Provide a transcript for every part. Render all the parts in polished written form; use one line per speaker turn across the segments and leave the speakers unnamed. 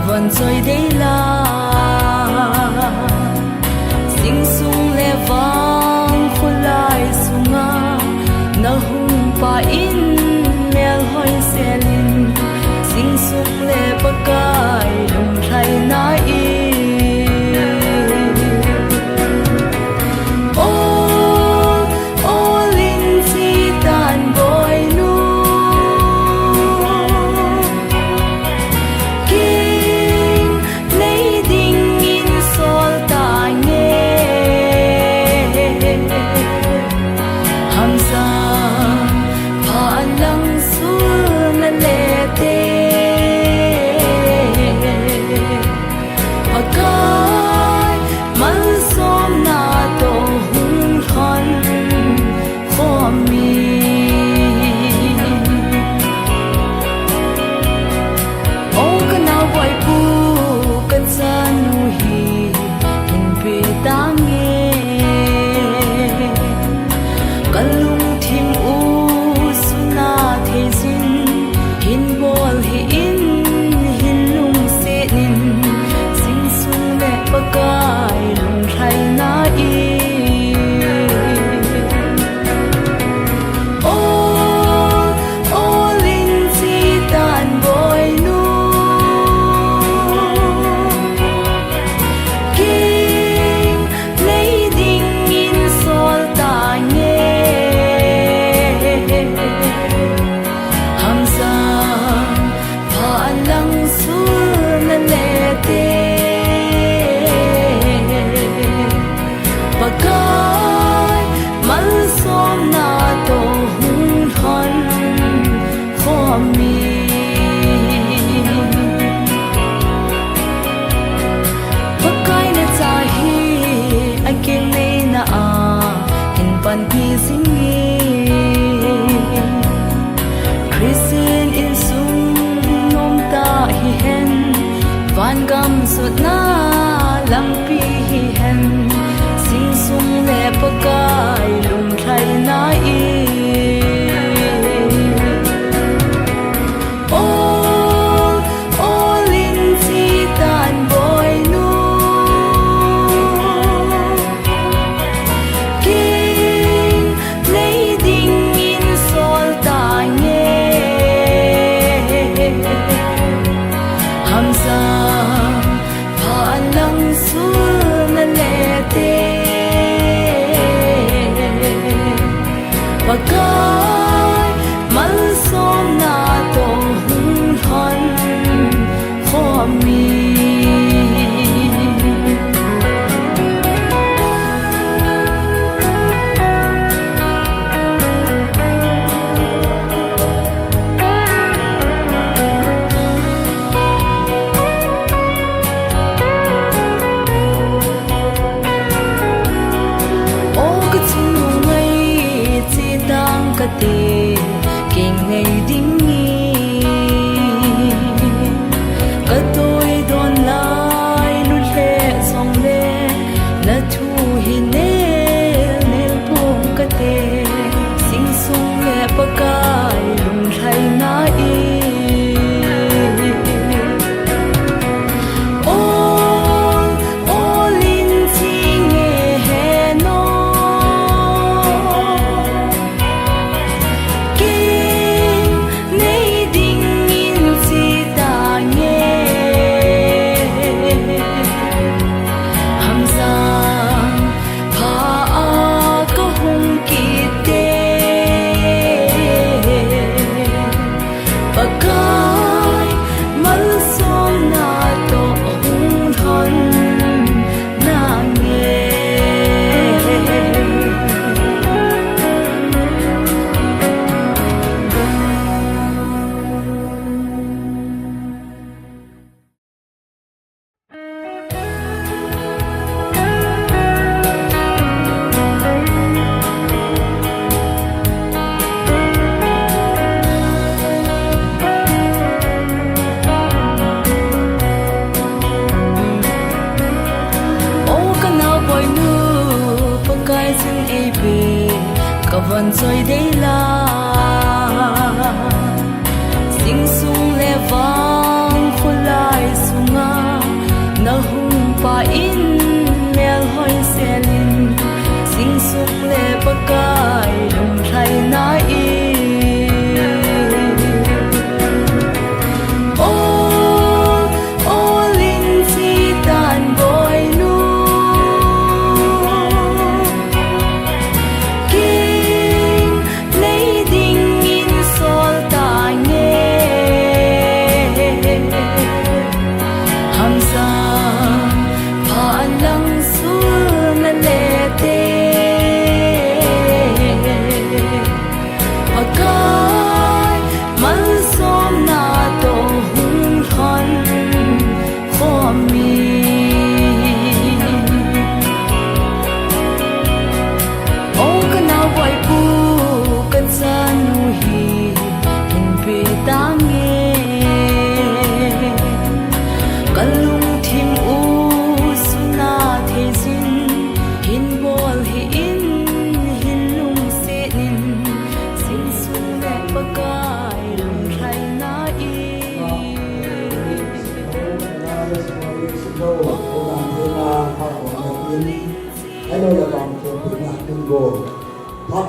vẫn rồi đây là sing sung le vang khul lai sunga na hung pa in mel hoi selin sing sung le pakai lung thai na i
vẫn rồi đây là sing sung le vang khul lai sunga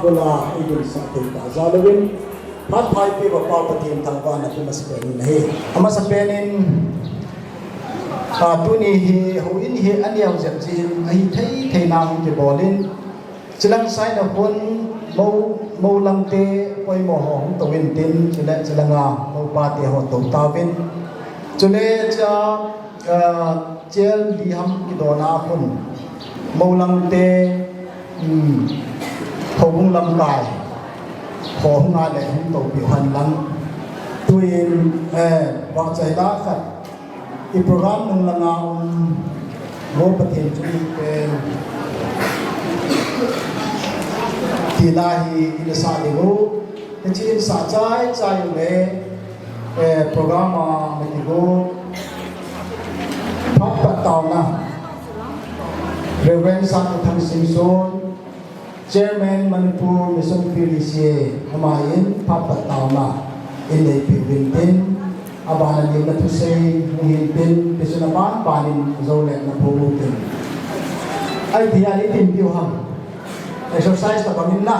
bula idin sa tingka zalawin pat pai pi ba pau patin tangwa na tumas penin he ama sa penin tuni hi hoin hi aniaw jam jin ai thei nang ke bolin chilang sai na hun mo lang te poi mo hong to win tin chilanga mo pa te ho to tawin chule cha chel di ham ki dona hun mo lang te hong lam kai hong nga le hong to pi han lang tuin wa chai da khat i program nung langa mo pathin chuli pen tilahi inasa dego chin sa chai le program ma metigo pat taw na Reverend Touthang Simson Chairman Manipur Mission Felicie Hamayin pat taw na in the Pintin abana ni Henkhosei muhilpin pisunapan panin zolek na pulutin ay diyan itin piuham exercise ta pamin na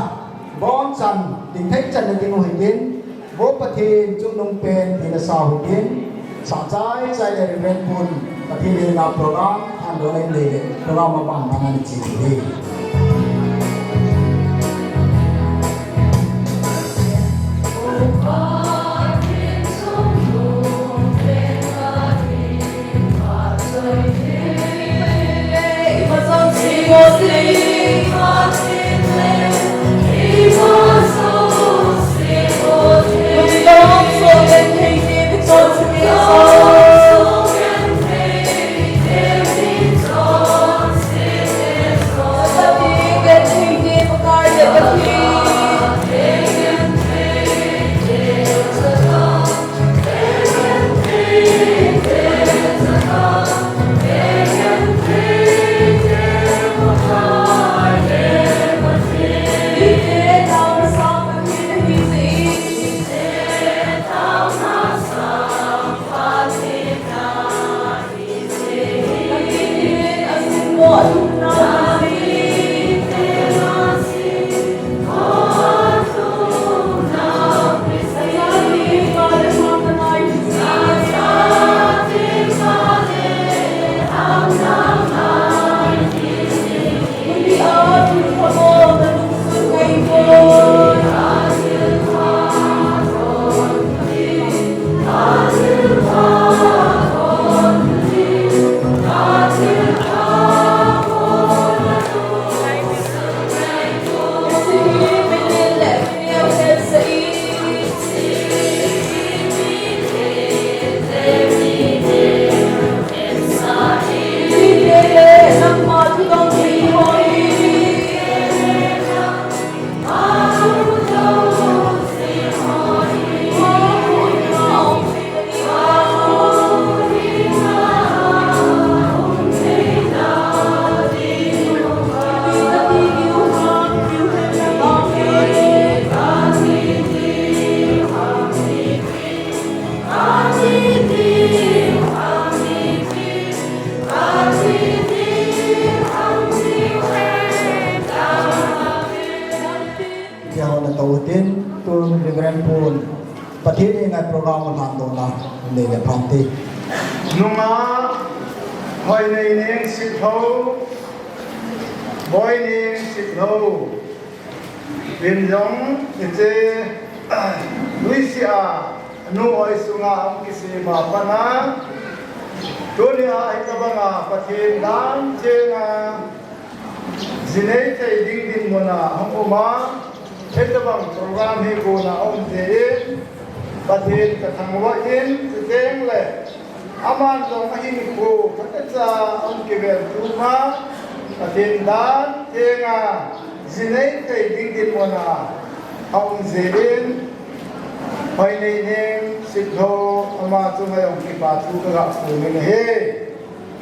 bon chan ting thek chan na tingu hitin bo pathin chung nong pen dinasa hitin sa chai le ren pun pathin na program han do lai le program ma ban ban ni chi ni
Hoineineng Sitlhou Boineng Sitlhou Binjong ite Luisia nu oi sunga am kisi ma pana dunia hitabanga pathin dan chenga zinei te ding din mona hongoma hitabang program hi ko na om te pathin kathangwa in teng le aman dong ahin ko katacha om kibel tuma pathin dan chenga zinei te ding din mona om zein Hoineineng Sitlhou ama tu ngayong kipatu kagak sumin he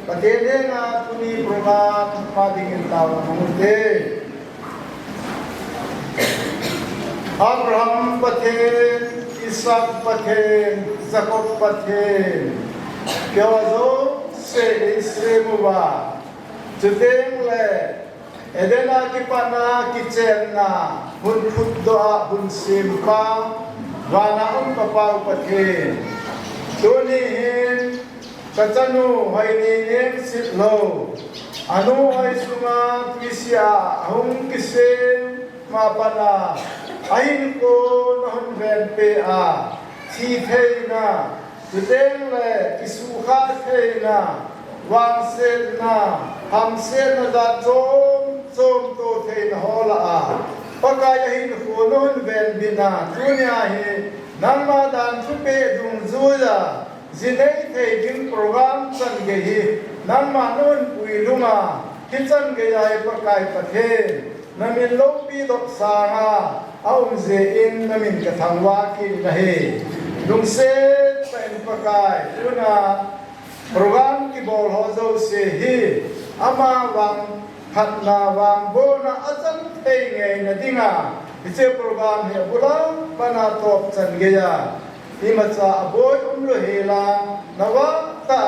patene na tuni program padingin taw ngunde Abraham pathen Isaac pathen Jacob pathen kyawazo se muba tudeng le edena kipana kitchen na hun doa hun simpa wana papa pathe tunihin kachanu Hoineineng Sitlhou anu ay sunga kisya hung kisen mapana ahin ko nahon venpe a si theina tuteng le isuha theina wang sen na ham sen na da chom to theina hola a pakaya hin ko nahon ven bina tunya hi nanma dan chupe dung zuya zinei thei ding program chan ge hi nanma non puilunga kitchen ge ai pakai pathe namin lopi dok sanga aum ze in namin kathangwa ki nahi lungse pen pakai tuna program ki bol ho zo se hi ama wang khatna wang bona achan thei nge na dinga iche program he bulang bana top chan ge ya imacha boy umlo hela nawa ta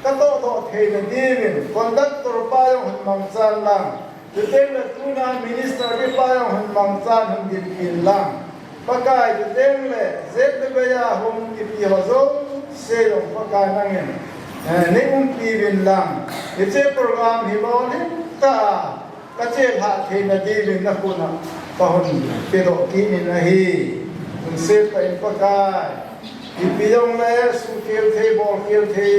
kato to thei na dimin conductor pa yong hanmang chan lang tuteng na tuna minister ri pa yong hanmang chan hum din lang pakai tuteng le zet le baya hum ki hozo se yong pakai nangin ne pi bin lang iche program hi lo ni ta kache ha thei na dimin na kuna pahon pero ki ni na hi se pa in pakai ipiyong le su kil the bol kil the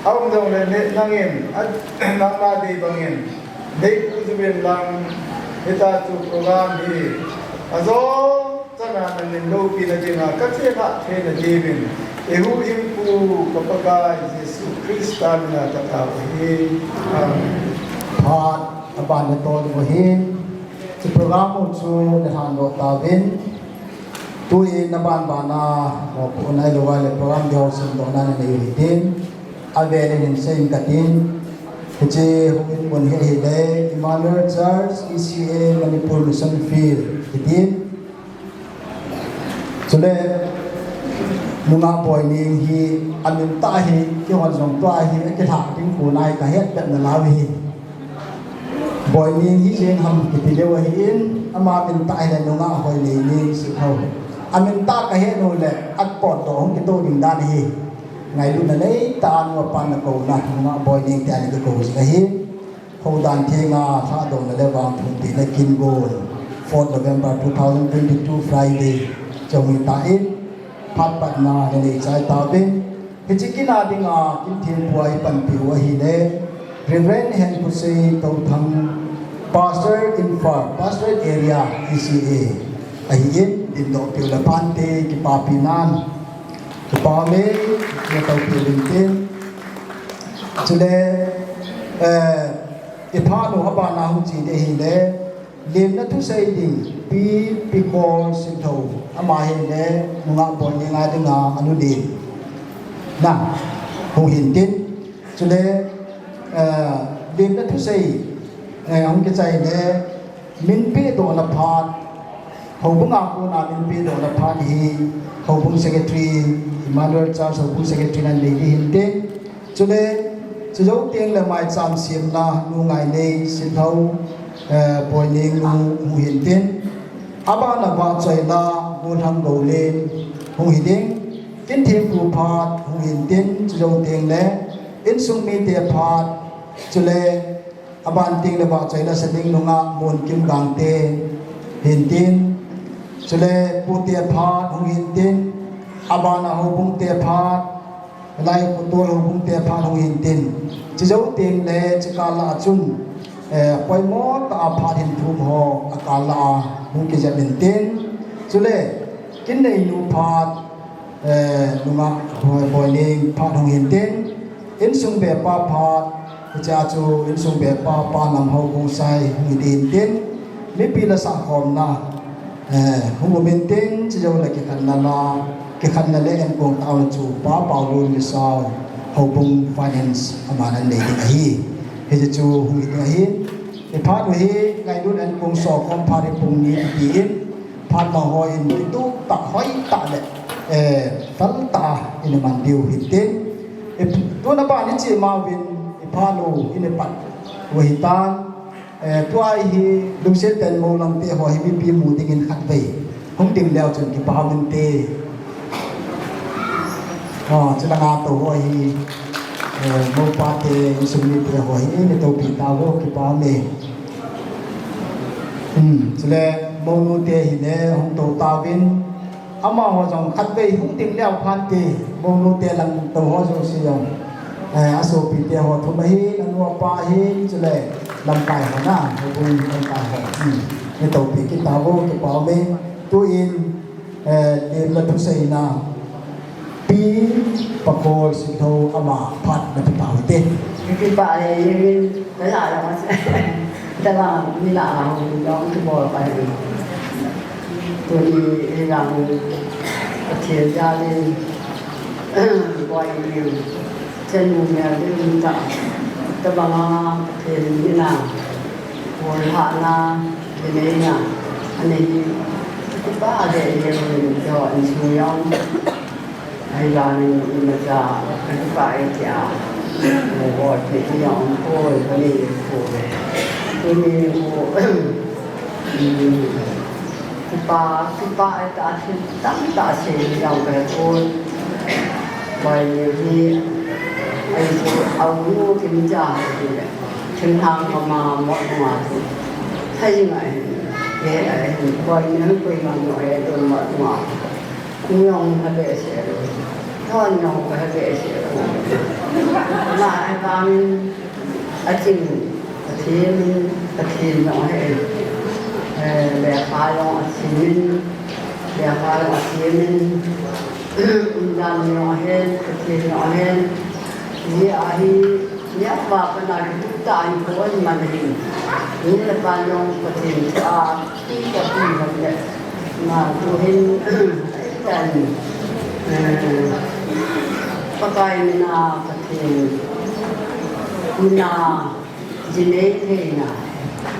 aum dong le net nangin at nama de bangin dei uzben lang eta tu program hi azo chana nan lo pi na jinga kache na the na jibin ehu impu kapakai Yesu Kristan na tata hi
Aphat aban na to mo hin si program chu na han do tawin tui na ban bana mo pu na lo wale program de hosin do na ne yitin avele in sein katin che huin mon he le Emmanuel Church ECA Manipur Mission Field yitin chule munga Boineng hi amin ta hi ki hon jong to hi ke tha ting ku nai ka het na la hi Boineng hi chen ham ki le wa hi in ama min ta le nunga Hoineineng Sitlhou amin ta ka he no le at pot to ki to ding dan hi ngai lu na nei ta no pan na ko na nunga Boineng ta ni ko ka hi ho dan the nga tha do na le Vang Thumpehna Kingon 4 November 2022 Friday chong ta in phat pat na ne chai ta bin hichikina dinga kin thin puai pan pi wa hi le Reverend Henkhosei Touthang Pastor Imphal Pastorate area ECA ahin din do pi la pante ki papinan ki pame ki tau pi lintin chule Aphat no haba na hu chi de hi le lim na tu sei ding pi ko Sitlhou ama hi le munga Boineng a dinga anu din na hu hin tin chule lim na tu sei hong ki chai le min pi do na phat hobung a ko na min pi do na phat hi hobung secretary Emmanuel Church hobung secretary nan le hin tin chule chu tieng le mai cham sim na nu ngai nei Sitlhou Boineng nu hin tin aba na ba chai na go thang go len hu hi ding kin Thempu phat hu hin tin chu tieng le in sung mi te phat chule aban ting le ba chai na saning nunga mon kim gang te hin tin chule pu te phat hu hin tin aba na ho bung te phat lai ku to ho bung te phat hu hin tin chi zo tieng le chikala chun koi mo ta Aphat hin thum ho akala hung ki jabin tin chule kin nei nu phat nunga Boineng phat hung hin tin in sung be pa phat cha chu in sung be pa nam ho bung sai hung din tin mi pi la sa khom na hung min tin chi jo la ki kan la ki kan la le en kong taw chu pa lu ni sao ho bung finance amana nei di hi he chu hung di hi Aphat hi ngai dun en kong so khom pha ri pung ni pi in phat ma ho in tu ta hoi ta le tal ta in man diu hi tin tu na ba ni chi ma win Aphat no in pat wa hi ta ตัวฮีลุงเซตเป็นโมลังเตหอยมีปีหมูดิ้งขัดไปห้องดิ้งแล้วจนกี่ปามันเตจะงานตัวหอยโมปาเตสุนิเตหอยนี่ตัวปีตาโวกี่ปาเมจะเลยโมนูเตหิเนห้องตัวตาวินอามาหัวจงขัดไปห้องดิ้งแล้วพันเตโมนูเตลังตัวหัวจงเสียงอาสูปีเตหัวทุ่มหินอัวปาหินจะเลยลำไก่หัวหน้าหัวบุญลำไก่หัวนี่ตัวปีกิตาโวกี่ปาเมตัวอินเดินละทุเสนาปีปะโคสิโธอามาพัดมาที่ป่าวิเต
ที่ป่าเนี่ยยังไม่หลายหรอกแต่ว่ามีหลายย้อนที่บอกไปตัวนี้ยังเทียนยาเล่นบ่อยอยู่เช่นมุมแนวที่มันจะตะบังเทียนนี่นะหัวหานาที่นี่นะอันนี้ที่ป่าเนี่ยยังจะอินชูยองให้ยานี่มันจะที่ป่าเองจ้าโอ้โหที่ยองโอ้ยคนนี้โอ้ยตัวนี้โอ้ปลาตาชิ้นตั้งตาเสียอย่างแบบโอ้ยไปที่ไอ้ตัวเอาลูกที่มันจ่ายถึงทางมาหมดมาใช่ยังไงเฮ้ยไอ้ไปนั่งคุยกันหน่อยตัวหมดมาคุณยองทะเลเสียเลยท่อนยองทะเลเสียเลยมาไอ้บางอาจิงทีมน้อยแบบพายลงทีมแบบพายลงทีมดันน้อยทีมน้อยนี่อาฮีเนี่ยว่าขนาดที่ตายคนมันเองนี่ละพายลงทีมที่จะพูดแบบนี้มาดูเห็นกันปกายมินาทีมมินาจิเนเทนะ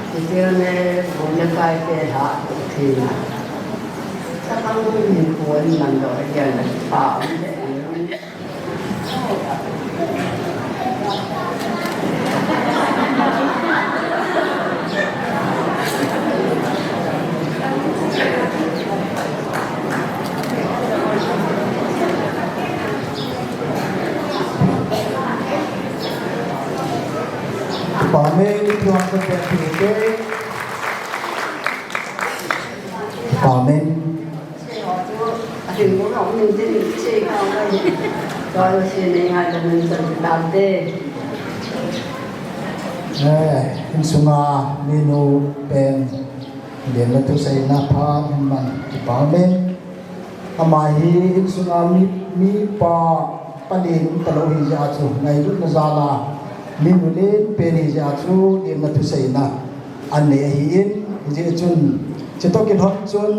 ที่เจ้าเนี่ยบุญกายเกิดหาทีนะถ้าต้องมีคนมันโดยอย่างนั้นป่าไม่ได้
ป่าเมย์ที่ตัวคนแบบผิวเก๋ป่าเมย์
ถึงพวกmìnhที่ใช่เขาเลยก็ใช่ในงานมันจะตามเต้
อินสุมาเมนูเป็นเดี๋ยวเราจะใส่น้ำพามันป่าเมย์อามาฮีอินสุมามีป่าปนินตะลุยาจูในรุ่นซาลามีนุลินเป็นยาจูเดี๋ยวเราจะใส่น้ำอันนี้ฮีอินที่จุนจะต้องกินหอมจุน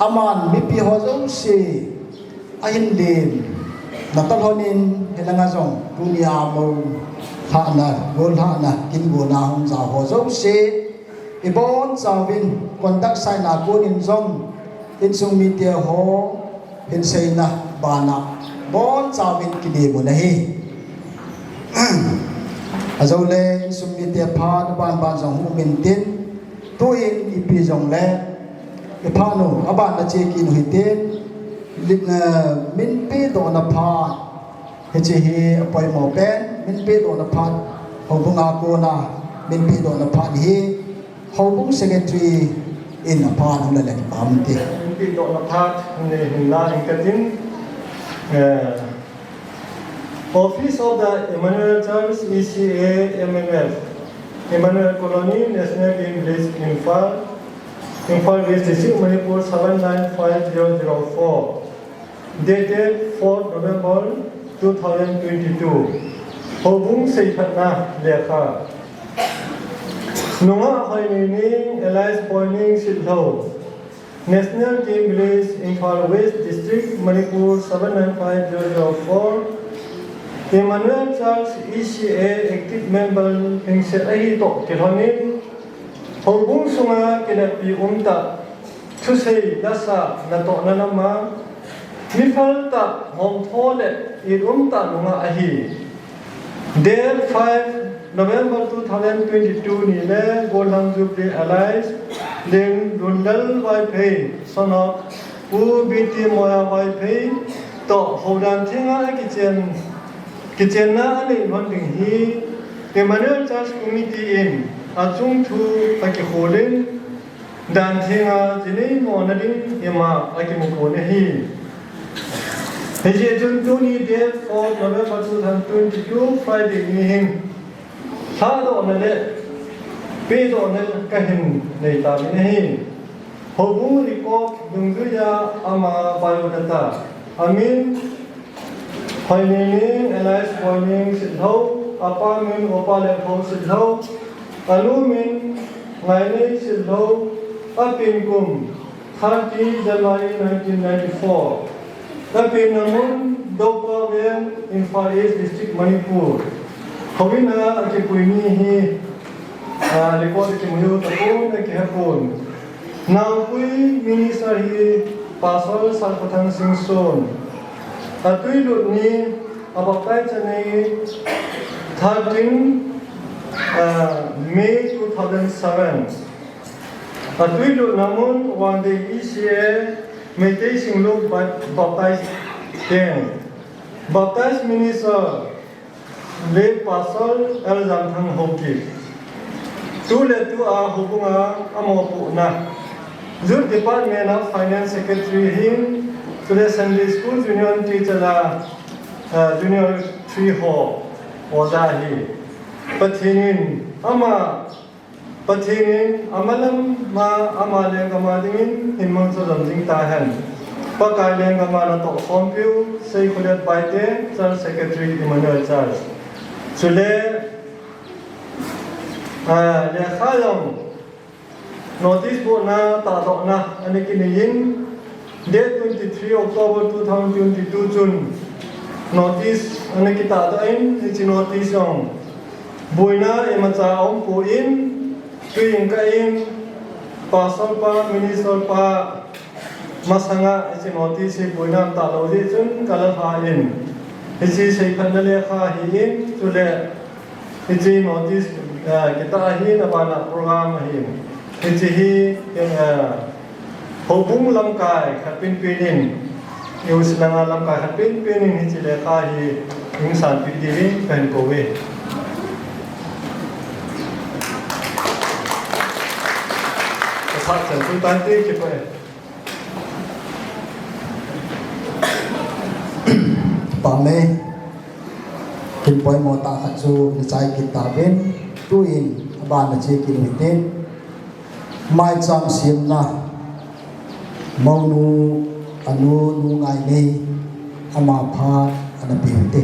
อามันมีปีหัวจงสีอาหินเดินนักตะลุนินเฮลังอาจงดุนยามูท่านะโกลท่านะกินกูนาหงสาวหัวจงสีอีบอนสาววินคนดักไซนากูนินจงอินซุงมีเตียหัวอินเซนะบานะบอนสาววินกินดีบุนะฮีอาจจะเลยอินซุงมีเตียพาดบานจงหูมินตินตัวอินอีปีจงเล่อีพานุอาบานละเจกินหิเตนมินปีโดนพาเฮจิฮีปอยหมอเป็นมินปีโดนพาหงบุงอาโกนามินปีโดนพาฮีหงบุงเซกเตรีอินพาหงละเล็กปามติ
มินปีโดนพาในหินลาหินกันจินOffice of the Emmanuel Church ECA Emmanuel Colony National English Imphal West District Manipur 795004 dated 4 November 2022 Hoineineng Sitlhou Lekha Nunga Hoineineng Alias Boineng Sitlhou National English Imphal West District Manipur 795004 Emmanuel Church ECA active member Henkhosei Tilkhothang Haokip sunga kenapi umta thusei dasa nato nanama Imphal ta hom thole I umta lunga ahi Day 5 November 2022 ni le Golden Jubilee Alliance Ling Rundal Vai Pei Sono U BT Moya Vai Pei To Hodan Thinga Kitchen na ani Honding Hi Emmanuel Church Committee in Achung Tu Akiholin Dan Thinga Jini Monading Yama Akimukone Hi Heji Juntuni date of November 2022 Friday evening Lhahdohna le Paidona Kahin Nei Tabini Hobu report Dungguya Ama Biodata Amin Hoineineng Alice Boineng Sitlhou Apamin Opalekho Sitlhou Alumin Ngaine Sitlhou Apingkum 30 January 1994 Tapi namun Dopa Wen Imphal East District Manipur. Hoineineng Akipuni hi Lekot Kimuyu Tapun Akihapun. Now we minister hi Pastor Tilkhothang Haokip. Atui Lutni Aphat Chani 13 May 2007. Atui Lut namun one day ECA Meitei Singluk baptized then. Baptized minister late Pastor Tilkhothang Haokip. Tu le tu a hubunga amopu na. Zul Department of Finance Secretary him to the Sunday School Junior Teacher Junior 3 Hall Odahi. Patinin amalam ma amaleng amadingin himang sa lamjing tahan. Pagkaileng amala to Thempu say kulit baite Church Secretary Emmanuel Church. Sule le khayong notice board na Lhahdohna ani kiniyin date 23 October 2022 June notice ani kita dain ichi notice ong buina emacha ong ko in tuing ka in pasal pa minister pa masanga ichi notice buina ta lo ji chun kala ha in ichi sei khanale kha hi in tule ichi notice kita hi na bana program hi Hijihi hobung lamkai khapin pinin yus langa lamkai khapin pinin hijile khahi ingsan pidiri kan kowe Aphat Thempu tante kipai
Pame Kinpoi Mota Khatsu Nisai Kitabin Tuin Abana Chikin Witin Mai cham sim na Maunu Anu Nu Ngai Nei Ama Aphat Ana Biute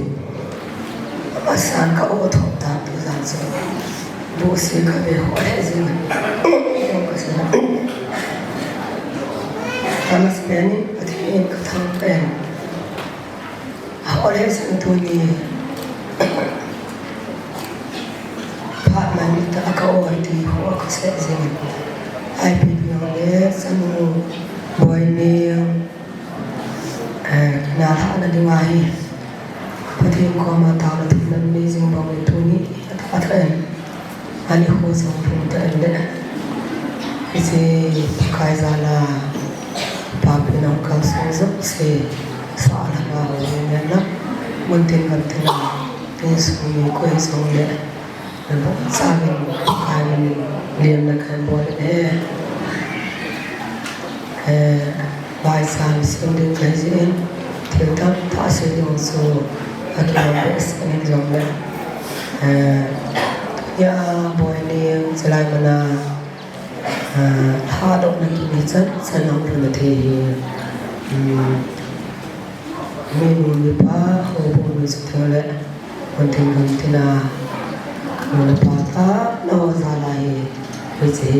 Masan ka o thop ta tu zan se bo se ka be ho he zin yo ka se tamas peni athin ka thang pen ho le san tu ni phat man ta ka o ti ho ka se zin ai bị le sanu Boineng na tha na dingai pathin ko ma ta la thun ni jing ba we tu ni ta thai ani ho so phun ta le ise kai za la pa pe na ka so zo se sa la ga ne na mun tin kan tin ni su ni ko so le bo sa ni kai ni lian na kan bo le bài sản sinh được cái gì thiếu thấp thả sử dụng số akilong sinh dòng đấy ya Boineng selai mana Lhahdohna kini chat sanam pernati minu nipa hobu nisutole konting kontina nulapata nawazalai Hizi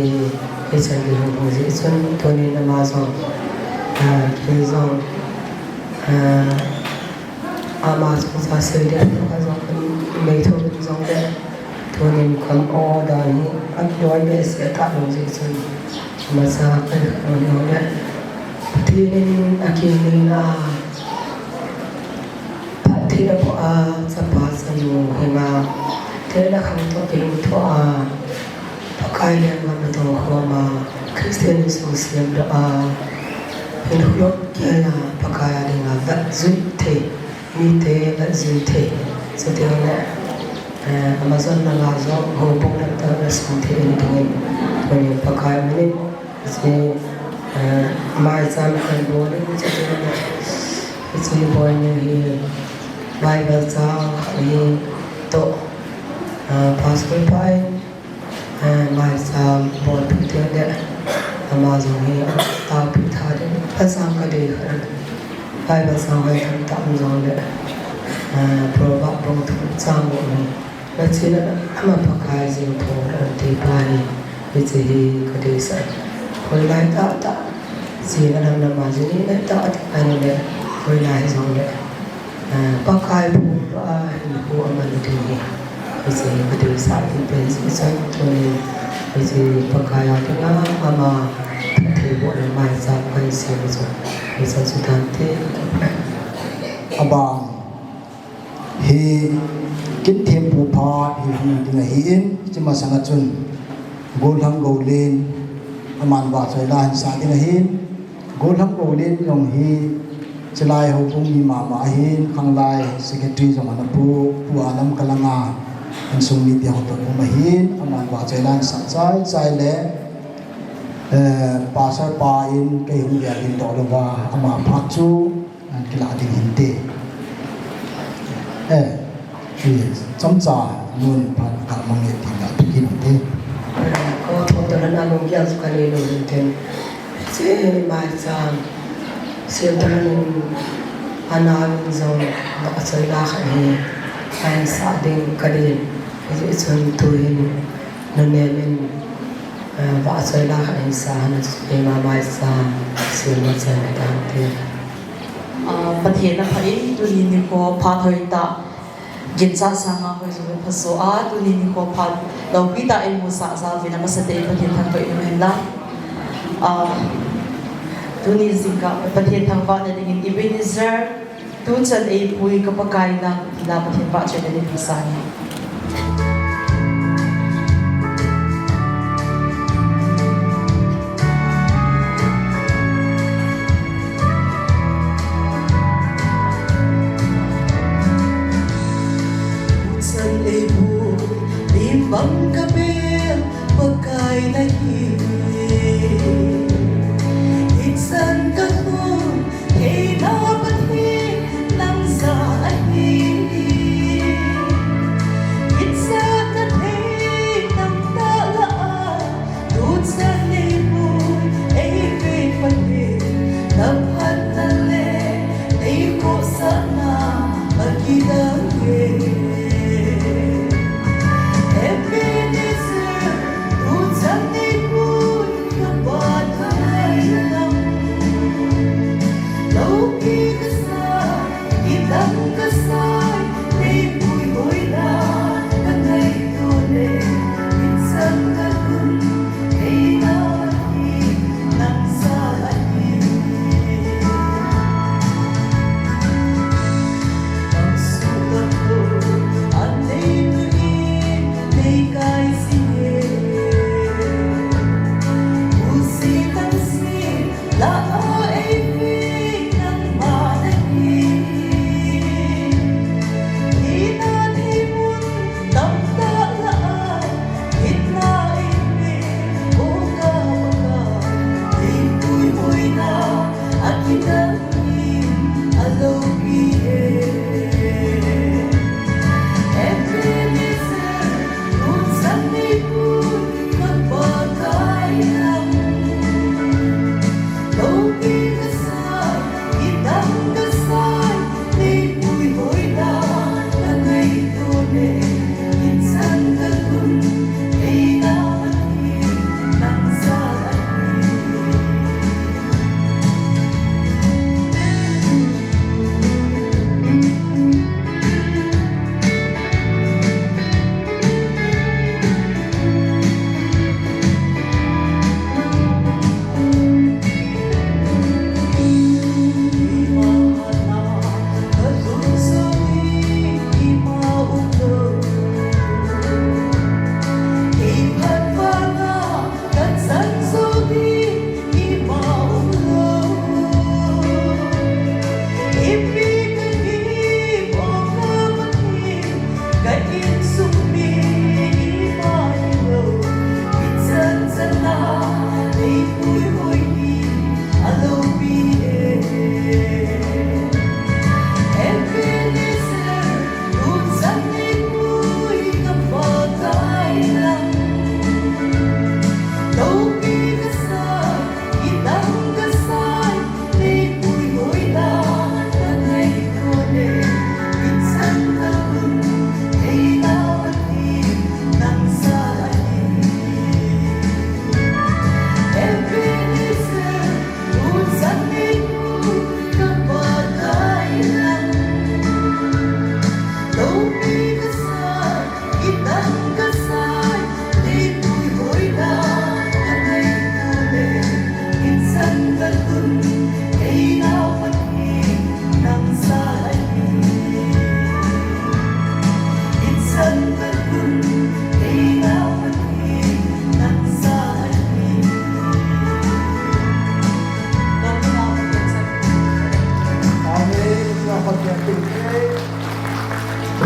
Hizi hobu zitsun toni namazong Kizong Amazong sa sede Amazong Meito Zong de Tonin kon o dani Akdoy bes eta zitsun Masa kan de Tinin akinin Patira po sa pasanu hima thế là không có kinh thoa pakai yang kami tahu bahwa Kristen itu siapa hình hút kia là pakai dengan vật duy thể như thế vật duy thể so thế là Amazon là do hồ bông đặt tới là sinh thế dengan với pakai mình thì mai sang cái bộ đấy cho nên là cái Boineng hi Bible sang hi to Pastorate mai sang bộ thứ đấy Amazon hi tao bị thay đấy pasang cái đấy Bible sang hay thằng tạm rồi đấy proba bông thu sang bộ này là chỉ là mà pakai gì thôi thì bài cái gì cái đấy sai hồi lại ta chỉ là làm mà gì đấy ta anh đấy hồi lại rồi đấy pakai bông hình của mình thì cái gì cái đấy sai thì bên gì sai thôi cái gì pakai ở cái mà thì bộ là mai ra cái gì rồi cái gì chúng ta thế
abang hi kin Thempu pha hi dinga hi in chima sanga chun gol ham go len aman wa choi lan sa dinga hin gol ham go len long hi chalai ho bung mi ma hin khang lai secretary jong ana pu anam kalanga an sung mi ti ho to ma hin aman wa choi lan sa chai le pasar pa in kai hung ya din to lo wa ama pha chu an kila ding hin te chấm trà luôn phải cả mọi người thì đã thực hiện thế.
Có thôn từ lần nào cũng giao cái này luôn thêm. Sẽ mai sang sẽ từ lần anh nào cũng đã xảy ra cái anh xác định cái này cái chuyện tôi nên mình và xảy ra cái sáng nên mà mai sang sẽ mà xảy ra thế.
ประเทศนั้นไปตัวนี้นี่ก็พาเธอตากินซาสังอาไปสู่ภาษาตัวนี้นี่ก็พาเราพิจารณามุสาซาวินามาเสด็จประเทศทางไปนู่นเห็นละตัวนี้สิงกับประเทศทางฝั่งนั้นยังอีเวนิเซอร์ตัวฉันเองคุยกับประกายนักที่เราประเทศบ้านฉันในภาษานี้
Bang kabel pakai lagi Iksan kahun Hei dapat hi Langsa ahi Iksan at hei Nang talaa Tutsan ibu Ei vei pahi Aphat na le Ei ko sana Magidang hei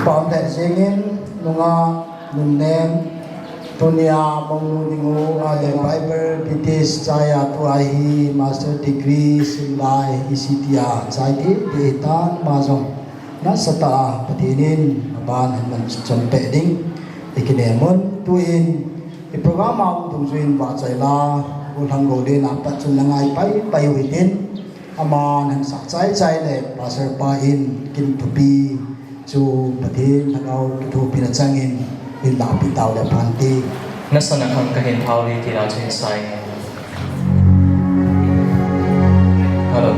Paul Thẹn Singin Nunga Nunem Tunia Mong Ningu The Bible British Chaya Tuahi Master Degree Simlai Isitia Zaiti Dehitan Mazong Nasata Patinin Aban Hanman Chompe Ding Ikinemon Tuin Program Mau Tungsuin Bachaila Ulhangodin Aphat Sunangai Pai Witin Aman Han Sakchai Chai Le Pastor Pain Kin Tupi Chu Pathin Thangau Thu Pinachangin in La Pitau Le Panti
Nasana Khang ka Henkhau ri tila chen sai Hello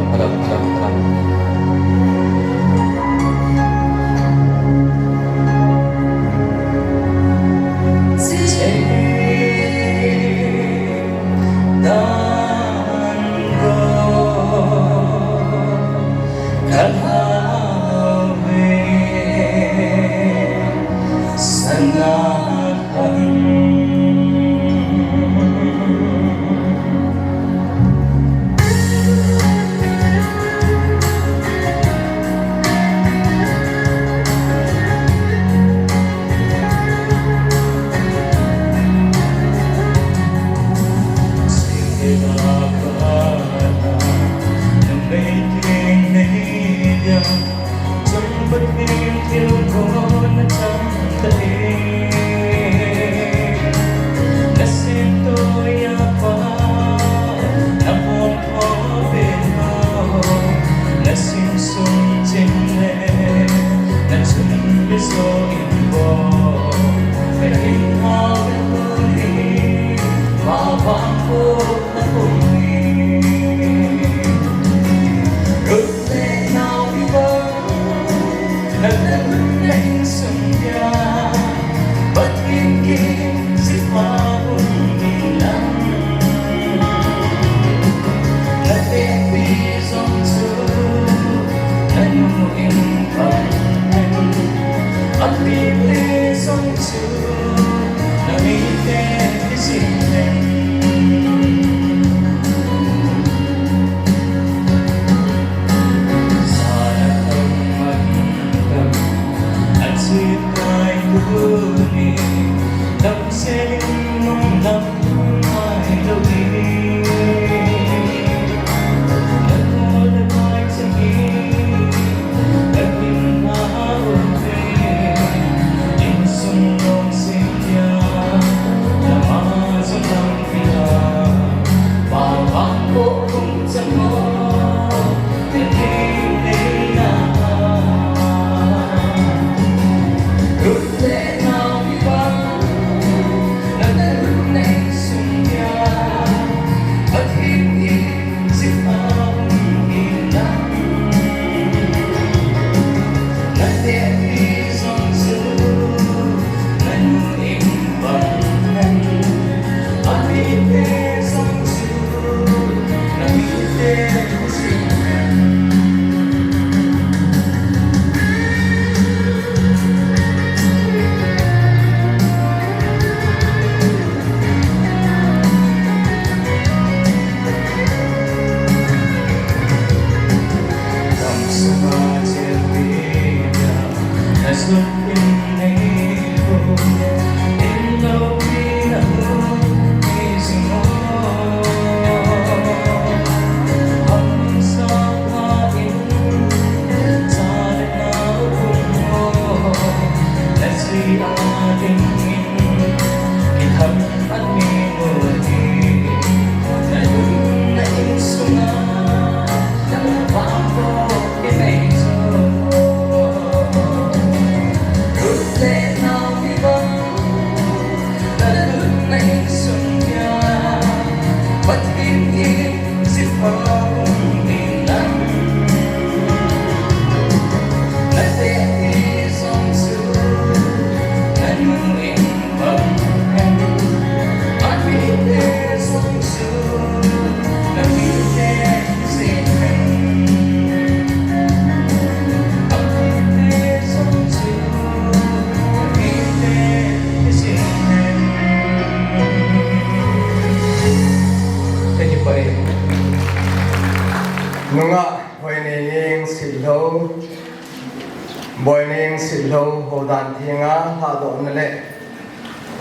Boineng Sitlhou Hodan Thinga Lhahdohna le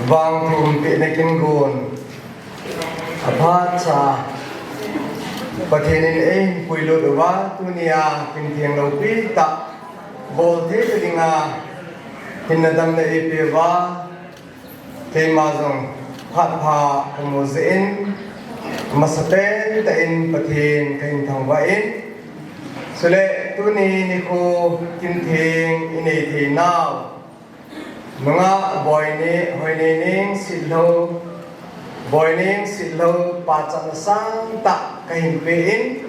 Vang Thumpehna Kingon Aphat sa Pathianin puilo dewa tunia Kintiang Laupi tak Bolhe Kelinga Hinadam na ipewa Kemazong Phatha Kumuzein Masaten tain pathin Henkhosei wain Sule tuni niko Kintiang inay now Mga Hoineineng Sitlhou Boineng Sitlhou Pachan sang tak kahinpein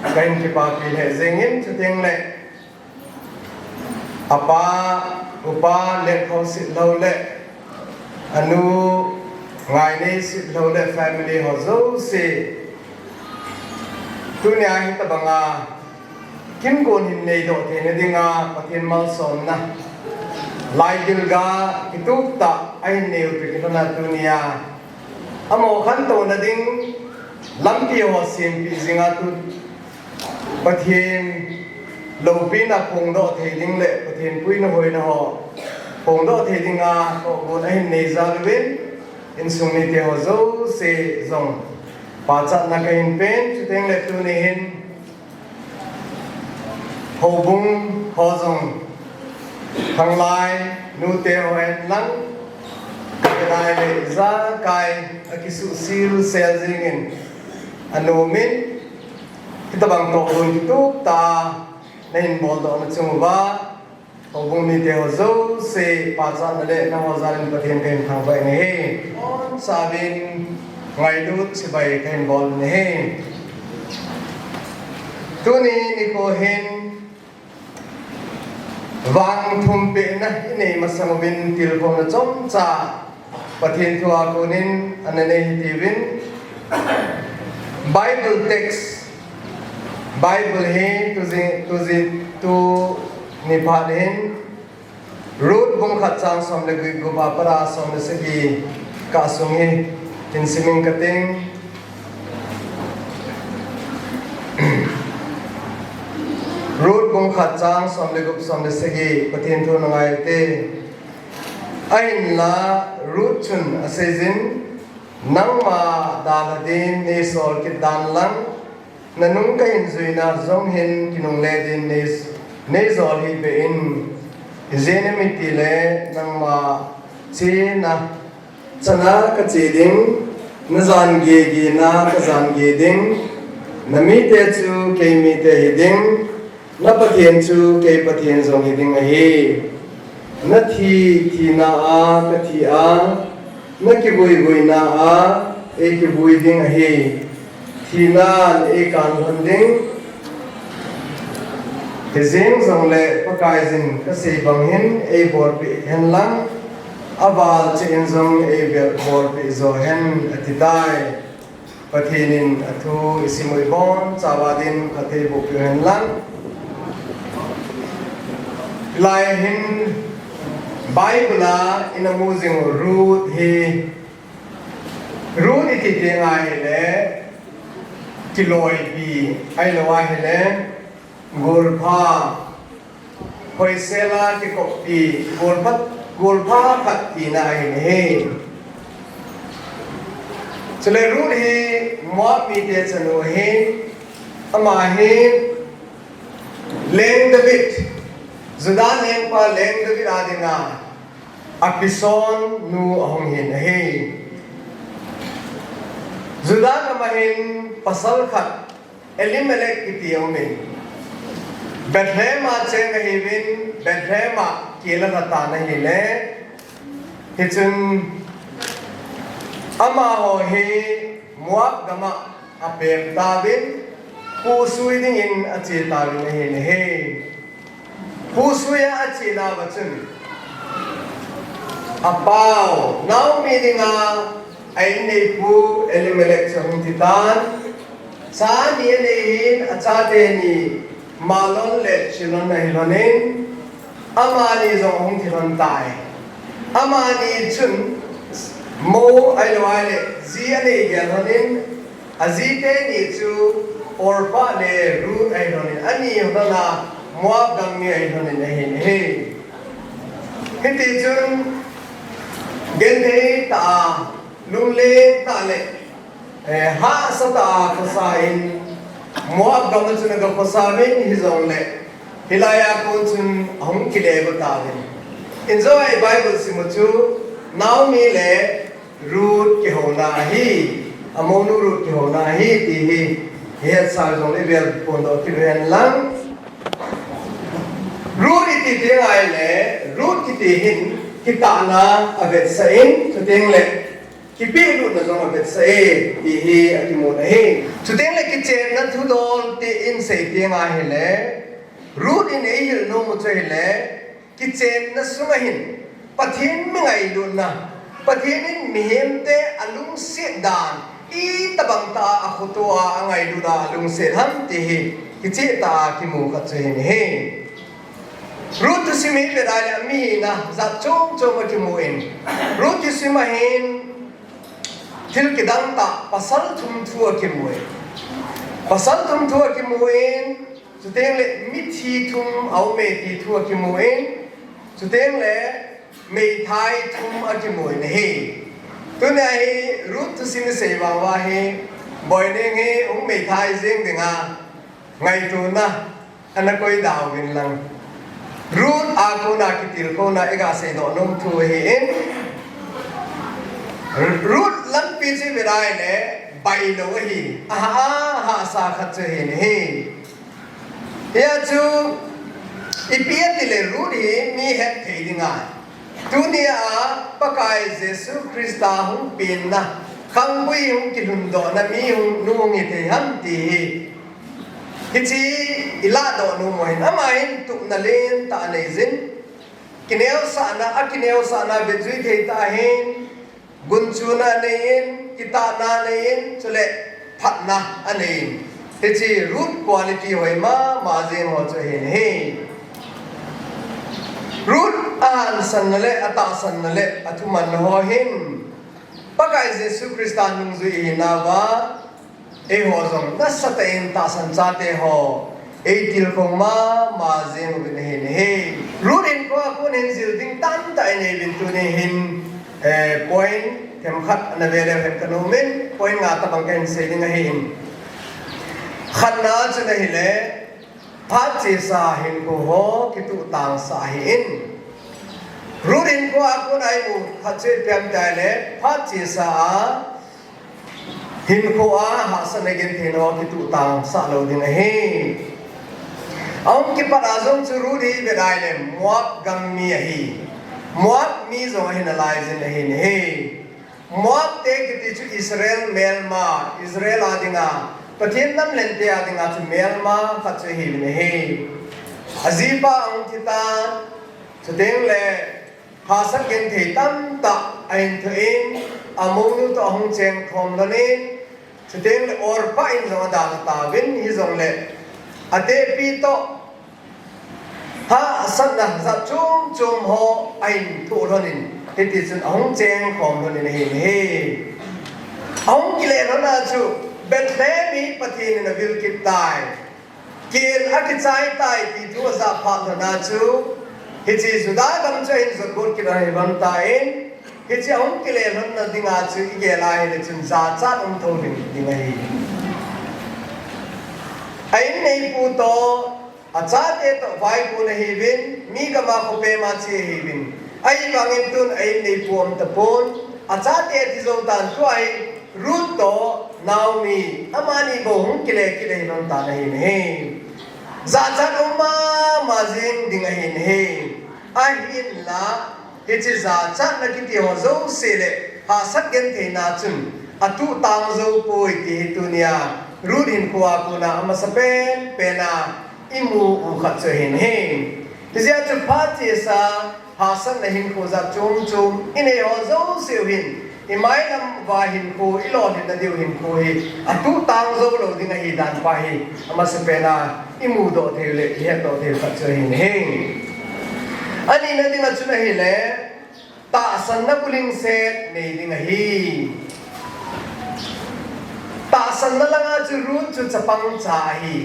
kahin kipapil hezengin chuting le apa upa Henkhosei Sitlhou le anu ngaini Sitlhou le family hozo se tunia hita banga kingon hinne do te nedinga pathin malson na laidilga kitupta ai neu pikina tunia amo khanto na ding lampi ho sim pi zinga tu pathin lopi na pongdo the ding le pathin pui na hoi na ho pongdo the dinga ko gon ai nei zalwin in sungni te ho zo se zong pa cha na kain pen chuteng le tu ni hin ho bung ho zong thang lai nu te ho en lang Kadai le za kai akisu sil selzingin anomin kita bang tokun itu ta nain boldo na chungwa obung ni te hozo se pacha na le na hozarin pathin kain thang bai ne he on sabin ngai lut se bai kain bol ne he tuni ni ko hin Vang Thumpehna ini masamubin Tilkhothang chom cha pathin thua kunin anane hitivin Bible text Bible he tu niphalin root bung khatchang som le gui guba para som le segi ka sung he tin siming kating root bung khatchang som le gup som le segi pathin thu nangai te ain la root chun asezin nangma daladin ne sol kit dan lang nanung ka inzuina zong hin kinung ledin ne zol hi be in zenemiti le nangma che na chana ka che ding na zan ge gi na ka zan ge ding nami te chu ke mi te hi ding na pathian chu ke pathian zong hi ding a hi na thi na a ka thi a na ki bui na a e ki bui ding a hi thi na e kan hon ding he zeng zong le pakai zin ka se bang hin e bor pi hen lang awal che in zong e bor pi zo hen atitai pathinin athu isimoi bon chawadin khathe bu pi hen lang lai hin Bible in a musing root he root iti tenga hele kiloi bi ai lowa hele golpha hoisela ki kopi golpha phatti na he chale root he mo mi te chanu he ama he leng david Zudan leng pa leng david adinga apison nu ahong hin he Zudan amahin pasal khat elimelek kiti omin Bethlehem cheng hivin Bethlehem kila ta na hile hichun ama ho he muak gama apem david pu suiding in achi tawin hin he Pusuya achila bachun apao now meaning ai nei pu elimelek chong titan sa ni nei achate ni malon le chilon na hilonin amani zong hong thilon tai amani chun mo ai loale zi ani gelhonin azite ni chu orpa le ru ai lonin ani hodana
มัวกังมีไอ้คนนี้เห็นเฮ้ที่ที่จุนเกินเฮตาลุงเล่ตาเล่หาสตาภาษาอินมัวกังมันจุนกับภาษาเป็นฮิจงเล่ฮิลายาคนจุนหงกิเลกตาเล่ enjoy Bible simuchu now mi le root ke hona hi amonu root ke hona hi ti hi he sa jong le bel pondo kilen lang root iti ding ai le root ti hin kitana avet sain chuteng le kipi root na jong avet sai ti hi atimo na hi chuteng le kichen na thu don ti in sei ding ai le root in ei hil no mu chai le kitchen na sungahin pathin mengai luna pathin mihem te alung se dan I tabang ta akhutua angai luna alung se ham ti hi kiche ta kimu ka chen he rut simi be dai mi na za chong chong ki mu in rut simahin tilkhothang ta pasal thum thua ki mu pasal thum thua ki mu in chuteng le mithi thum au me ti thua ki mu in chuteng le mei thai thum a ki mu in he tu na hi rut sim se wa wa he boineng he mei thai jeng dinga ngai tu na ana koi daw bin lang rut a ko na ki tilkhona ega se do nom thu he in rut lan pi ji be dai le bai lo hi a ha sa khat che he ne he ya chu ipiat le rudi mi het thei dinga dunia pakai Yesu Krista hung pin na khang bui hung kilun do na mi hung nuong ite ham ti hichi ila do nu moin amain tu na len ta nei zin kineu sa na bezui thei ta hin gunchuna nein kita na nein chule phat na anein hichi root quality hoi ma jeng ho cho hin he root an san le ata san le athuman ho hin pakai Yesu Krista nung zui na wa e ho zong na satain ta san cha te ho e til khong ma jeng bin hin he root in ko nen zil ding tan ta nei bin tu ne hin point them khat na ve le hen kanomen point nga ta bang ken se ding hin khanna chuna hi le phat che sa hin ko ho ki tu tang sa hin rurin ko akun ai mu phat che pyam ta le phat che sa hin ko a ha sa ne gen the no ki tu tang sa lo ding he ong ki pa azong chu rudi be dai le muak gang mi hi muak mi zo hin alai zin hin he muak te ki ti chu Israel melma Israel adinga pathin nam len te adinga chu melma khat che hi ne he azipa ong kita chuteng le ha sak gen the tam ta ain thu in among nu to hong cheng khom lo ni chuteng le or pa in zo da ta bin hi zong le ate pi to ha san na za chung ho ain thu lo nin ti ti chun hong cheng khom lo ni he hong ki le lo na chu Bethlehem pathin na vil kit tai kin akichai tai ti thu za phat na chu hichi suda gam che in zot bor ki rai ban tai hichi ong ki le hon na dinga chu ige lai le chun za cha ong tho din dinga hi ai nei pu to acha te to vai pu na hi bin mi ga ma ko pe ma che hi bin ai bangin tun ai nei pu am ta pon acha te ti zo tan chu ai root to Naomi amani bo hung kile non ta nahi ne za cha ma jing ding hi ne ahin la hichi za cha na ki ti ho zo se le ha sak gen the na chun atu tang zo poi ti tunia root in ko akuna ama sapen pena imu u khat che hin he tizia chu pha ti sa ha san na hin ko za chum ine ho zo se hin imai nam wa hin ko ilon hin na deu hin ko hi atu tang zo lo ding hi dan pa hi ama se pena imu do the le he do the khat che hin he ani na ding chu na hi le ta san na puling se nei ding hi ta san na langa chu run chu chapang cha hi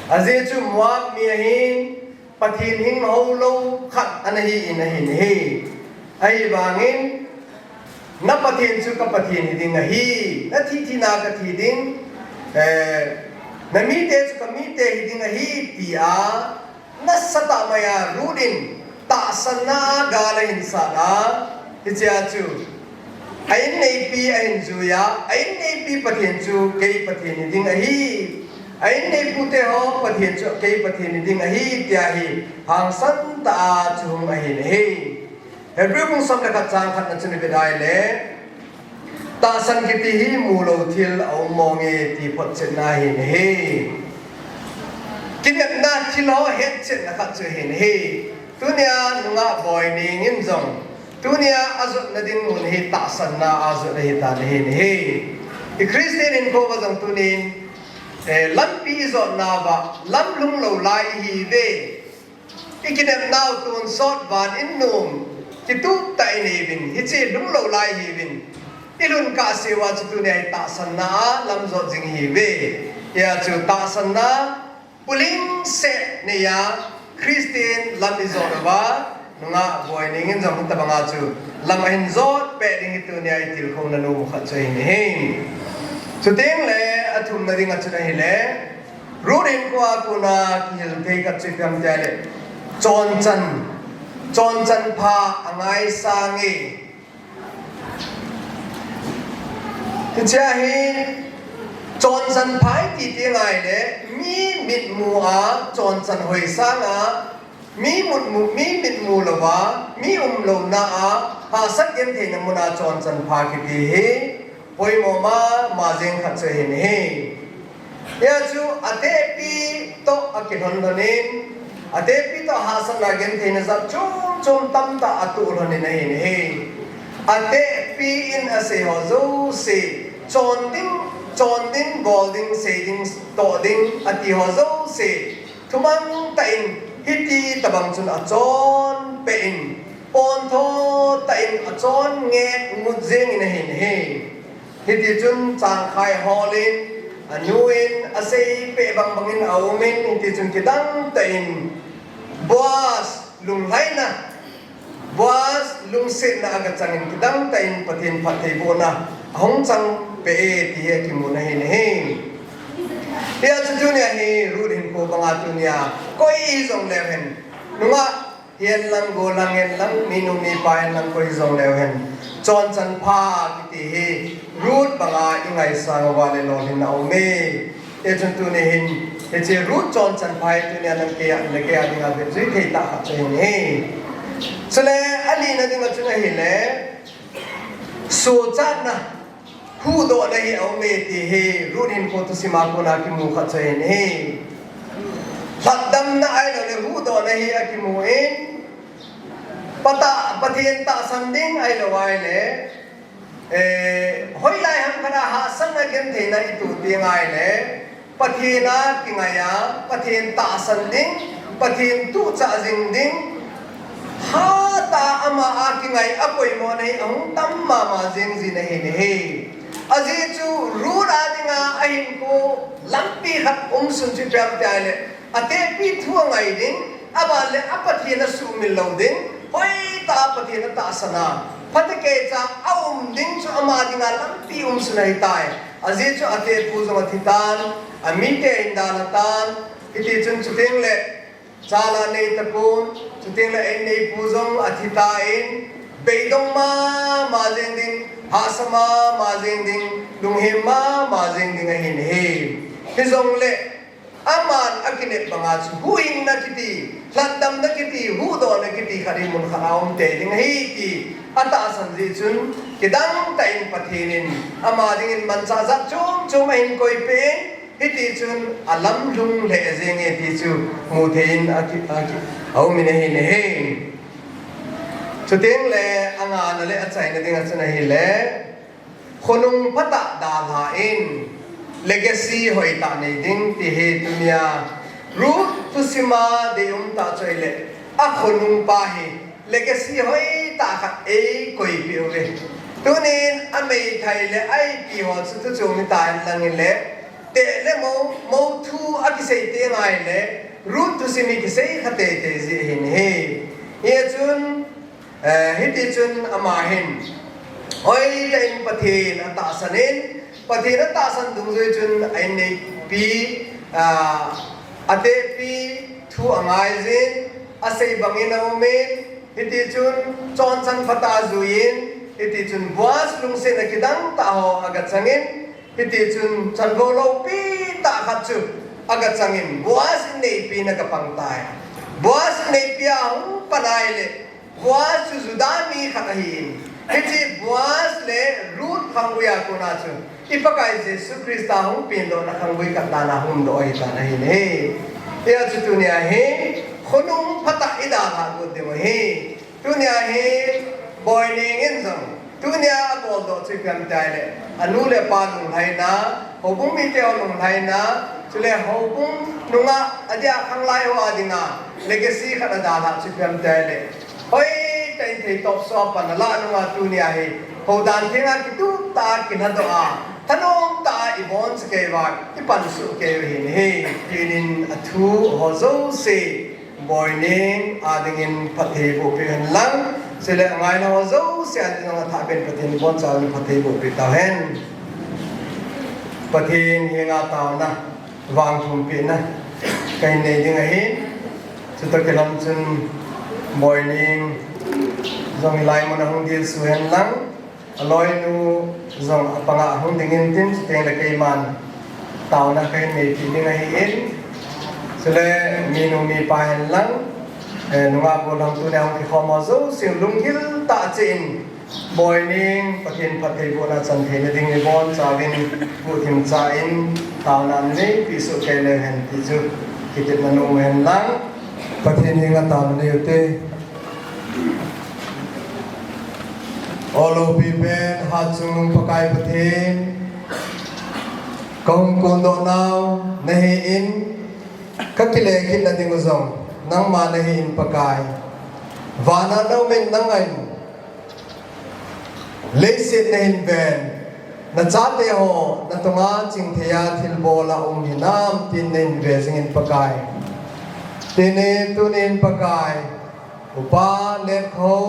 aje chu muak mi hin pathin hing ho lo khat anahi in hin he ai wangin na pathin chu ka pathin ding hi na thi na ka thi ding na mi te chu ka mi te ding hi ti a na sata maya rudin ta sanna gala hin sana hicha chu ain nei pi ain ju ya ain nei pi pathin chu ke pathin ding hi ain nei pu te ho pathin chu ke pathin ding hi tia hi hang san ta chung a hin he hebrew mung sam la ka chang khat na chuni bedai le ta san ki ti hi mu lo thil au monge ti phot chen na hin he kin na thil ho het chen na khat chu hin he tunia nunga Boineng Sitlhou tunia azut na ding mun hi ta san na azut na hi ta hin he i Christian in ko ba jong tunin lam pi zo na ba lam lung lo lai hi ve ikidem naw tun sot van in num ki tu tai ne bin hi che lung lo lai hi bin ilun ka sewa chu tunia ta san na lam zo jing hi ve ya chu ta san na puling se ne ya Christian lam izo ba nunga Boineng Sitlhou ta banga chu lam hin zot pe ding tu ne ai Tilkhothang na nu kha chei ni he chu teng le athum na ding chu na hi le rurin kwa kuna hil thei ka chi kam ja le chon chan pha angai sangi ti cha hi chon chan phai ti ti ngai le mi mit mu a chon chan hoi sang a mi mit mu lo wa mi lo na a ha sak yem the na mu na chon chan pha ki ti he poi mo ma jeng khat che hin he ya chu ate pi to akithon donin ate pi to ha san la gen the na za chum tam ta atu lonin na hin he ate pi in ase ho zo se chon ding golding saying to ding ati ho zo se thumang ta in hiti tabang chun a chon pe in pon tho ta in a chon nge mut jeng in hin he hiti chun chang khai holin anuin asei pe bangin aumin hiti chun kidang ta in boas lung laina boas lung se na aga changin kidang ta in pathin phathei bona hong chang pe ti ki mu na hin he ya chu ne hi ru din ko banga tu nya koi zong le hen nunga hian lang go lang en lang minu mi pa en lang koi zong le hen chon chan pha ki ti hi rut banga ingai sang wa le lo hin na o me e chun tu ne hin e che rut chon chan pha tu nya lang ke le ke a dinga be zui thei ta kha che he chale ali na dinga chu na hi le so chan na hu do na hi au me ti he runin ko to sima ko na ki mu kha chen he hladam na ai lo le hu do na hi a ki mu in pata pathen ta san ding ai lo ai le hoi lai ham khana ha sang na gen the na itu ti ngai le pathena ki ngaya pathen ta san ding pathen tu cha jing ding ha ta ama a ki ngai apoi mo nei ang tam ma jing ji na he ne he aji chu ru ra dinga ahin ko lampi khat sun chi pam ta le ate pi thu ngai ding aba le apathi na su mil lo ding hoi ta pathi na ta sana phatake cha aum ding chu ama dinga lampi sunai tai aji chu ate pu zo thitan amite indana tan iti chun chuteng le chala nei tapun chuteng le en nei pu zong athita in beidong ma jeng ding hasama ma jeng ding lunghem ma jeng ding a hin he hizong le aman akinet banga chu huing na kiti hladam na kiti hu do na kiti khari mun khanaum te ding hi ki ata sanji chun kidang ta in pathinin ama ding in mancha za chum in koi pe hiti chun alam lung le jeng e ti chu mu thein aki au min he ne he chuting le anga na le achai na ding achana hi le khonung phata da la in legacy hoi ta nei ding ti he dunia ru tu sima de ta choi le a khonung pa hi legacy hoi ta kha e koi pi le tunin a mei thai le ai pi ho chu chu mi ta lang le เตะเล่โมทูอากิเซเตงไงเล่รูทตุสิมิกิเซขเตเตจิหินเฮเฮจุนฮิติจุนอามาหินโอ้ยเล่นปะเทนอัตตาสันินปะเทนอัตตาสันดุงจุจุนไอเนปีอาเตปีทูอ่างไอจินอาศัยบังอินเอาเมนฮิติจุนจอนสันฟัตาจุยินฮิติจุนบัวสลุงเซนกิดังตาโฮอากัดสังินฮิติจุนจันโบโลปีตาขัดจุอากัดสังินบัวสเนปีนักปังตายบัวสเนปีอาหูปนายเลบัวสจุดามีขัดหินฮิติบัวสเลรูทขังวิอากุนาจุอีปะกายเจสุคริสต์อาหูปินโดนักขังวิกัดตานาหุมโดอิตานาหินเฮเออจุตุเนียเฮคนนุ่มพัตตาอิดาลากุเดมเฮตุเนียเฮบอยนิงอินซังตุเนียบอลโดชิคัมใจเลอนุเลปานุงไทยนะฮบุ้งมีเตอนุงไทยนะจุเลฮบุ้งนุงะอดีอาขังไลโออาดิงะเลกซีขัดดาลาชิคัมใจเลเฮ้ยใจเทตบสอบปันละนุงะตุเนียเฮฮดันเทงะกิตุตากินหัดอาท่านองตาอีบอนสเกวาอีปันสุเกวหินเฮยินินอทูฮโซเซบอยนิงอาดิงินพัทเทบุเปหันลังเสเลงไงนะฮโซเซอันดิงะท่าเป็นพัทเทนิบอนสาวพัทเทบุเปตาเฮนพัทเทนเฮงาตาวนะวางทุมปีนะไกเนดิงะเฮสุตะเกลัมจุนบอยนิงจงไลมันหงดีสุเฮนลังอร่อยนูจงปังอาหงดิ่งอินทิมสเตงเลกยมันตาวนักเห็นในที่นี่ไงเอ็นสเลมีนูมีปลายหลังนุ่งอาบุลังตัวเดียวที่ขอมาสู้สิ่งลุงฮิลตาจินบอยนิงปะเทนปะเทบุนาจันเทนดิ่งในบอนจาวินบุทิมจาอินตาวนั้นนี่พิสุเกเลเห็นที่จุดกิจนันุเห็นหลังปะเทนยิงตาวนั้นอยู่ที่all of people hachung pakai pathin kong kondo now nahi in kakile kin na dinguzong nang ma nahi in pakai vana no men nangai leisit nahin ben na chate ho na tunga chingthea thilbola hinam tin nen vezing in pakai tine tunin pakai upa lekho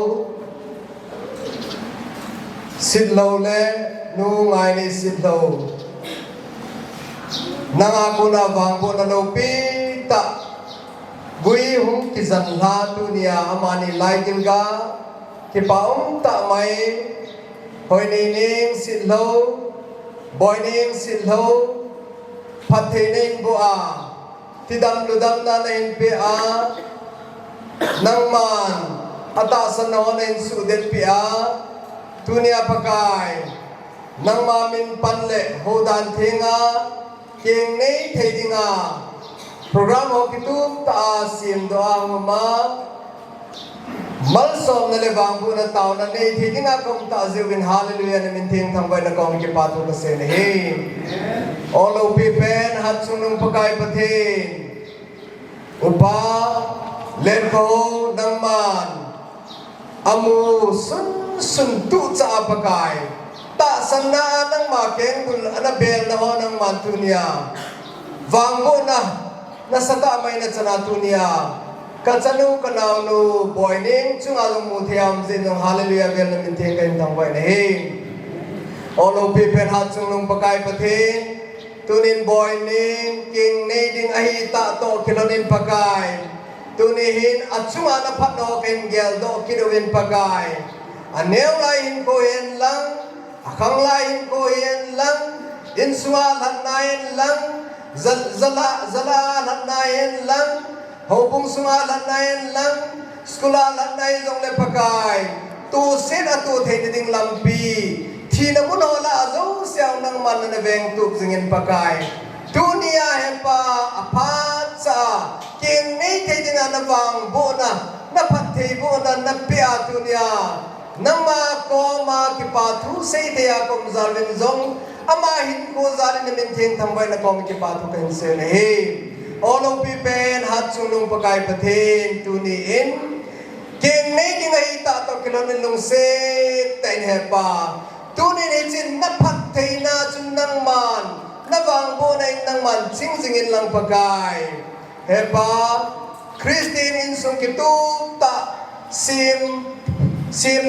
Sitlhou le nu ngai ni Sitlhou nang ako na vangbo na lopi ta Vaihom ki zanla dunia amani laidin ga ki paung ta mai Hoineineng Sitlhou Boineng Sitlhou Patheneng bua tidam ludam na nain pe a nang man atasan na honen sudet pe a dunia pakai nang mamin panle hodan thenga keng nei thedinga program ho kitum ta sim doa ma mal som na le bangbu na taw na nei thedinga kom ta zewin hallelujah na min theng thang bai na kom ki patu ka se ne he all of people hat sunung pakai pathen upa lerko nang man amu sun tu cha pakai ta sanna nang ma keng bul anabel na ho nang mantunia wangbo na sata mai na chana tunia ka chanu kanau nu boining chunga lu mu thiam jin nong hallelujah bel na min theng kai tang bai na he all of people hat chung nong pakai pathin tunin boining king nei ding ahi ta to kilonin pakai tunihin achunga na phatno ken gel do kidowin pakai aneu lai hin ko yen lang akhang lai hin ko yen lang insua lan nain lang zala lan nain lang hobung sunga lan nain lang skula lan nai jong le pakai tu sin atu the ding lampi thina muno la zo siang nang man na veng tu jingin pakai dunia hepa aphat sa king nei the ding na wang bo na phat the bo na pia dunia nama ko ma ki pathu sei te a kom zalin zong ama hin ko zalin min theng thambai na kom ki pathu kan se ne he all of people hat chunung pakai pathen tu ni in king nei ding ai ta to kilon lung se ten he pa tu ni ne chin na phat the na chun nang man na vang Boineng nang man ching jingin lang pakai hepa Christine in sung kitu ta sim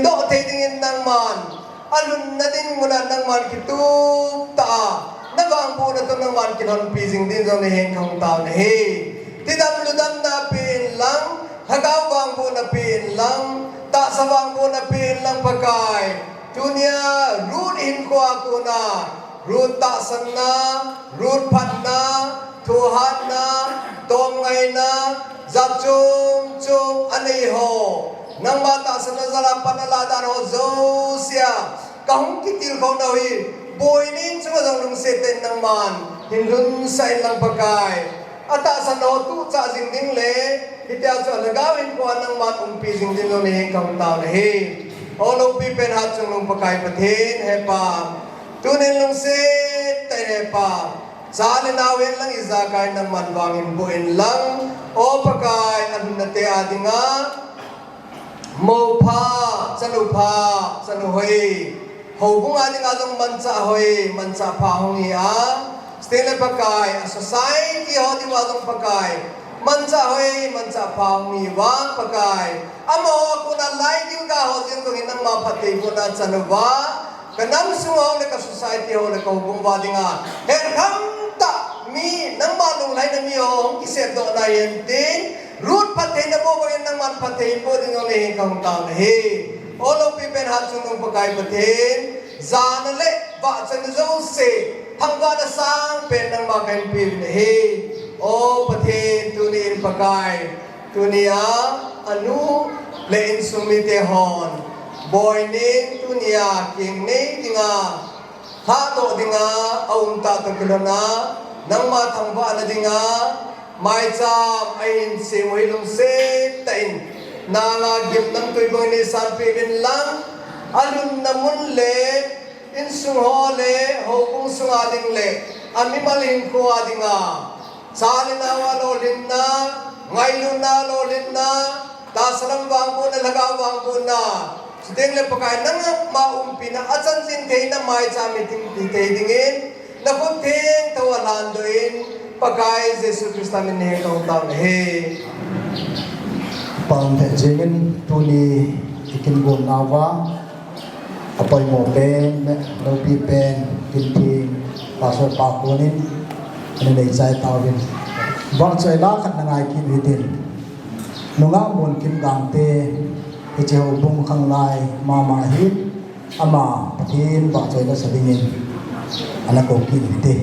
do te dingin nang man alun na din muna nang man kitu ta na vang po na to nang man kinon pising din zo ni Henkhong tao na he tidam ludam na pin lang hagaw vang po na pin lang ta sa vang po na pin lang pakai tunia rut in ko ako na rut ta san na rut pat na tuhan na tom ngay na zat chung anay ho nang bata sa nazarapan na ladan ho Zosia kahong kitil ko na hui Boineng sumasang lungsitin ng man hinlun sa ilang pagkay at taasan na ho tu sa zingding le itiyak sa nagawin ko anang man umpising din no ni Henkhong tao na he olo pipen hat sung nung pagkay patin hepa tunin lungsit tayo hepa sa alinawin lang izakay ng manwangin buin lang o pagkay ano na te ating nga mo pa sa nuhoy hubung ating atong mansa hoy mansa pa hong iya still pagkay society ho di watong pagkay mansa hoy mansa pa hong iwa pagkay amo ako na like yung gaho din kung inang mapatay ko na sa nuba kanang sungong na ka society ho na kahubong wadi nga herkamta mi nang manunglay na mi ho kisip do na yenting root patay na po ngayon nang man patay po din yung Henkhong tao na he olo pipen hat sunong pagkay patin zanale ba sa nizose hangga na sang pen ng makain pil na he o patin tunin pagkay tunia anu lein sumitehon Boineng tunia king ne tinga hato dinga aunta tagkilana nang matangba na dinga mai cham ain simoi lung se tain nangagim nang tuibang ni san pibin lang alun namun le in sung ho le hokung sung ading le ami malin ko adinga salin na walolin na ngayon na lolin na tasalang bangko na lagawang ko na sideng le pagkain nang maumpi na at san sintay na mai cham iting dingin na kunting tawalandoin pagkay Jesus Christ amin ni Henkhong tao na he
pang jingin tuni ikin gom nawa apoy mo pen no pi pen kinting pastor pakunin ani nei sai tawin bang chai la khat nangai kin hidin nunga mon kim gang te iche ho bung khang lai mama hi ama pathin ba chai la sadingin ana ko kin hite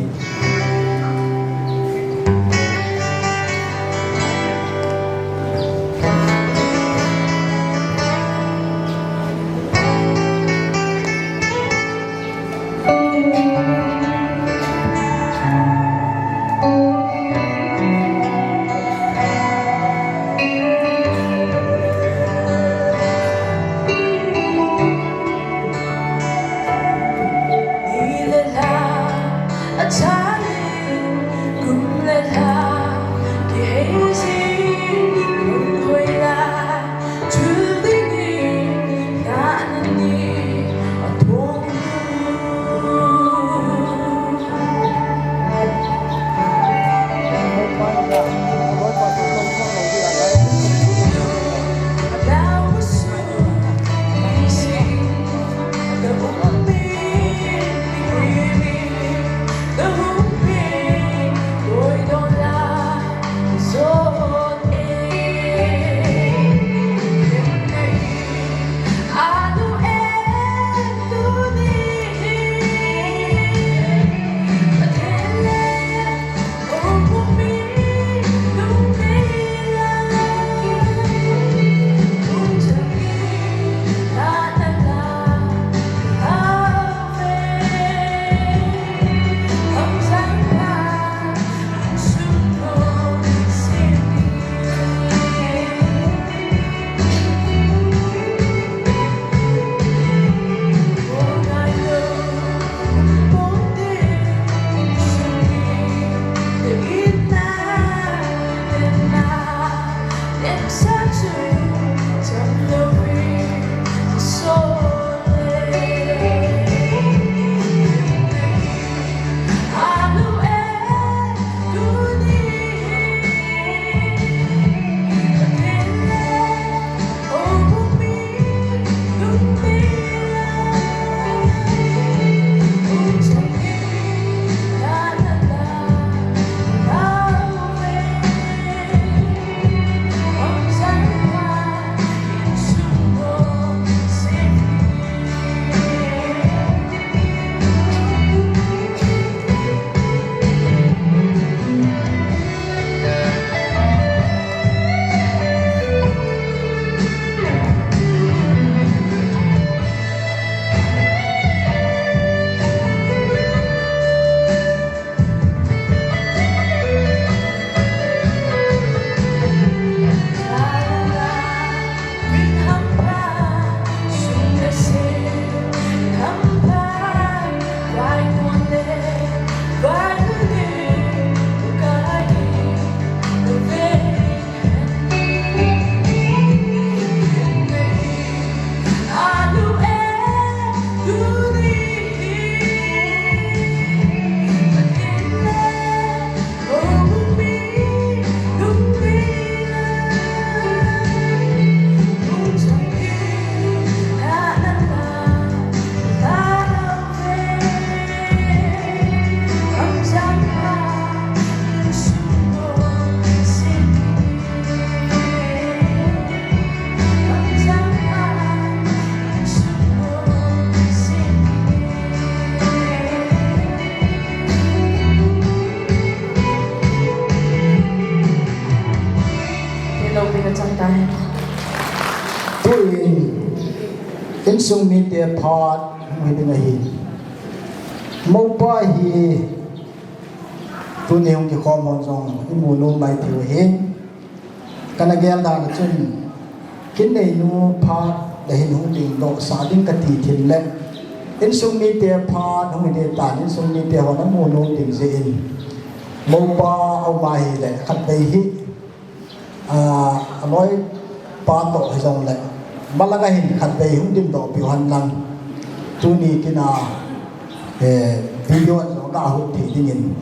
I know
lâu bị nó chẳng tay
tuin in sung mi te phat mi ding a hi mo pa hi tu ne hong ki khom hon song i mu nu mai thiu hin kana gel da na chun kin nei nu phat da hin hong ding do sa ding ka ti thin le in sung mi te phat hong mi te ta in sung mi te hon na mu nu ding ze in mo pa au mai le khat dei hi nói ba tổ hay dòng lại mà là cái hình khát đầy không tìm độ biểu hành năng tu ni cái nào video nó đã hút thì đi nhìn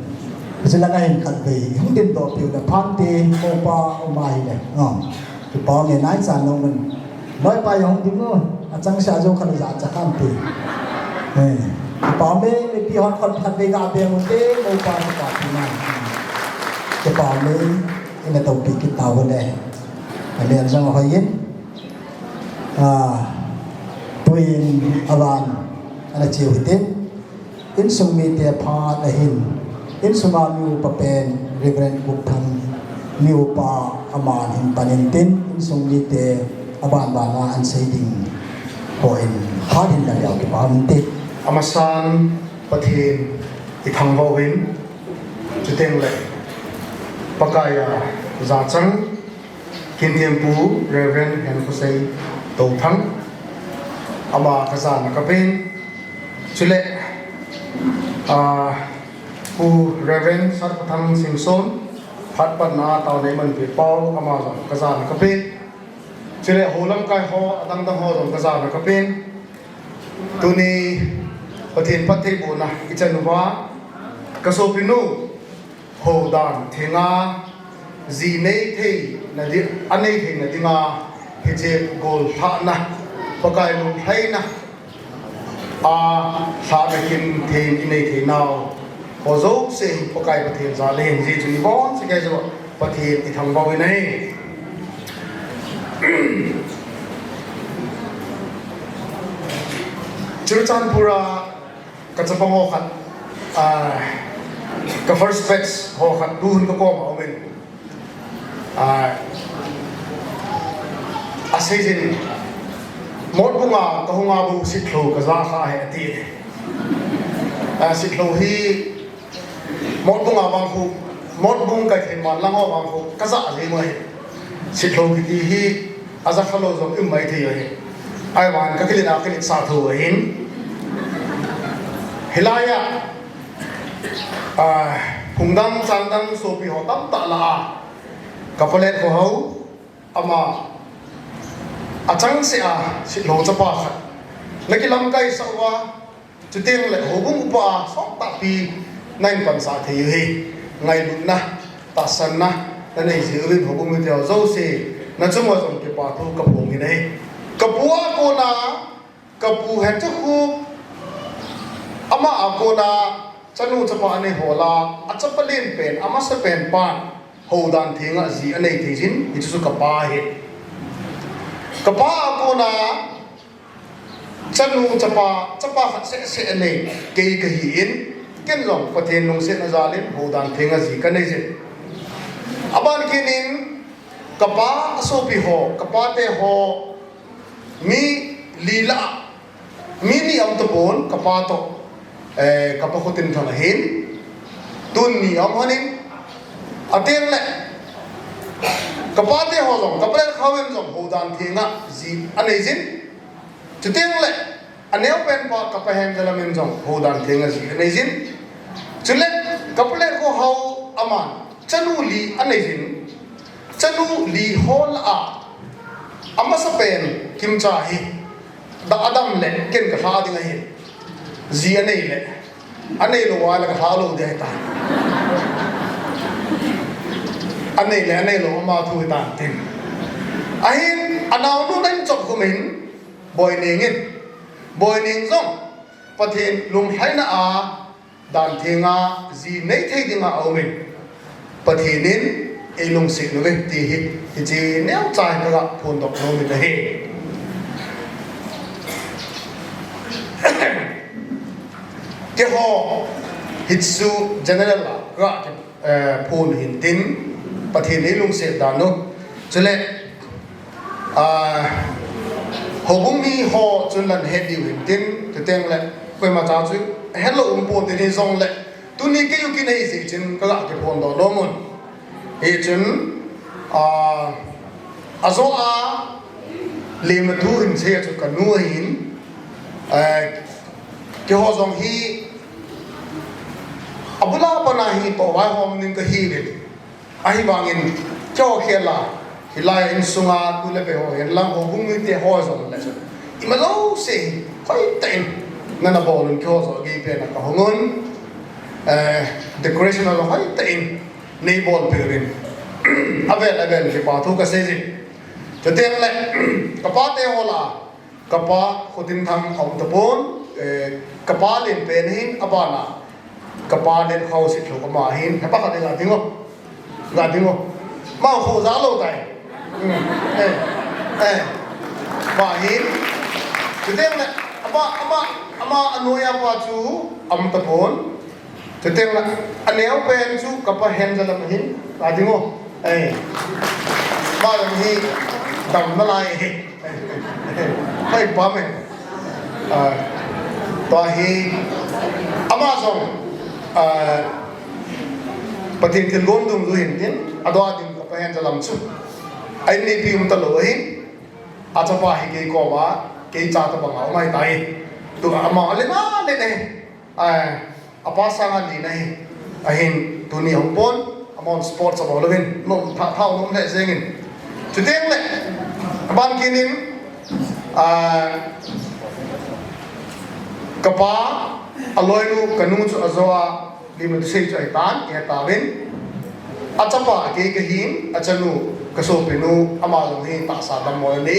sẽ là cái hình khát đầy không tìm độ biểu là phan tê cô ba ông mai này thì bao ngày nay sản nông mình nói bài không tìm nữa chẳng sao cho khăn giả chắc ăn thì bao mấy biểu hành khát đầy gà bèo một té cô ba nó cả thì này cái bao mấy ini topik kita boleh ada yang lain tuin awan ada ciutin in sumi te pha dahin in sumamiu papen reverend Touthang miu pa aman in panintin in sumi te aban bana an seiding hoin hadin da liao ki pamte
amasan pathin ithang bawin chuteng le pakaya zachang kin Thempu Reverend Henkhosei Touthang ama kazana kapin chule ku Reverend Sarpathang Singson phat pat na taw nei man pi pau ama kazana kapin chule holam kai ho adang dang ho rom kazana kapin tuni pathin pathei bu na ichanwa kasopinu hồ đàn thế nga gì nấy thì là đi anh ấy thì là đi nga thì chế gồm thạ na và cái lùng hay na thạ là kinh thì này thì nào có dấu sẽ và cái bát thiên ra lên gì chúng vốn sẽ cái rồi bát thiên thì thằng bao này chữ chan pura cái chấp phong khát cái first batch họ khát đun cái con mà mình xây dựng một bunga cái hunga bu Sitlhou cái giá khá hệ tiền Sitlhou hi một bunga vang khu một bung cái thiên man lang ho vang khu cái giá gì mà Sitlhou cái hi azah kalau giống mấy thì vậy ai bạn cái lịch sa thu hin hilaya Kungdang sandang sopi hotam tak lah kapalet ko hau ama achang se Sitlhou chapa khat nakilam kai sawa chuteng le hobung upa sok ta pi nain pan sa thei hi ngai lun na ta san na ta nei ji ubin hobung mi teo zo se na chumo jong ke pa thu ka pung ni nei kapua ko na kapu het chu ama akona chanu chapa ane hola achapalin pen ama sa pen pan hodan thinga ji ane thijin itu kapa he kapa akona chanu chapa hat se ane ke hi in ken rong pathen long se na zalin hodan thinga ji ka nei je aban kinin kapa asopi ho kapa te ho mi lila mi ni am to bon kapa to kapa khotin thang hin tun ni am hanin ateng le kapa te ho long kapa khawem jong hodan thinga ji anei jin chuteng le aneu pen pa kapa hem jalamem jong hodan thinga ji anei jin chule kapa le ko hau aman chanu li anei jin chanu li hol ama sa pen kim cha hi da adam le ken ka ha ding hi ji anei le anei lo wa la ka ha lo de ta anei lo ma thu ta tin ahin anaw nu nan chok ko min boineng zong pathen lung haina dan thenga ji nei thei dinga awmin pathenin elung se no ve ti hi ji neu chai ka phun dok no mi he ke ho hitsu general la ga phun hin tin pathen elung se dan no
cho nên hồ bung mi ho chun lần hết điều hình tin từ tiếng lệ quay mà cháu chú hello po từ đi dòng lệ tu ni cái yuki này gì chun cái cái phone đó lo mun thì chun azo a lima thu hình xe cho cả nuôi hình cái họ dòng hi abula pana hi to Vaihom ning cái hi đấy ai bangin cho kia là thì lại in sunga tu le be ho en lang ho bung mi te ho zo le so i ma lo se khoi ten na na bol in ko zo gi pe na ka hongon decoration of khoi ten nei bol pe rin avel ki pa thu ka se ji cho ten le ka pa te ho la ka pa khodin tham om ta bon ka pa len pe hin abana ka pa len khau si thlo ka ma hin ha pa ka ga dingo ma ho za lo tai Vaihom cho nên là ama anoya pa chu am tapon cho nên là aneo pen chu kapa hen jalam hin ka dingo ma lam hi dam na lai hai pa me to hi ama song patin tin gon dum du hin tin adwa din kapa hen jalam chu ai ni pi um ta lo hi a cha pa hi ke ko ba ke cha ta bang au mai tai tu ama le na le ne a pa sa nga ni nei a hin tu ni hong pon amon sports of all in no tha thau no le zengin tu teng le ban kinin kapa aloi nu kanu chu azoa limut sei chai tan ya ta bin a cha pa ke hin a chanu kaso pinu ama long hi ta sa dam mo ni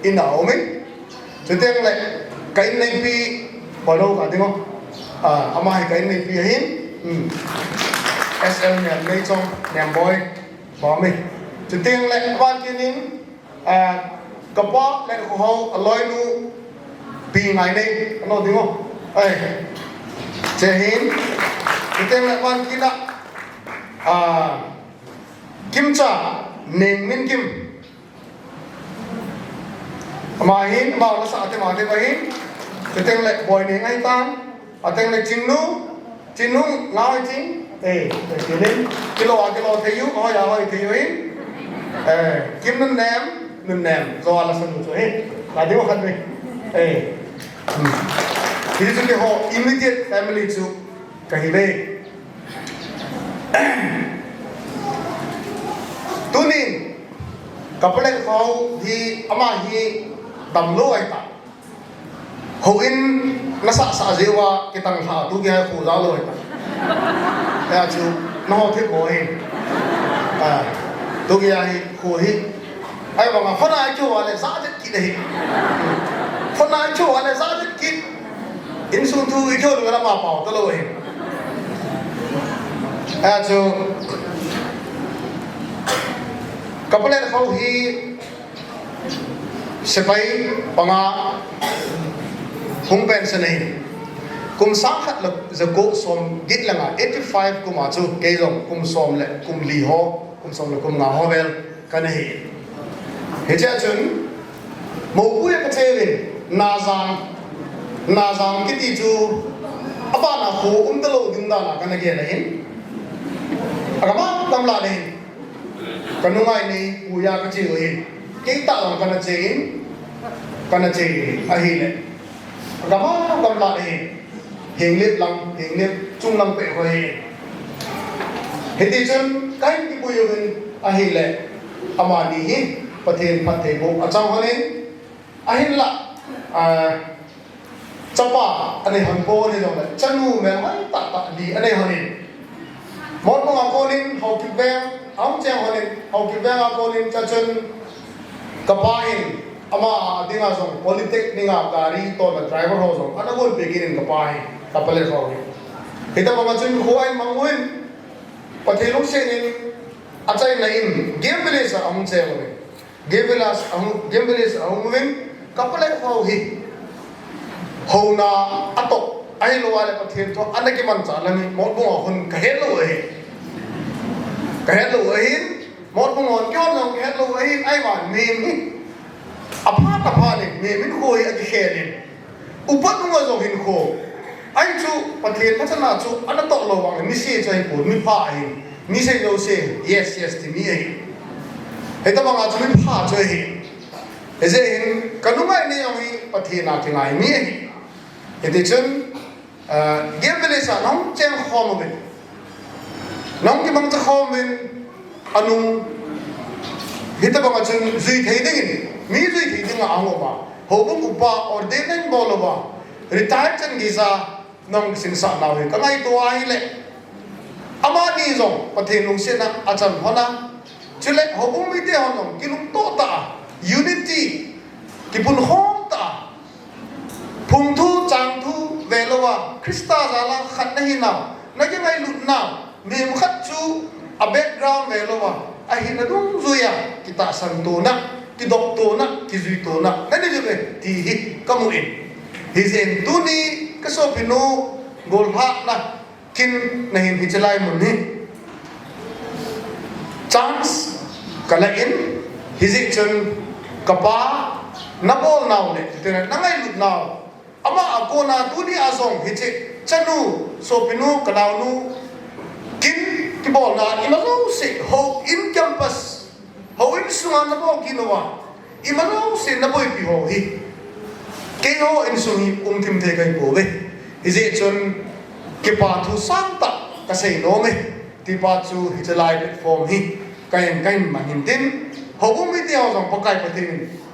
in ao min cho tiếng lại cái này pi bao lâu cả tiếng không ama hay cái này pi hin SL nhà này trong nhà boy bỏ mình cho tiếng lại ban kia nín cặp bó lại của họ lôi nu pi ngày này nó tiếng không chế hin cho tiếng lại ban kia đó kim cha nền min kim mà hin bảo nó sợ thì mà thế vậy thì tên lại Boineng hay ta tên lại chính nu nói chính thì lên cái lò thấy yếu hỏi là hỏi thì yếu kiếm nên ném do là sân một hết là điều khăn đi thì chúng cái họ immediate family chú cái gì đây tu nín cặp lại họ thì ama hi tầm lô ai ta hậu in nó sợ gì wa cái tầng thả tu kia khổ giáo rồi ta chú nó thiết bộ hình tu kia khổ hi ai bảo mà phân ai chỗ này giá rất kỹ đấy phân ai chỗ này giá rất kỹ in xuống thu ý chỗ người ta bảo ta lôi hình chú cặp lại họ hi sepai panga hung pension nei kum sang khat la zako som git langa 85 kum achu ke jong kum som le kum li ho kum som le kum nga ho vel kan he cha chun mo pu ya ka chevin na jang ki ti chu aba na ho talo ding da na kan ge la hin agama tam la nei kanu ngai ni pu ya ka chi hin cái tạo kana chế a hi le gama gam la hi hình liệp trung lăng bệ hoài hi ti chun cái bùi hin a hi le ama ni hi pathen pathe bo achang hone a hin la chapa ane hanpo ni dong le chanu me mai ta di ane hone mon mo akonin Haokip bang am chang hone Haokip bang akonin cha chun kapain ama dinga song politik ninga gari to na driver ho song ana gon begin kapain kapale ho hita ma chun khoi manguin pathelong se nin achai na in gembeles am che ho gembeles am win kapale ho hi ho na atok ai lo wale pathen to anaki man cha lami mo bo hon ka helo hi
một con ngón kéo lòng hết lâu ấy ai bảo mềm Aphat này mềm mình khôi cái khe này upat nó rồi hình khô anh chú bát thiên phát na chú anh nó tọt lâu bằng mi xe cho anh phụ mi pha hình mi xe đâu xe yes thì mi ấy hệ ta bằng chú mi pha cho hình hệ thế hình cái lúc này ông ấy bát thiên nào thì ngài mi ấy hệ thế chân game về là nóng chen khó mà mình nóng cái bằng chắc khó mình anh hiện tại bằng chân duy thấy đấy mi duy thấy đấy là ông mà hầu cũng upa ordinary bolo ba retire chân gisa nong sinh sản nào thì các ngay tôi ai lệ ama đi rồi có thể nông sen na acham hona chứ lệ hầu cũng mi tiêu nong cái lúc tốt ta unity cái bun home ta phùng thu trang thu về lo ba Krista zala khát na hi nào na cái ngay lụt nào mềm khát chu a background về lo ba a hi na đúng rồi à kita sang tu na ki dok tu na ki zui tu na cái này rồi thì hi kamu in hi zen tu ni cái số pinu gol pha na kin na hin hi chalai mun ni chance kala in hi zik chun kapa na bol naw le te na ngai lut naw ama akona tu ni azong hi che chanu so pinu kalaw nu kin ki bol na imalo se ho in campus ho in sunga na bo kinowa imalo se na boy pi ho hi ke ho in sungi tim the kai bo ve ise chon ke pa thu sang ta ka sei no me ti pa chu hi chalai platform hi kai ma hin tin ho bu mi ti ho jong pakai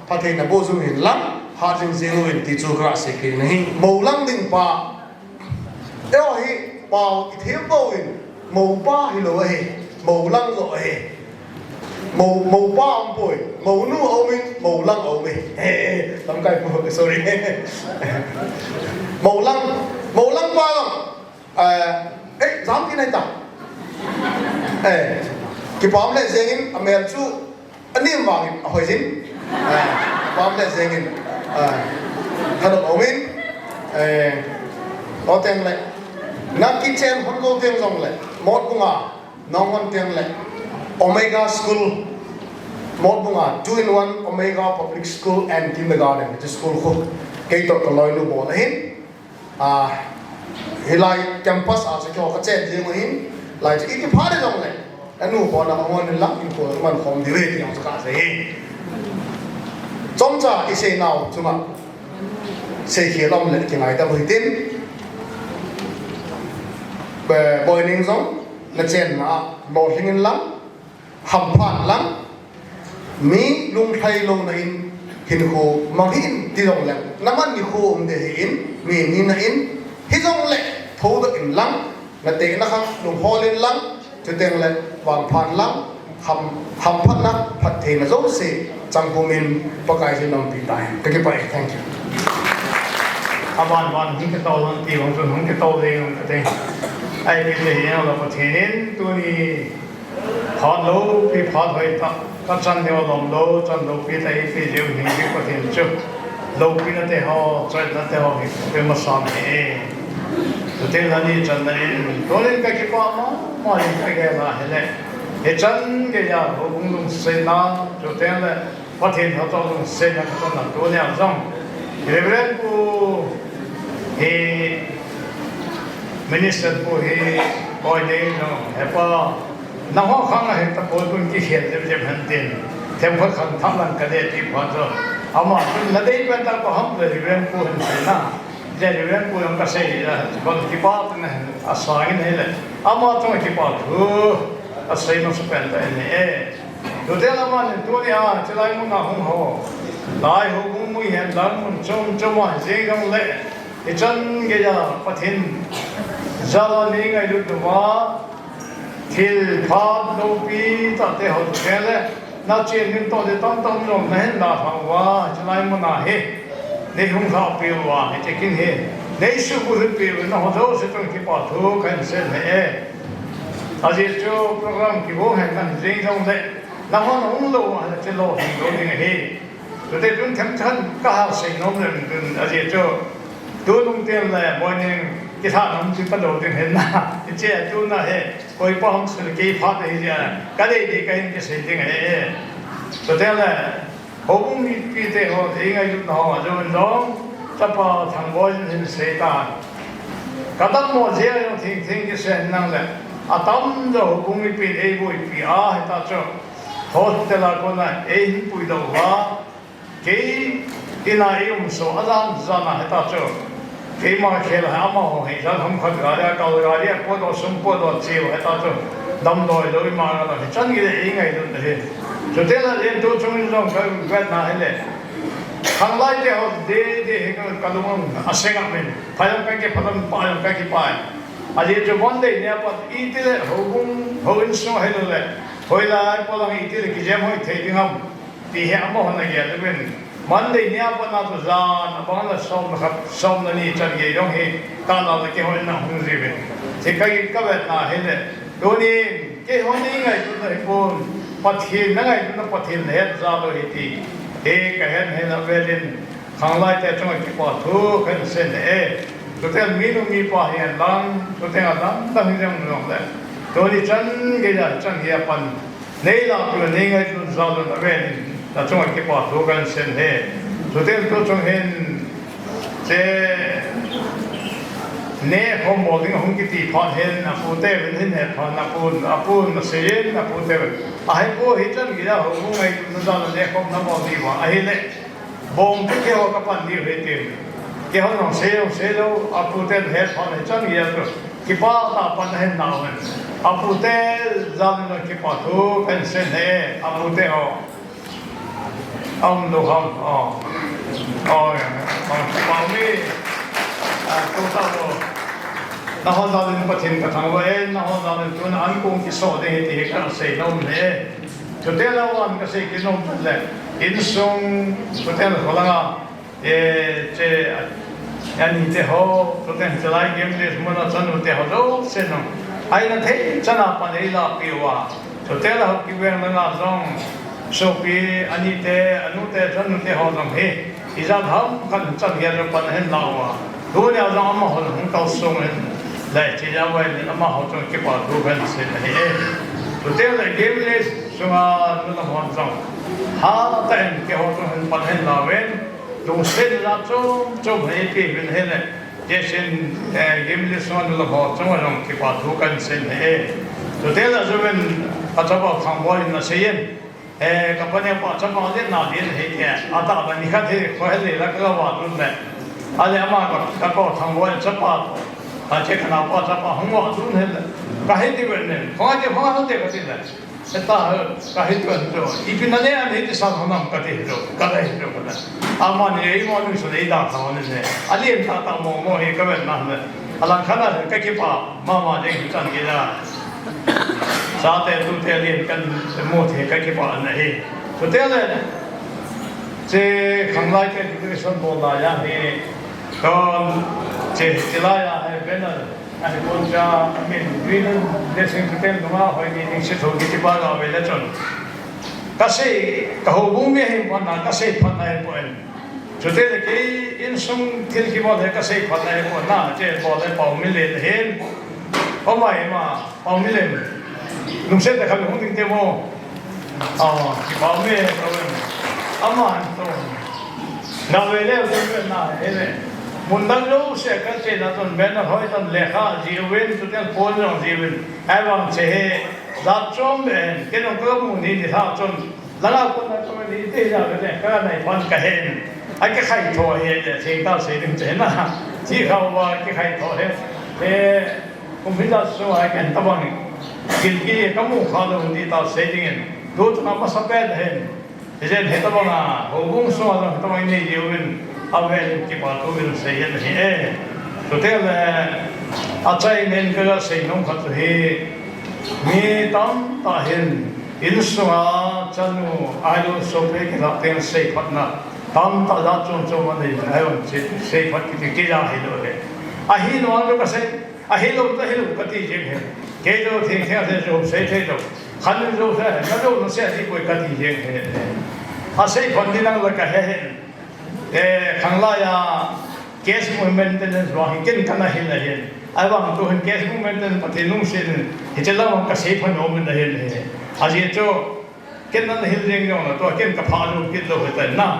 pathin na bo zu hin lam ha jing zero in ti chu gra se ke nahi mo lang ding pa eo hi pao i thiam bo in mo pa hi lo hi mo lang zo hi màu ba ông bồi màu nu ông mình màu lăng ông mình làm cái sorry màu lăng ba không dám cái này ta cái bom này dễ in America chú anh em vàng hỏi dính bom này dễ in thật là ông mình có tiền lại nát cái chen không có tiền dòng lại một cũng nó ngon tiền lại Omega School, một bunga, 2-in-1 Omega Public School and Kindergarten, cái school khu, cái tổ cái lối lu bộ này hin, hilai campus sẽ cho các trẻ riêng hin, lại chỉ cái phá đấy rồi này, anh nu bộ nào mà mình lắc in của mình không điều gì không có gì, trong cha cái xe nào chứ mà, xe kia lòng lại cái này ta mới tin, về Boineng giống là chuyện mà lột hình lắm. Aphat lắm mi lung thay lung na in hin khu mang hin ti dong le naman ni khu để in mi ni na in hi dong le thâu được in lắm na te na khang lung ho lên lắm cho tên le Vang phan lắm Thumpehna na phat the na zo se chang pu min pakai se nom pi tai cái pai thank you
aban hin cái tàu lan ti bang chun cái tàu de cái te ai đi le ya la pa thenin tu ni phật lâu khi phật hội ta các chân theo lòng lâu chân lâu khi thấy khi diệu hình cái có thể chụp lâu khi nó thấy họ chơi nó thấy họ cái mà sáng này tôi thấy là đi chân này tôi lên cái quả mà cái là thế này cái chân cái nhà họ cũng dùng xây na tôi thấy là có thể họ cho dùng xây na cái là tôi nhà xong cái bên của thì minister của thì Boineng nó hẹp nang ho khang la heta ko kun ki khen je bhan tin them kho khang tham lan ka de ti pha zo ama kun la dei ban ta ko ham de ren ko han se na je ren ko ang ka se ko ki pa na asang ne le ama to ki pa thu asai no se pen ta ne do de la man to ni a chlai mu na hong ho lai ho gung mu hen lang mun chom ma je gam le e chan ge ja pathin zala ni ngai lu tu ma Tilkhothang Haokip ta te ho te le na chen nin to de tam rom na hen la phang wa chlai mo na he ne hung kha pe wa he te kin he ne su bu pe na ho do se tong ki pa thu kan se ne a ji cho program ki bo hen kan jing jong le na ho no lo wa te lo hi do ni he to te tun tham chan ka ha se nom le tun a ji cho tu nung te le Boineng ki tha nom chi pa do de hen na che tu na he coi phong sự kỳ phát đấy gì cái đấy thì cái sự tình ấy cho nên là hùng bị thế họ thì ngay lúc đó mà rồi đó tập thằng boy hình sẽ ta cái đó một gì thì cái sự năng là tâm rồi hùng bị thế bồi bị hay ta cho thôi thế là con này bồi đầu hóa cái này ông số azan zana hay ta cho cái mà khi là ama họ hay ra không khát gà câu gà đi có đồ sung có đồ chiều hay ta cho đâm đôi đôi mà là chân cái đấy ngay luôn đấy cho nên là em tôi trong trong cái việc này là hàng lại thì họ để cái đúng không asing mình phải làm cái phải làm cái phải à thì cho vấn đề này bắt ít là hùng số hay là hồi là có là ít là cái gì mà thấy tiếng không thì hẹn mà họ này cái bên vấn đề này bắt nó ra nó bắt nó xong là đi chân cái giống như ta là cái hồi nào hùng gì vậy thì cái việc này là đôi khi cái hồi này ngay chúng ta phun bắt hiện ngay chúng ta bắt hiện hết ra rồi thì cái hết hay là về đến hàng lại thì trong cái bảo thu cái sen này cho nên mình mi bảo hiện lắm cho nên là lắm ta hình dung được đấy đôi khi chân cái là chân cái phần này là cái này ngay chúng ta ra rồi về là trong cái bảo thu cái sen này cho nên tôi trong hiện cái nè không bỏ tiếng không cái gì phật hiện là phụ tê bên hiện phật là phụ là xây là phụ tê ai phụ hết chân cái đó không ngay nó ra là nè không nó bỏ đi vào ai này bông cái họ các bạn đi hết tiền cái họ nó xây đâu phụ tê hết phật hết chân cái đó cái ba ta bạn hiện nào mình phụ tê ra là cái bảo thu cái sen này phụ tê họ ông đồ không bảo mi tôi sao rồi nó họ ra đến bắt hiện cái thằng vậy nó họ ra đến chỗ nó ăn cũng cái số đấy thì cái xây nông này cho nên là anh cái xây cái nông này in sung cho nên là họ là cái anh thì họ cho nên là lại game này mà nó chân thì họ đâu xây nông ai nó thấy chân là bạn ấy là biểu à cho nên là họ cái việc là rằng số cái anh thì chân thì họ làm hết thì ra thắm cần chân cái là bạn ấy nào à đối nhau rằng mà họ không cao sung lại chỉ ra vậy mà họ trong cái bảo thu gần sẽ này cho nên là game này chúng ta nó là hoàn toàn ha tại cái họ trong phần hình là vậy chúng sẽ ra trong hệ cái bên hệ này cái xin game này chúng ta là họ trong cái bảo thu gần sẽ này cho nên là chúng mình ở trong bảo thằng boy nó sẽ yên các bạn em bảo trong bảo đến nào đến hệ cái ta bạn đi khai thì phải là cái bảo thu này anh em mà các con thằng boy chấp bảo chế cái nào bảo chấp bảo không bảo thu hết cái hết đi bên này không thể cái gì này ta cái hết bên rồi ít bên này anh hết sao không làm cái gì rồi cái này rồi cái này mà này mà nó sẽ đi đào thằng này anh em ta mua cái bên nào này anh khá là cái bảo mà đây cái chân cái là sao thế tụi thế liền cần mua thì cái bảo này tụi thế này chế khang lại cái sân bóng là ya thì còn chế lại hay bên là anh con cha mình viên để sinh thực tế đúng không? Hoineineng Sitlhou cái ba là về là chọn kasi kahô bung mi hay phần nào kasi phần này phần cho nên là cái in sung thiên khí bao thế kasi phần này phần nào chế bao thế bao mi lên hết không phải mà bao mi lên lúc xét là không tính tiêu mô chỉ bao mi thôi ama thôi nào về đây tôi nào thế muốn đăng lâu sẽ cái chuyện là tuần bên là hỏi tuần lệ khá diệu viên tụi em phun rồi diệu viên ai bằng chế đặt trong bên cái nó có muốn đi thì sao trong là con nó có đi thế nào cái này phân cái hình anh cái khai thổ hiện để thì tao sẽ đừng chế là chỉ không cái khai thổ hết thế cũng biết là số ai cái tao bằng cái mũ khá là đi tao sẽ đừng đối tượng nó sắp bét hình thế nên tao bằng là hồ bung số là tao bằng này diệu viên về cái bảo thu viên xây hiện thì cho nên là ở đây nên cái xây nông khát thì mi tam ta hiện in sung chân ai luôn số cái là tiền xây phát na tam ta ra trong mà này ai vẫn xây phát cái ra hết rồi hi nó cái xây hi lo ta hi lo cái gì hết cái đó thì theo rồi xây thế rồi khăn rồi thế cái đó nó sẽ đi với cái gì hết xây phát đi năng là cái hết khang la ya case maintenance wa hikin kana hin la hin ai vang tu hình kia cũng bên trên phát nung xin thì chỉ là một cái sĩ phần ôm bên đây này à gì cho cáiนั้นhình riêng nhau là tôi cái phá luôn cái đồ hết na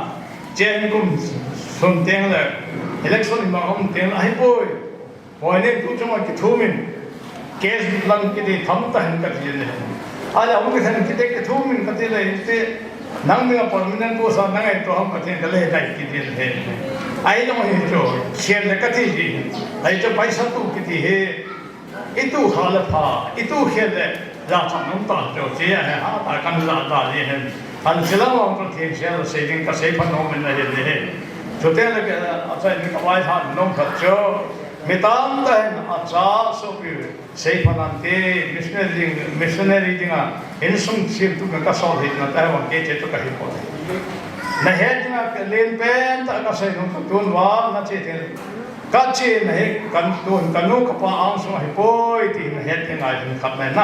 trên cũng xuân tiếng là election mà ông tiếng là hay bồi nên cũng trong cái thu mình cái lần cái gì thấm tận cái gì này à là ông cái thằng cái thu mình cái gì này cái năng mình còn mình đang cố sang năng ấy tôi không có thể cái này cái gì này ai nó mới cho xem là cái gì ai cho phải sao tu cái gì itu hal apa itu hele ra thằng ông ta cho chị ha ta cần ra ta gì hen anh chỉ là ông cho thiên sẽ là xây dựng cái xây phần ông mình là gì này cho nên là cái ở đây mình có vài thằng nông thật cho mình tam đây là cha số phiếu xây phần anh thế missionary đi nga in sung sim tu cái sao thì nó tại hoàng cái chế tu cái gì có này hết nga lên pen ta cái xây nông tuôn vào nó chế thế các chị này cần tuôn cần nô các bạn ăn xong hay bôi thì hết thế này thì khắp này na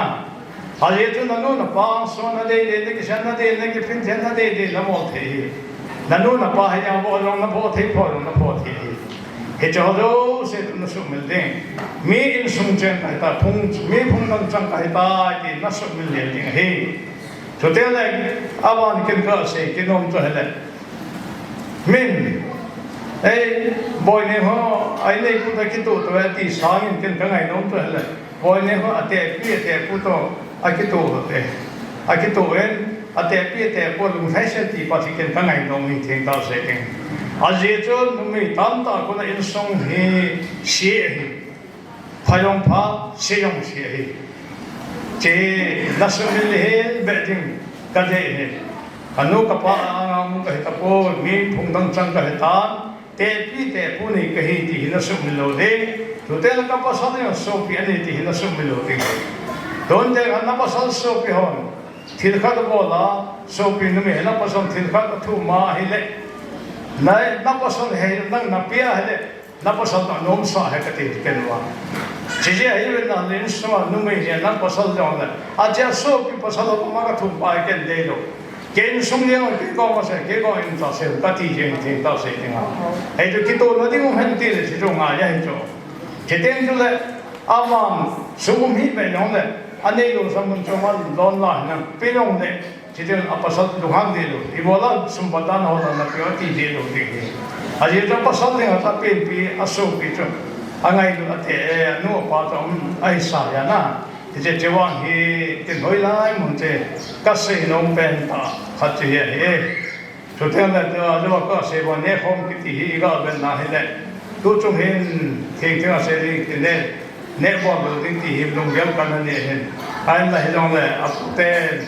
à vậy tu nô nó bạn xong nó đây cái sen nó đây cái pin sen nó đây nó một thế nô nó bạn hay nhau bao lâu nó bao thế bao lâu nó bao thế hết cho đâu sẽ nó sung mình đen mi in sung chân cái ta phung mi phung năng chân cái ta thì nó sung mình liền đen hết cho nên là avan cái sẽ cái nôm cho hết mình ấy Boineng ho ai này cũng thấy cái tổ tôi thì sáng cái ngày nôm cho hết Boineng ho ate phụ to ai cái tổ ấy ate phụ lùng thái sẽ thì bắt cái ngày nôm mình thiên đạo sẽ cái à giờ cho mình tam ta có là in song he xie phải用phá xie用xie chế nó sẽ mình he bé ting cái gì anh nuôi các bạn cái tập cô mình phụng đăng trăng cái ta thế phụ này cái gì thì nó sẽ mình lâu đấy rồi thế là các bạn sao nó số tiền này thì nó sẽ mình lâu đấy đón thế anh nó sao số tiền hòn Tilkhothang là số tiền nó mình nó bắt xong Tilkhothang thu mà hay lệ này nó bắt xong hay năng nạp bia hay lệ nó bắt xong nó nôm xóa hay cái gì cái nào chỉ là như vậy là lên xóa nó mình hiện nó bắt xong rồi à chỉ số tiền bắt xong nó cũng mang thu bài cái đấy rồi cái sung liên cái con mà sẽ cái con in tạo sẽ cái gì thì tạo sẽ thế nào hay cho cái tổ nó đi cũng hành tiền thì chúng ai vậy cho cái tiền cho lại mà số cũng hít về nhau này anh ấy luôn xong mình cho mà đón lại nè bây giờ này chỉ cần apa sat đúng hàng đi rồi thì bỏ ra sum bắt đầu nó là cái gì đi rồi thì à giờ apa sat này ta pin pi aso pi cho anh ấy luôn thế nó qua trong ai sai na thì chế wang hi tin hoi lai mun chế các sĩ nông bên ta phát triển he cho nên là cho các sĩ bọn này không cái gì cái bên nào hết đấy tu chung hin thì cái sĩ thì này này bọn đồ thì hiệp nông nghiệp cái này hết anh là trong này áp tên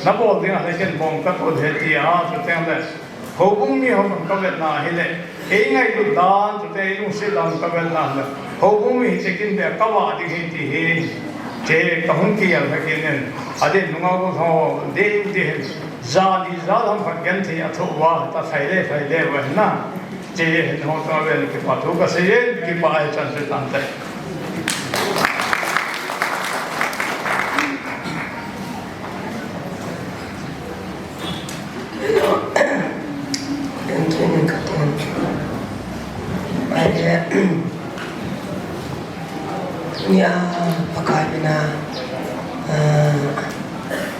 nó bọn thì là cái bọn các bọn hết thì cho nên là hậu bung mi không có bên nào hết đấy cái ngày tu đan cho nên cũng sẽ làm cái bên nào hậu bung mi chỉ kinh về các bạn thì chế không kia là cái này, ở đây nó có thằng đêm đêm ra đi ra làm phát hiện thì ở chỗ vào ta phải để vậy na, chế nó có về cái phát thu cái gì cái bài chân sự tăng thế.
Nia pakai bina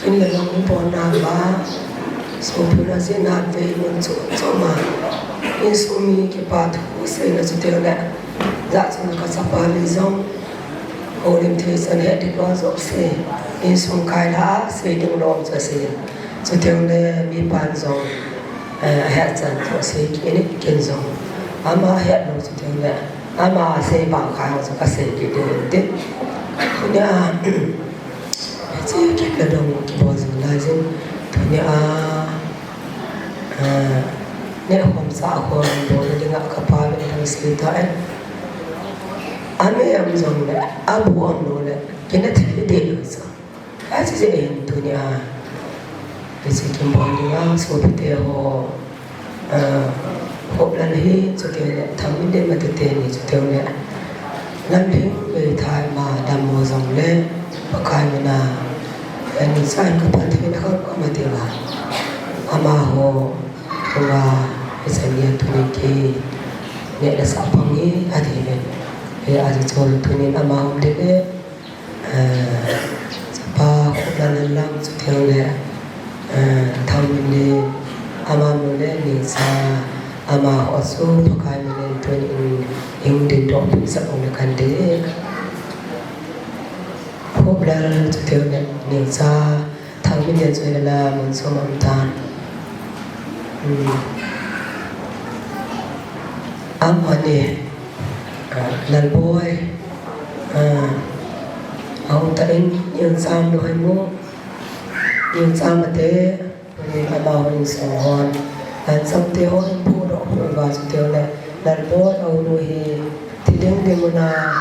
ini dalam impon nama sempurna senat Vaihom cuma insumi kipat usai na sutera zat suna kasapa lizong olim tesan het di luar zopse insum kaila se ding lom zase sutera mi pan zong het zan zopse kini kin zong ama het lo sutera ama se bang khai ho ka se ki de punya se ki la dong ki bo zin la zin punya ne hom sa ko bo de nga ka pa be ta se ta ame am zong le abu on lo le ki na the de lo sa a se se punya ke se ki bo de nga so bi te ho hộp lần hi cho kiểu này thằng mình đem mà thực tế này cho kiểu này lần hi về thái mà đầm mùa dòng lên và khai mình là anh sai các bạn thì nó không có mà tiền là ama hồ và cái sản nghiệp tụi mình kia nghệ là sao bằng ý à thì mình he a ji chol tunin ama hom de le pa khoplan lam chu theu le thang ni ama no le ni sa ama osu pakai men tunin ing de do pi sa ong kan de khoplan chu theu le ni sa thang min de choi la mon so mam tan amane lal boy ông ta in những sam đồ hành ngô những sam mà thế nên là bảo mình sầu hòn làm xong tiêu hòn bu đỏ bu vào tiêu này lal boy ông nuôi thì đến đêm na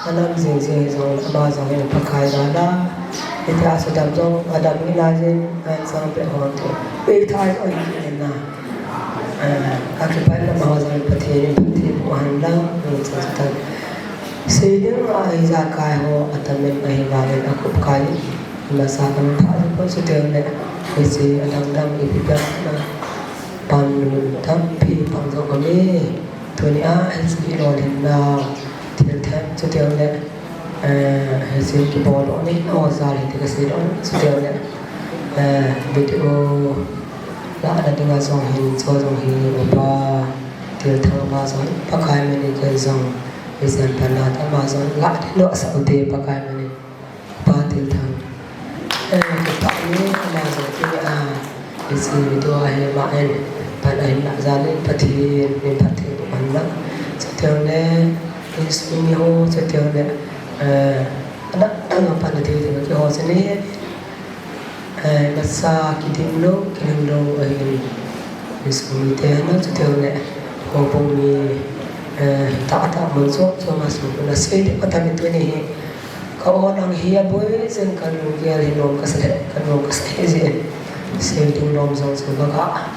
anh em gì rồi mà rồi mình pakai đó thì ta sẽ làm trong adam ni là gì làm xong tiêu hòn thì bây thay ở những na các cái bài mà rồi bắt thì hoàn lang mình sẽ tập Sehingga aiza kai ho atamen ai valen aku kai masa kan thar ko setiap ne isi adang dang ipiga na panun thampi pangzo kami tunia isi rolin na tilkhothang setiap ne isi keyboard oni no zali tiga sidon setiap ne video la ada dengan song hin apa tilkhothang ba song pakai meni ke song Islam pernah Amazon nggak ada Saudi pakai mana Tilkhothang kita ini Amazon ini di sini itu akhir main pada nak jalan patin mana setiap ni ismiho setiap ni ada apa nanti dengan kau sini masa kidim lo akhir ismi tiada setiap ni hubung ni tak masuk so masuk na sede patami tu ni kau orang hiya boy sen kan dia linom kasih je sede nom song so baga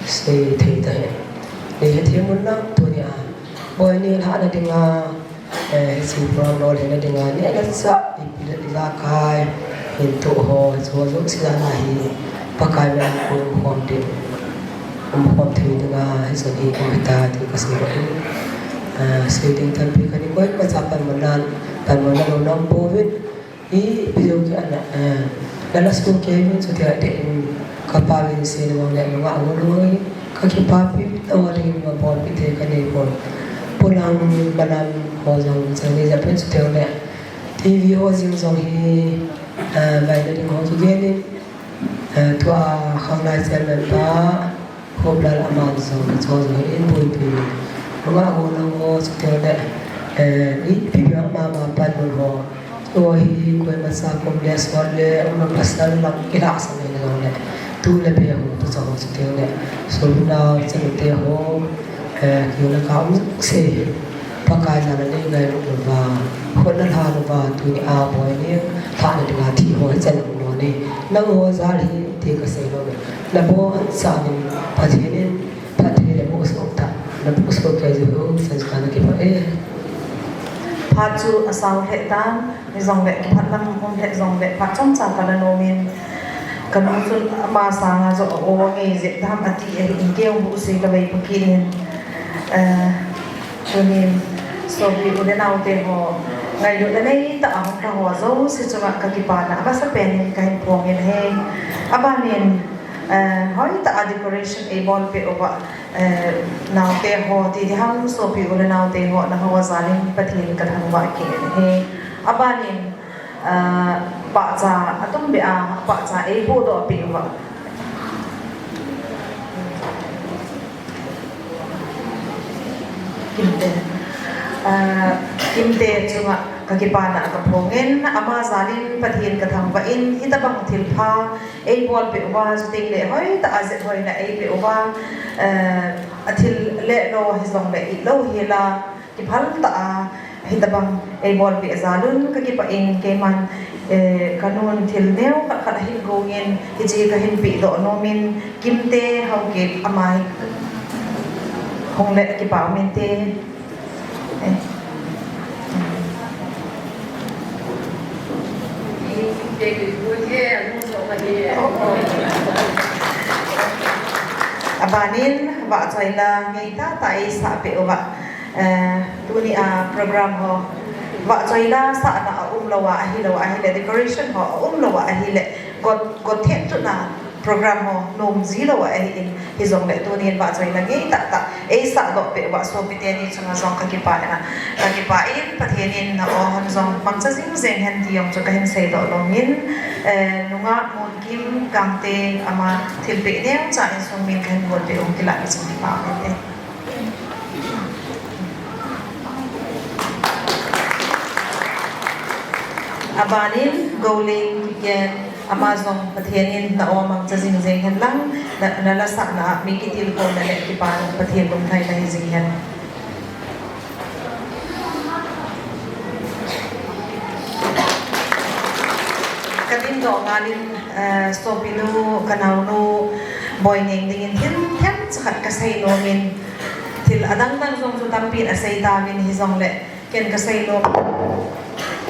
se thei ta he ni he mun na tu ni boy ni la na dinga si pro no le na dinga ni ada sa ipila kai into ho so si la hi pakai na ko hom de Imphal thì nga sẽ đi qua ta thì có sự xây dựng thân phi cái quay qua chập phần một lần năm covid ý ví dụ như là nó xuống cái những sự thiệt để các ba bên xe bằng này nó ngạo luôn các cái ba phía tàu thì mà bọn bị thế cái này bọn pulang balam họ dùng sẽ đi dập hết sự thiệt này TV họ dùng dùng thì vài đứa họ chỉ nghe đi thua không lại xem lần ba hôm nay làm ăn xong cho rồi đến buổi thì nó bảo nó sẽ theo đấy ít thì mà ban đầu họ rồi quay mà sao cũng để xóa để ông nó pasal làm cái đó xong rồi này tu là bây giờ tu cho họ sẽ theo đấy số nào sẽ theo họ kiểu là cảm sẽ pakai jalan ini gaya lupaคนนั้นหาlupa tu ni apa ini tak ada dengan ti ho jalan lupa ni nang ho zali ti kasih lo na bo sanin patinin le bo sokta na bo sokta je ho sanskana ke pa
Paju asal hetan ni zong le pat lam hom le zong le pat chom cha kana nomin kana sul ma sanga zo o nge je dham ati ingeu bu se la bai pakin chonin so bi u de nau te ho ngai yo de nei ta ang ka ho zo se chuma ka ki pa na ba sa pen ka in pong in he abanin hoi ta decoration a ball pe over nau te ho ti ham so bi u de nau te ho na ho zalin pathin ka thang wa ke he abanin pa cha atum be a pa cha a bo do pe over kimte chunga kakipana kapongin ama zalin pathin kathang ba in hitabang thilpha ei bol pe wa juting le hoi ta aze hoi na ei pe wa athil le lo hizong le i lo hila kiphal ta hitabang ei bol pe zalun kakipa in keman kanun thil neu khat hin gongin hiji ka hin pi do nomin kimte haokip amai hongle ki pa mente abanin wa chaila ngai ta tai sa pe wa tu ni program ho wa choila sa na lawa ahi le decoration ho lawa ahi le got the tu na program ho nom zero ahi in hizong le tu ni wa choila ge ta sa do pe wa so piteni chunga zong ka ki pa in pathianin na hon zong pangcha jing zeng hen diong cho ka hen sei do longin nunga mon kim kamte ama thilpe ne cha in song min kan bol pe ong kila chung ti pa ne abanin goling gen amazon pathianin na omang chajing jeng hen lang na la sa na mi ki til ko na le ki pa pathian bum thai na jing hen kadin do ngalin stopinu kanauno boineng dingin hem chat ka sai no min til adang tang jong tampin asai ta min hi jong le ken ka sai no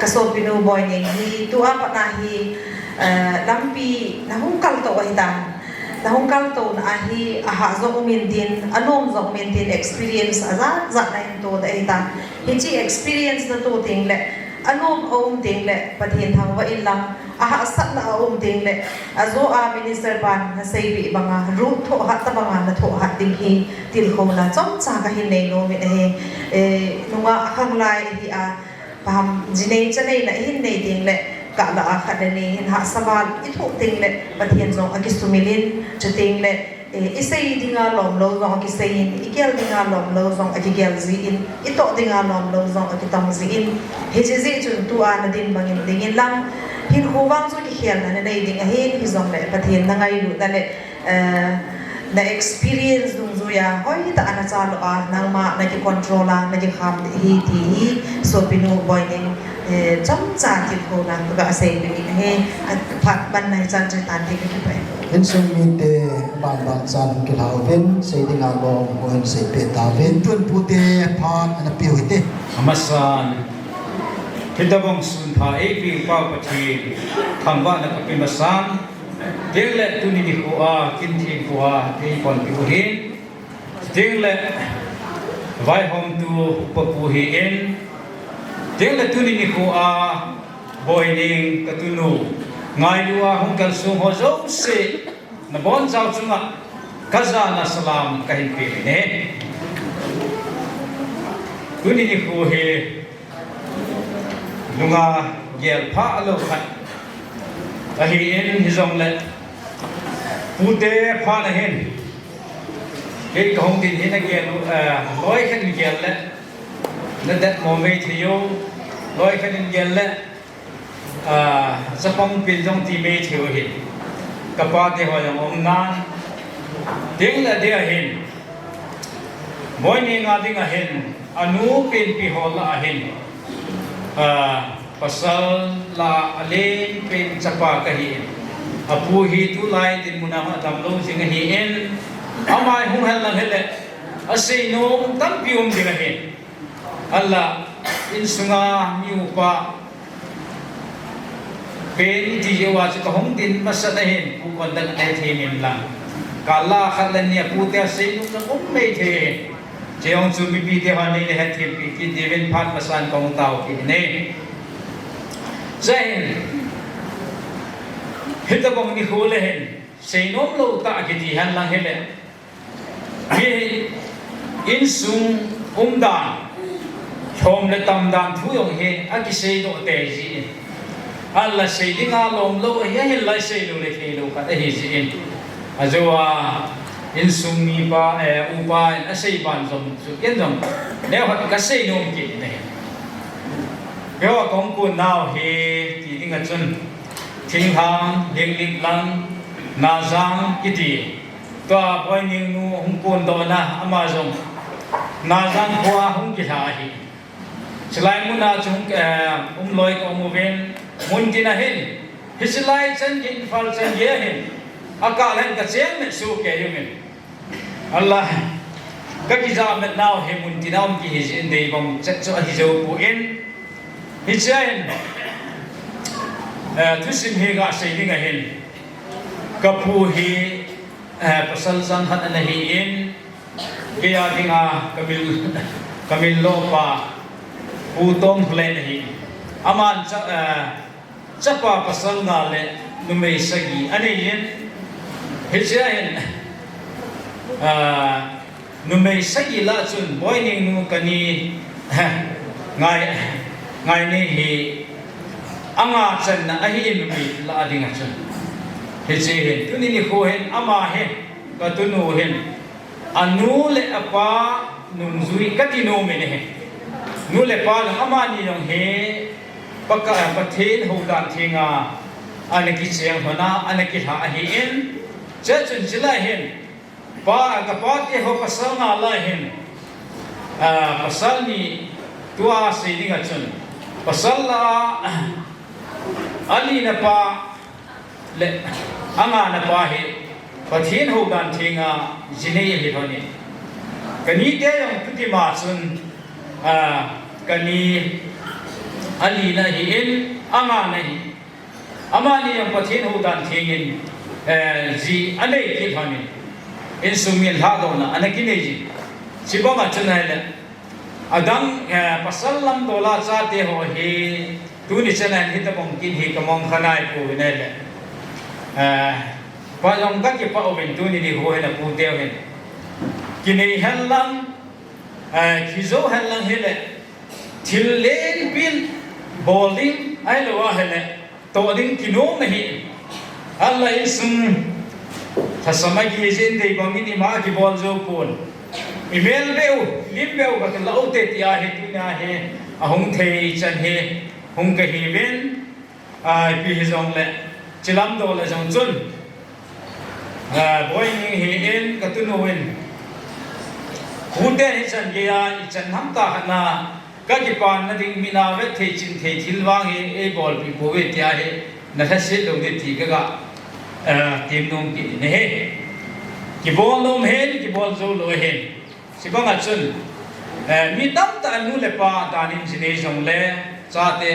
kasopinu boineng hi tu apa na hi lampi na hungkal to wahitan na hungkal to na hi aha zo umin din anom zo umin din experience azat zat na to da ita hi chi experience na to ting le anom ting le pathin thang wa ilang aha sat na ting le azo minister ban na sei bi banga ru tho hat ta banga na tho hat ding hi tilkhona chom cha ka hi nei no mi nunga khang lai hi pam jinei chanei na hin nei ding le ka la khadani hin ha sabal ithu ting le pathian zong akisumilin chating le isei dinga lom lo zong akisein ikel dinga lom lo zong akigel zi in ito dinga lom lo zong akitam zi in hejizi chun tu an din bangin dingin lang hin huwang zo ki khial na nei ding hin hi zong le pathian na ngai lu da le na experience dung zo ya hoi ta ana cha lo nang ma na ki controller na ki kham hi ti so pinu boineng chom cha ki ko na ga sei bi he phat ban nai chan chai tan ti ki pai
in sung mi te ban chan ki lau ven sei ding a lo boin sei pe ta ven tun pu te phan ana piu te
amasan kitabong sun tha e pi pa pa thi thamba na ka pi masan tiếng lệ tu ni khua kinh thiên khua thì còn tu hin tiếng lệ Vaihom tu papu hin tiếng lệ tu ni khua Boineng ka tu nu ngai lua hong kal sung ho zo se na bon zau chunga kaza na salam ka hin pe ne tu ni khua he lunga gel pha lo khat ahi in hizong le pute pha na hen ke kong tin hin again loi khan gel le na that moment thiyo loi khan gel le sapong pin jong ti me thiyo hin kapa te ho jong om nan ding la dia hin Boineng nga ding a hin anu pin pi ho la hin pasal la alen pen chapa kahi apu hi tu lai tin muna ma dam lo jing hi en amai hung hal lang hele asei no tam pium ding hi alla in sunga miu pa pen ti je wa ka hong tin masat hen pu kon dan ai the min lang kala khalan ni pu te sei no ka om mei the jeong chu mi pi te ha nei le ha the pi ki deven phat masan kong tau ki ne Zain hitabong ni khule hen seinom lo ta ki ti han lang hele hi in sung dan thom le tam dan thu yong he a ki sei do te ji alla sei dinga lom lo he he lai sei lo le ke lo ka hi ji in azwa in sung mi pa u pa a sei ban som su ken jong ne ha ka sei nom ki ne Yo kong kun now he ti ding a chun thing hang ding lik lang na zang kiti to Boineng nu hung kun do na amazon na zang khwa hung ki tha hi chlai mu na chung loi ko mu ven mun ti na hin hislai chan Imphal chan ye hin aka len ka chen me su ke yumin Allah ka ki za met now he mun ti na ki hi in dei bom chat cho hi zo pu in Hijain thusim he ga sei ding a hin kapu hi pasal sang han na hi in ke ya dinga kamil kamin lo pa utong hle hi aman chapa pasal na le numei sagi ani yin hijain numei sagi la chun boining nu kani ngai ne hi anga chan na ahi numei la adinga chun hijain tuni ni ho hen ama he ka tunu hen anu le apa nungzui katino me ne he nu le pa la ama ni yong he paka pathen ho dan thinga anaki cheng hona anaki ha hi in chachun chila hin pa ka pa ke ho pasal na la hin pasal ni tua se dinga chun pasal la ali na pa le anga na pa hi pathen ho dan thinga jine hi honi kani te yong tuti ma chun kani ali na hi in anga na hi amani yang pathen ho dan thingin ji anei ki thani in sumil Lhahdohna anakine ji sibama chunai adang pasal lam dola cha te ho hi tuni chanan hi ta bong kin hi kamong khanai pu ne le pa yong ka ki pa oben tuni ni ho na pu te hen kinei halang khizo halang hele thil len pin bowling ai lo wa hele to ding kino nahi Allah isum thasama gi jen dei bangin ima ki bol zo pon email beu lim beu ba la ote tia he tina he ahung thei chan he hung ka hi ven ai pi hi zong le chilam do le zong chun boining hi en ka tu no wen hute hi chan ge ya chan ham ta na ka ki pan na ding mina ve thei chin thei thil wang he e bol pi bo ve tia he na tha se lo de ti ka tim nom ki ne he ki bol nom he ki bol zo lo he si ba nga chun mi tam ta nu le pa ta nim jine jong le cha te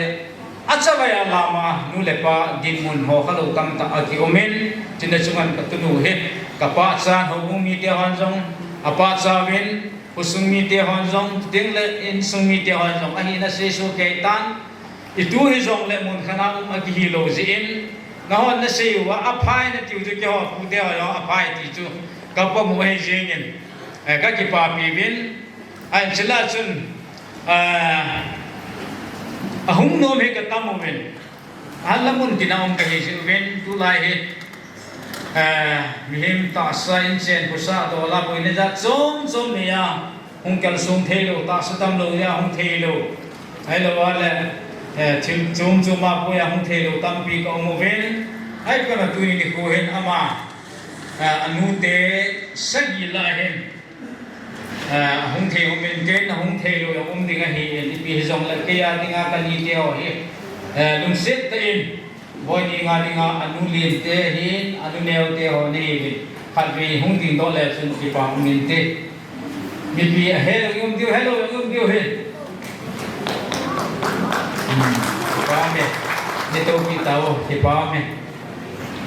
acha ba ya lama nu le pa din mun ho khalo tam ta a ki omen chin da chungan ka tu nu he ka pa cha ho mu mi te han jong apa cha wen usung mi te han jong ding le in sung mi te han jong a hi na se so ke tan itu hi jong le mun khana ma ki hi lo ji in na hon na se wa aphai na tiu ju ke ho pu te ho aphai ti chu ka pa mu he jing in ka ki pa pi win an chila chun ahung no me ka tam wen an la mun tina om ka he ji wen tu lai he mihim ta sa in chen ku sa do la poi ne ja chom chom ne ya hung kal sum the lo ta sa tam lo ya hung the lo ai lo wa le chim chum chum ma po ya hung the lo tam pi ko mo ven ai ka na tu ni ko hen ama anu te sagi la hen hung the om men ke na hung the lo ya om ding a hi ni pi jong la ke ya ding a ka ni te ho hi lung set te in Boineng anu lin te hin anu neo te ho ni phat vi hung ting do le chun ki pa min te mi pi hello yum dio he pa me ni to ki tao ki pa me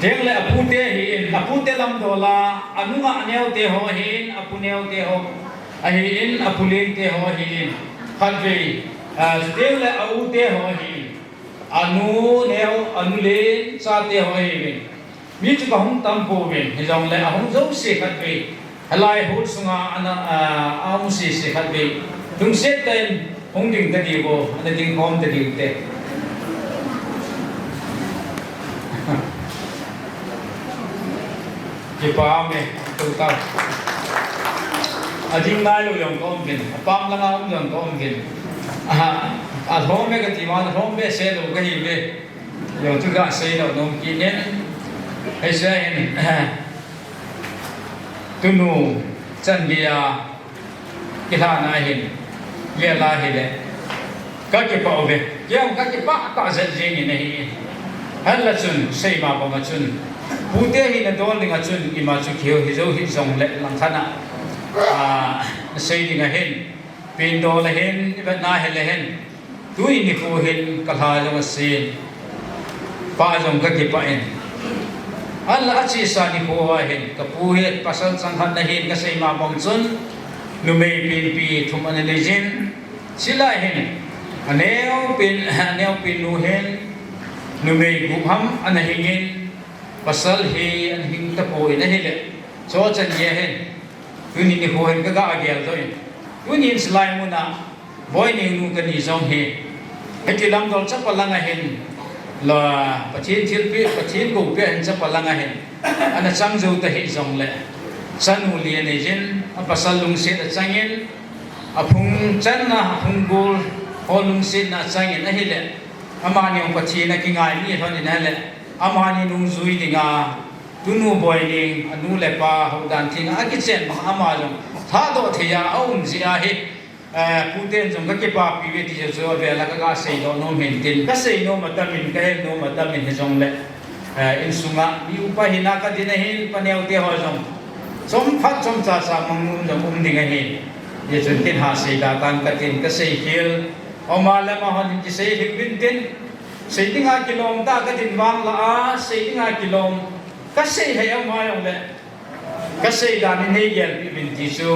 deng le apu te hin apu te lam do la anu nga neo te ho hin apu neo te ho a hi in apu lin te ho hin phat vi deng le au te ho hin anu neo anu le cha te hoi ven mi chu ka hung tam po ven he jong le ahung zo se khat ve halai hu sunga ana aung se se khat ve tung se ten hung ding ta di bo ana ding hom ta di te ki pa me tu ta ading nai lo yong kom gen pam la nga yong kom gen at home cái gì mà home bé xe đồ cái gì về rồi chúng ta xe đồ nông kỹ nên hay xe tu nu chân bia cái thằng này hiện về là hiện đấy các cái bảo vệ các cái bác cả dân gì này hắn là chun xây mà bằng cái chun bút thế hiện là đó là chun ima chun kêu thì dấu hiện dòng lệ làm thân xây thì là hiện pin đồ là hiện bên na hiện là hiện tui ni ko hin kalha jong sin pa jong ka ki pa in alla achi sa ni ko wa hin ka pu he pasal sang han na hin ka sei ma bong chun nu mei pin pi thum an le jin sila hen aneo pin nu hen nu mei gu ham an hingin pasal he an hing ta po ina hele so chan ye hen tuni ni ho hen ka ga agel doi tuni slai mu na Boineng nu kan ni zong he heti lam dol cha palanga hen la pathin thil pi pathin go pe hen cha palanga hen ana chang zo ta he zong le sanu lian e jin a pasal lung se ta changin a phung chan na phung gol holung se na changin a hele amani ong pathi na ki ngai ni thon ni le amani nung zui dinga tunu Boineng anu le pa hodan thing a ki chen ma ama jong tha do thia aum zia he Putin jong ka ke pa pi ve ti jo ve la ka sei do no men tin ka sei no matamin ka he no matamin he jong le in sunga bi upa hina ka din hin paneu te ho jong som phat som cha sa mangum jong ding he ye chun tin ha sei da tan ka tin ka sei khil oma la ma hon ki sei hik bin tin sei tinga kilom ta ka tin wang la a sei tinga kilom ka sei he ma yong le ka sei da ni ne yel bi bin ti su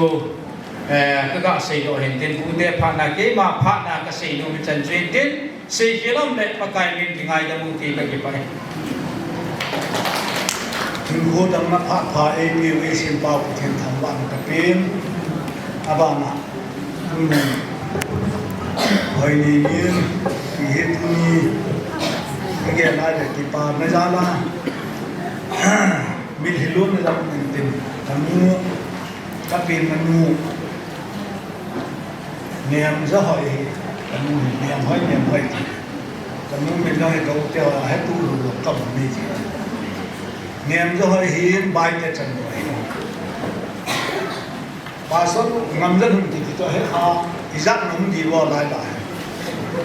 ka ga sei do hen tin pu te pha na ke ma pha na ka sei no mi chan jwe tin sei kilom le pa kai min tingai da mu ti ka ki pa
Tilkhothang Haokip AP Vaihom Pau Thempu Vang Thumpehna Abana Kingon Hoineineng Hituni again I like ki pa na jala mil hilon na lang tin kamu kapin manu niam za hoi kamu niam hoi kamu min na ko te ha tu lu kam ni ji niam za hoi hin bai te chan hoi pasal ngam za hun ti to he kha izat num di wa lai ba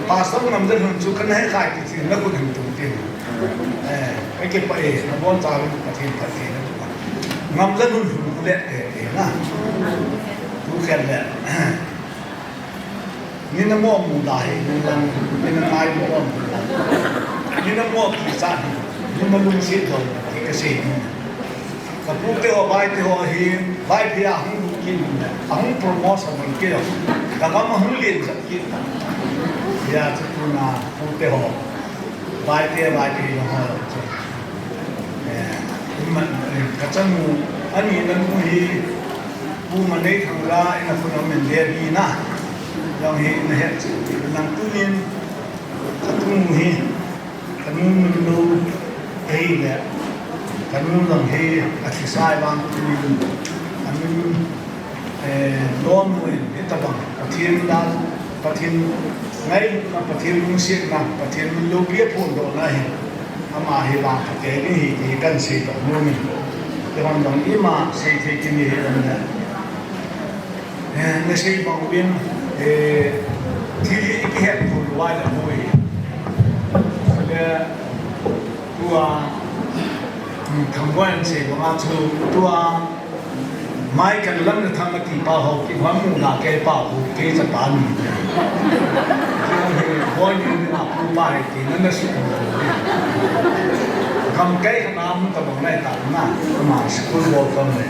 pasal ngam za hun chu kan he khai ti na ku hin tu tiไอ้เก็บไปนะบอลจ่ายประเทศนะงำจะนุ่นหุ่นเละนะดูแค่เละนี่น้ำมันมูได้นี่น้ำไม้ม่วงนี่น้ำมันกีซ่านี่น้ำมันสีทองที่เกษตรกับพวกเที่ยวไปเที่ยวหินไปพิจารณากินหุ่นโปรโมชั่นมันเกี่ยวกับว่ามันหุ่นเลี้ยงสักกินอยากจะพูดนะพวกเที่ยวไปเที่ยวนะฮะมันกระชังอันนี้นั่นผู้มันได้ทำร้ายนะคนเราเป็นเดียดีนะเราเห็นนะฮะนั่งตู้เย็นกระตุ้งกันนู้นมันดูเฮ้ยเนี่ยกันนู้นลองเฮ้ยอธิษฐานบางตู้เย็นอันนี้ล้อมมือเห็นตะบังประเทศดาประเทศไงประเทศมุสลิมนะประเทศโลกเรียบพูนโดนนะอามาเฮบังประเทศนี้ที่กันเสียต่อนู่นนี่แต่วันนั้นอีมาเสียที่กินนี่เองนะในเสียบางวินที่อีกแห่งพูดไว้แล้วมวยแล้วตัวคำว่าเสียบางชูตัวไม่กันลังจะทำมาตีป่าหอกที่ความมุ่งหน้าแก่ป่าหูเกจะตามีบอยนี่นะผู้ป่าที่นั่นน่ะสุดคำแก่ขนาดมันก็บอกได้ต่างหน้ามาสกุลบอกกันเลย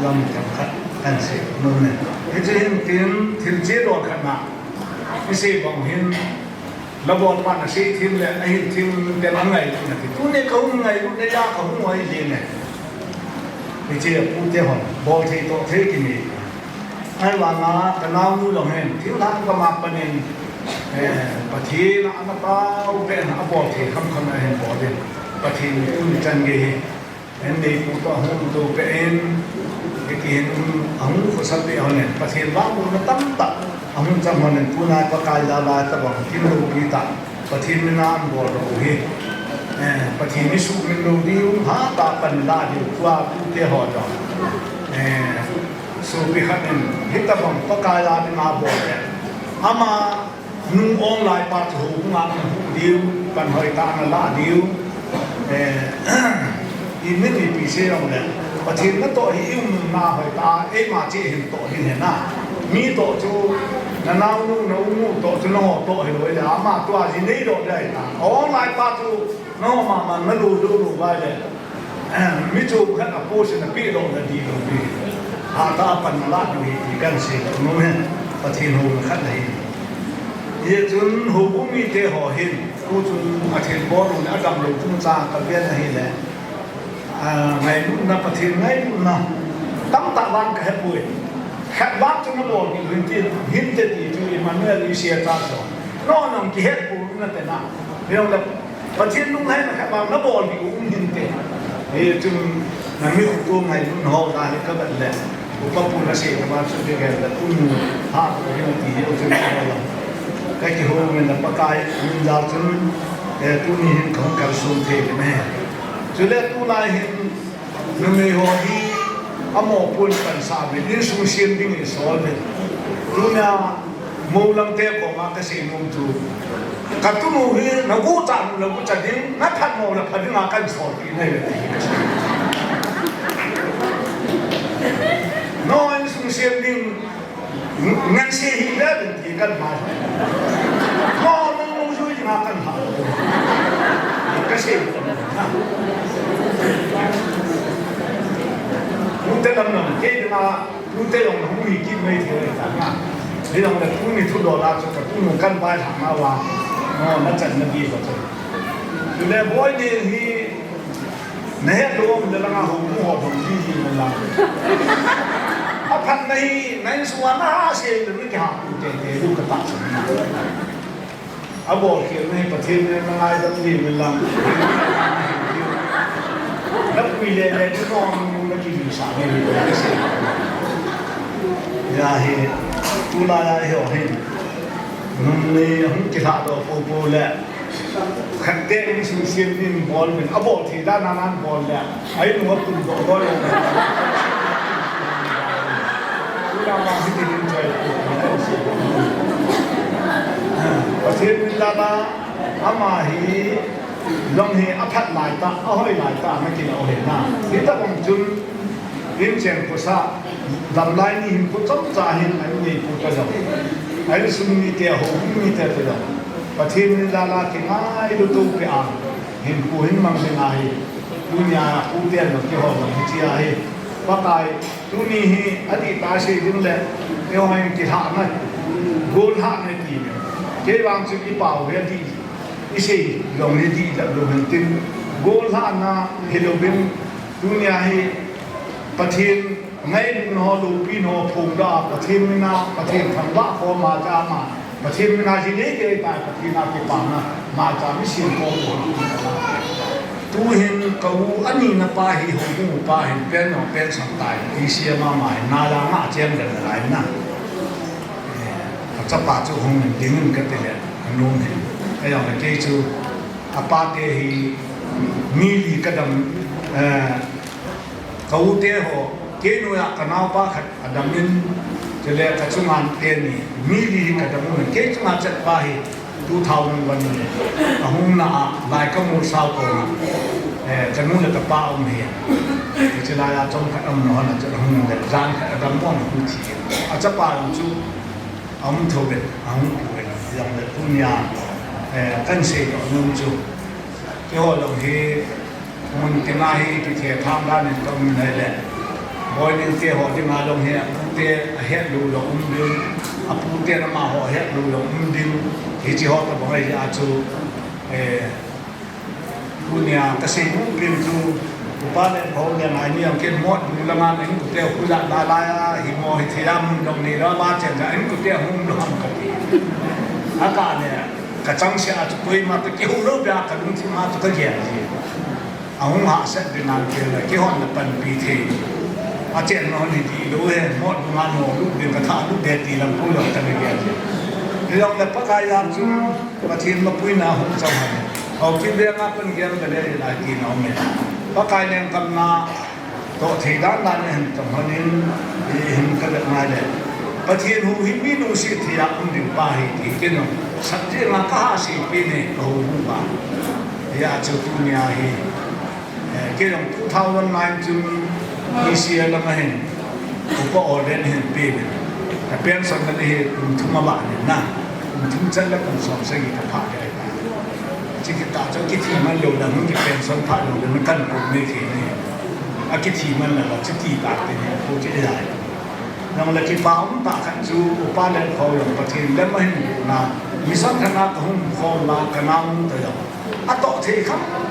ลำจำกัดกันเสียนู่นเนี่ยที่จะเห็นถึงเจ้าขนาดไม่ใช่บางเห็นระบบมันใช่ทีมเลยไอ้ทีมเดี๋ยวไงนะที่ตัวนี้เขาไงในยาเขาหัวไอ้ดีเนี่ยไม่ใช่พูดเจ้าหอนบอกที่โตที่กินนี่ไอ้วันนั้นแต่น้ามูลงเห็นที่ท่านก็มาประเด็นประเทศอันนั้นก็เป็นอาบอกที่คำอะไรเห็นบอกเด่นประเทศอุ่นจันเกย์เห็นดีพูดว่าหุ่นตัวเป็นเกี่ยนอังกุศลเดียวเนี่ยประเทศบ้านมันตั้งตัดอังจำมันเนี่ยผู้นายประกาศลาลาตะบังที่โลกีตาประเทศไม่น่าบอกเราเฮ้ประเทศนี้สุขเป็นโลดีอุ้งหาตาปันลาดีกว่าผู้เที่ยวจอดสุขขันเนี่ยฮิตบังประกาศลาเป็นมาบอกเนี่ยอามานุ่งองลายปาถูงานดิวปันหอยตาลาดิวอินไม่มีปีเสียงเลยประเทศนั้นต่อหิ้วนาหอยตามาเจเห็นต่อหินเห็นนะมีต่อจูนานาลูน้องต่อจูน้องต่อเห็นเลยอามาตัวจีนี่ต่อได้นะองลายปาถูน้องมามันไม่รู้ไว้เลยมิจูขันอโปชนะปีต่อได้ดีเลยปี
หาตาปันลาดอยู่ที่กันเสียนู้นเนี่ยประเทศหูขัดเลยเยจุนหูบุมีเตหอเห็นกูจุนประเทศบอลเนี่ยดำลงทุ่งซากับเบี้ยนั่นแหละไงนู่นนะประเทศไงนู่นนะตั้งตะวันแค่ปุยแค่บ้านจุนบอลหินที่หินเตตีจุยมันเนี่ยลิเซียตาสอนนอนนั่งกิเฮดปูนั่นแต่น่ะเรื่องแบบประเทศนู่นให้นะครับบางนักบอลที่อุ้มหินเตเยจุนนั่นมีตัวไงนู่นหอตาเนี่ยก็แบบแหละอุปปุณเสียมาสุดที่แก่แต่อุ้มหาตัวหินที่เยอะจุนบอลก็ที่หัวมันละปะกายมันยาวจุนตัวนี้หินของการสูงเทแม่จุดแรกตัวลายหินมันมีหัวที่อโมปุ่นกันสาบินี่สูงเสียงดิ่งสอนเลยตัวนี้มูลังเตะของมาเกษตรมุมจูกัตุมูฮีนักกู้จังนักกู้จัดดิ้งนักพันโมนักพันดิ้งอาการสอนที่ไหนเลยน้อยสูงเสียงดิ่งงั้นเสียหินได้เป็นที่กันมาน้อยมันมูช่วยที่อาการหาเกษตรลูกเตะลำหนึ่งเกย์มาลูกเตะลงหูมีกินไม่เท่าไหร่ต่างกันนี่เราเนี่ยผู้มีทุนดอลลาร์จะผู้มีกันไปทางมาว่านั่นจัดนั่นดีกว่าจังอยู่ในบ่อยนี่ที่เนี่ยรวมเดี๋ยวเราหูหัวผมที่มันละอาพันในส่วนน่าเสียหรือไม่กี่หาผู้เตะลูกกระตักสมัยอาบอกเขียนในประเทศเนี่ยมันลายจะดีมันละแล้วมีเรื่องที่น้องมันกินสารเนี่ยไม่ใช่ยาเห็ดตุลายาเห็ดมันเลยหุ่นกิจาตัวโปแหละขันเต้นสิ่งเสียงนี่บอลเป็นอาบอกที่ด้านนั้นบอลแหละไอ้หนูว่าตุ่มบอลเลยตุลามาที่ดินใจประเทศมิลาบาอามาฮีลองเห็นอัฐหลายตาเอาให้หลายตาไม่กินเอาเห็นหน้าที่ตะวันจุนยิ่งเชียงกุศลลำลายนี่หินกุศลจ่าหินไอ้นี่กุศลไอ้สุนีเตียหูมีเตียตัวประเทศนี้ลาลาที่ง่ายดูตัวไปอ่านหินกูหินมังเป็นไงดุนยากูเตียนที่ห้องที่เชียร์ว่าไงตัวนี้อดีตตาเสียดิ้งเลยเดี๋ยวให้กิจหาหน่อยโกนหาในทีเนี่ยเกี่ยวกับสิ่งที่เป่าเรื่องที่อิเซ่ลงในที่จะลงในที่โกนหานะเฮโลบินดุนยาให้ประเทศไงนอลูปีนอพงดาประเทศไม่น่าประเทศทางว่าพอมาจามาประเทศไม่น่าที่นี้เกี่ยวกับประเทศนาที่ปานะมาจาไม่เสียงโกงตัวเห็นเขาอันนี้นะป้าเห็นหูป้าเห็นเป็นน้องเป็นสังตายที่เสียมาใหม่นาลาหน้าเจียมกันหลายนะจะป้าจะคงดิ้งกันไปเลยนู้นเห็นไอ้อย่างเกี่ยวกับอาป้าเตหีมีลีกระดมเขาเตะหัวเกี่ยนูอะกันเอาป้าขัดอดัมนินจะเลี้ยกจุงานเตนี่มีลีกระดมมันเกี่ยจุงานจัดป้าฮีดูเท่านั้นวันนี้หุ่นน่ะลายก็มูสาวตัวน่ะจะนู่นเลยกับป้าอุ้มเหี้ยจะลายจงขัดอมนอนจะหุ่นเด็กจานขัดอดัมม่วงหุ่นที่อาจจะป้าอุ้มจูอุ้มทั่วเบ็ดอุ้มทั่วเบ็ดอย่างเด็กตุนยากันเสียอุ้มจูเกี่ยวกับเฮียมันที่มาฮีที่เที่ยวทำด้านนี้ก็มีอะไรแหละบอยนี่เที่ยวที่มาลงเฮียเที่ยวเฮ็ดดูลงอุ้มดินอาปูเที่ยวมาห่อเฮ็ดดูลงอุ้มดินที่จีฮอตบอกให้อาจูผู้เนี่ยเกษตรมุ่งกินจูอุปาเนี่ยเขาเนี่ยนายนี่ยังเก็บหมดดูแลงานเองกุเตียวคุยละลายลายหิมอหิที่ดำลงนี่แล้วมาเจ็บจะเองกุเตียวหุ่นลงกันทีอากาศเนี่ยกระจังเสียจุกุยมาตะกี้หุ่นรูปแบบกระดุมที่มาตะกี้เหี้ยจีเอาหุ่นหาเสร็จเป็นนานเกินเลยกี่ห้องจะเป็นปีเทอาเจ็บนอนดีๆดูเองหมดงานหนูลูกเดือนกระทะลูกเด็ดตีลำพูดกันเลยเรื่องเล็บปากกายามจูประเทศมาพูดน่าหุ่นจังเลยเอาคิดเรื่องมาเป็นเกี่ยวกับเรื่องอะไรกินเอาเนี่ยปากกายเนี่ยกำนาโตที่ด้านนั้นเห็นจังหันนี้เห็นกันมาเลยประเทศหูหิมีนูสิที่รักอุ่นดิ่งป้าที่กินเอาสักที่มาข้าสิปีนี้เขาหูบ้าอยากจะตุนยาฮีกินเอา2009จุนมีเสียแล้วมาเห็นอุปโภคเด่นเห็นปีนี้แต่เป็นสังกัดที่ทุ่มบ้านเนี่ยนะทุ่มจันแล้วก็สองสิ่งที่ผ่านไปที่กิจการกิจที่มันอยู่ดังนั้นที่เป็นสัมพันธ์อยู่ดังนั้นกันผมไม่เคยเนี่ยกิจที่มันแหละที่ที่ต่างกันเนี่ยผู้ที่ได้ น้องเล็กป้าตาขันจูอุปาเลนเขาอย่างประเทศเล่มไม่หูนะมิสังขณะของเขามาขนาดตัวอย่างอัตโตที่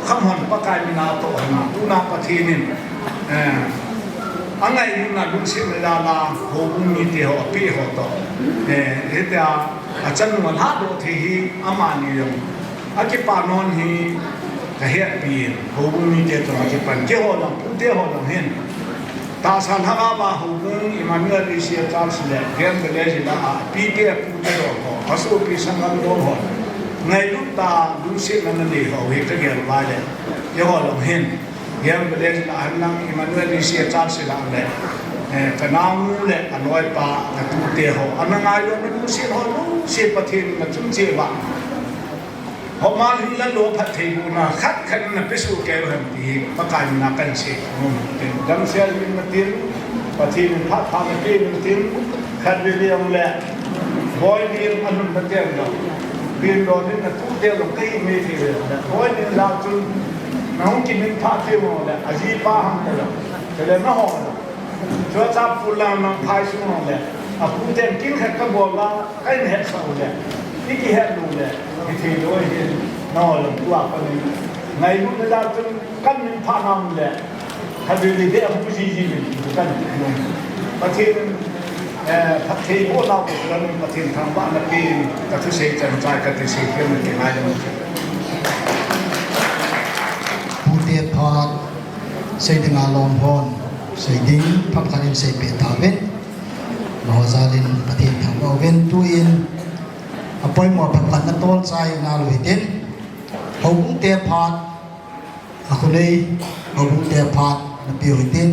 คำหันประกายมีนาโตนะอุณาประเทศนี่อันไหนอยู่นะลุงสิเวลาละหูมีเดียวปีหัวโตเดี๋ยวอาจารย์วันหาดูที่อามานิยมอากิปานนฮีก็เฮียปีนหูมีเดียวตัวอากิปันเกี่ยวกับพูดเดียวกับเห็นตาสันหาบ้าหูอิมานุเอลิเซียจาร์สเลเรียนไปเลยสิละปีเดียวพูดเดียวกับเขาสู้ปีสังกัดโดนหัวในลูกตาลุงสิมันดีเขาเห็นก็เกี่ยวกับเลยเกี่ยวกับเห็นเรียนไปเลยสิละอันนั้นอิมานุเอลิเซียจาร์สละเลยแต่น้ำมูเลยอันน้อยปาแต่พูดเดียวอันนั้นไงเราไม่รู้สิเขารู้สิประเทศมันจุ่มเจียวพอมาถึงแล้วโลภะเทบุนะขัดขันนะพิสูจน์แก้วหันตีประการนักกันเสียเป็นดังเสียลิมตินประเทศพัฒนาประเทศตินขัดเรียงแหละบอยเรียงอันนั้นประเทศเราเรียนโดนนี่นะทุกเดียวเราไม่มีที่เลยนะบอยเรียนลาวจุนน้องกินเป็นพาเที่ยวแหละอาชีพป้าหังเลยแต่เลยไม่ห่อเลยช่วยจับฟูลานังพายสุ่งเลยอ่ะผู้เด่นกินแค่กระบอกละไอ้เห็ดสาวเลยนี่กี่เห็ดดูเลยที่ด้วยนอลตัวคนนี้ในรุ่นนั้นจนกันมีพานำเลยถ้าดูดีเดี๋ยวผู้ชี้จีนกันประเทศประเทศพวกเราเป็นประเทศทางบ้านนักบินกับทุกสิ่งจันทร์กับทุกสิ่งที่มันเกี่ยวกับ
ผู้เตียพอดเสด็จงานลงพรเสด็จพักการเสด็จเปียตาเวนมหาศาลินประเทศทางเราเวนตุอินapoi mo phapan na tol sai na luitin hobung te phat akhulei hobung te phat na piuitin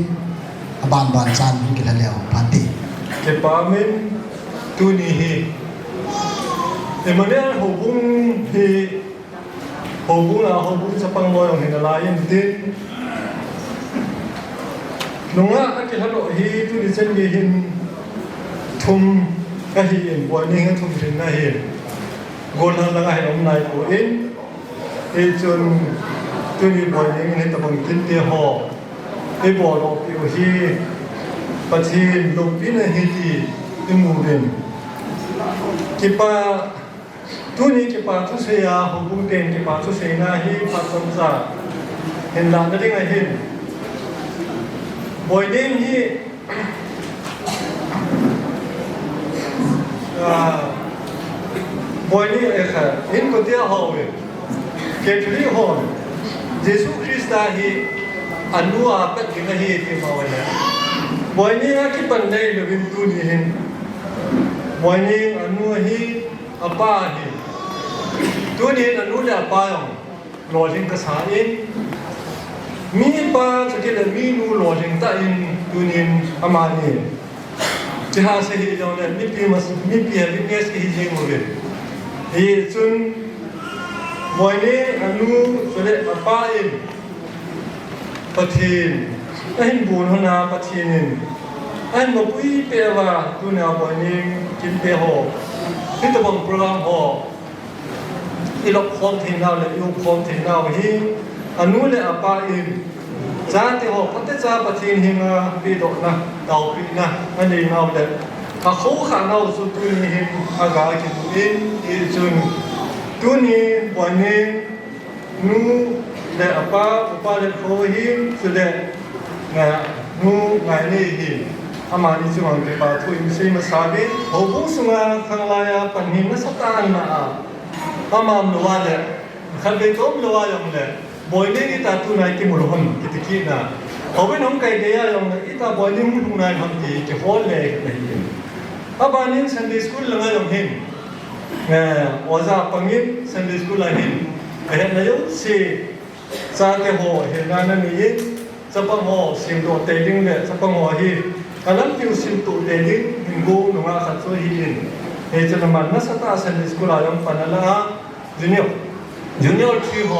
aban ban chan ki la leo phati
ke pamin tu ni hi emane hobung hi hobung la hobung sapang loyong hin la yin tin nunga ke halo hi tu ni chen gi hin thum ka hi en Boineng thum thin na hi gol hang langa hin om nai ko in e chun tu ni Boineng ni tabang tin te ho e bo ro pi o hi pathin lom pin a hi ti ti mu den ki pa tu ni ki pa tu se ya ho bung ten ki pa tu se na hi pa som sa hen la na ding a hin Boineng hi Boineng ekha in ko dia hawe ke thri hon Jesu Christa hi anua pat kinga hi ti mawala Boineng ki pandai lovin tu ni hin Boineng anua hi apa hi tu ni anu la pa yong lo jing ka sa in mi pa chu ke la mi nu lo jing ta in tu ni amani जहाँ से ही जो ने मिपी बिजनेस की ही होगे ये सुन Boineng अनु सुने अपाइन पथिन अहिन बुन होना पथिन अहिन मपुई पेवा तुना Boineng किन पे हो कित बंग प्रोग्राम हो इलोक खोम थिन नाव ले यू खोम थिन नाव ही अनु ले अपाइन जाते हो पते जा पथिन हिंगा पीडो ना दाव पी नाอันนี้เอาเลยถ้าเขาขาเราสุดตัวนี้อากาศกินอินอีจุนตัวนี้Boinengนูเดอป้าอุปาเลโคหินสุดเดงานูไงนี่หินอามาดิจงเก็บปาทุยมิซิมาสาบิโหบุษงาขังลายปันหินนัสตานมาอามามลวาเลยขันเบกอมลวาอย่างเลยBoinengที่ตาตัวไหนกิมุลหันกิตกีน่ะเขาเป็นน้องไก่เดียอย่างอีตาBoinengมุ่งนายทำดีจะฟ้อนเลยไม่เห็นอาบานินซันเดย์สคูลละไงอย่างเห็นว่าจะปังยินซันเดย์สคูลละเห็นเห็นนายกสิซาเตโฮเห็นงานนี้จะปังโฮสิมโตเตลิงเลยจะปังโฮฮีการนั้นฟิวสิมโตเตลิงหิงกูหนุ่มอาขัดโซฮีนเฮจะนำมันนัสตาซันเดย์สคูลอย่างปันนั่นละจูเนียร์ทรีโฮ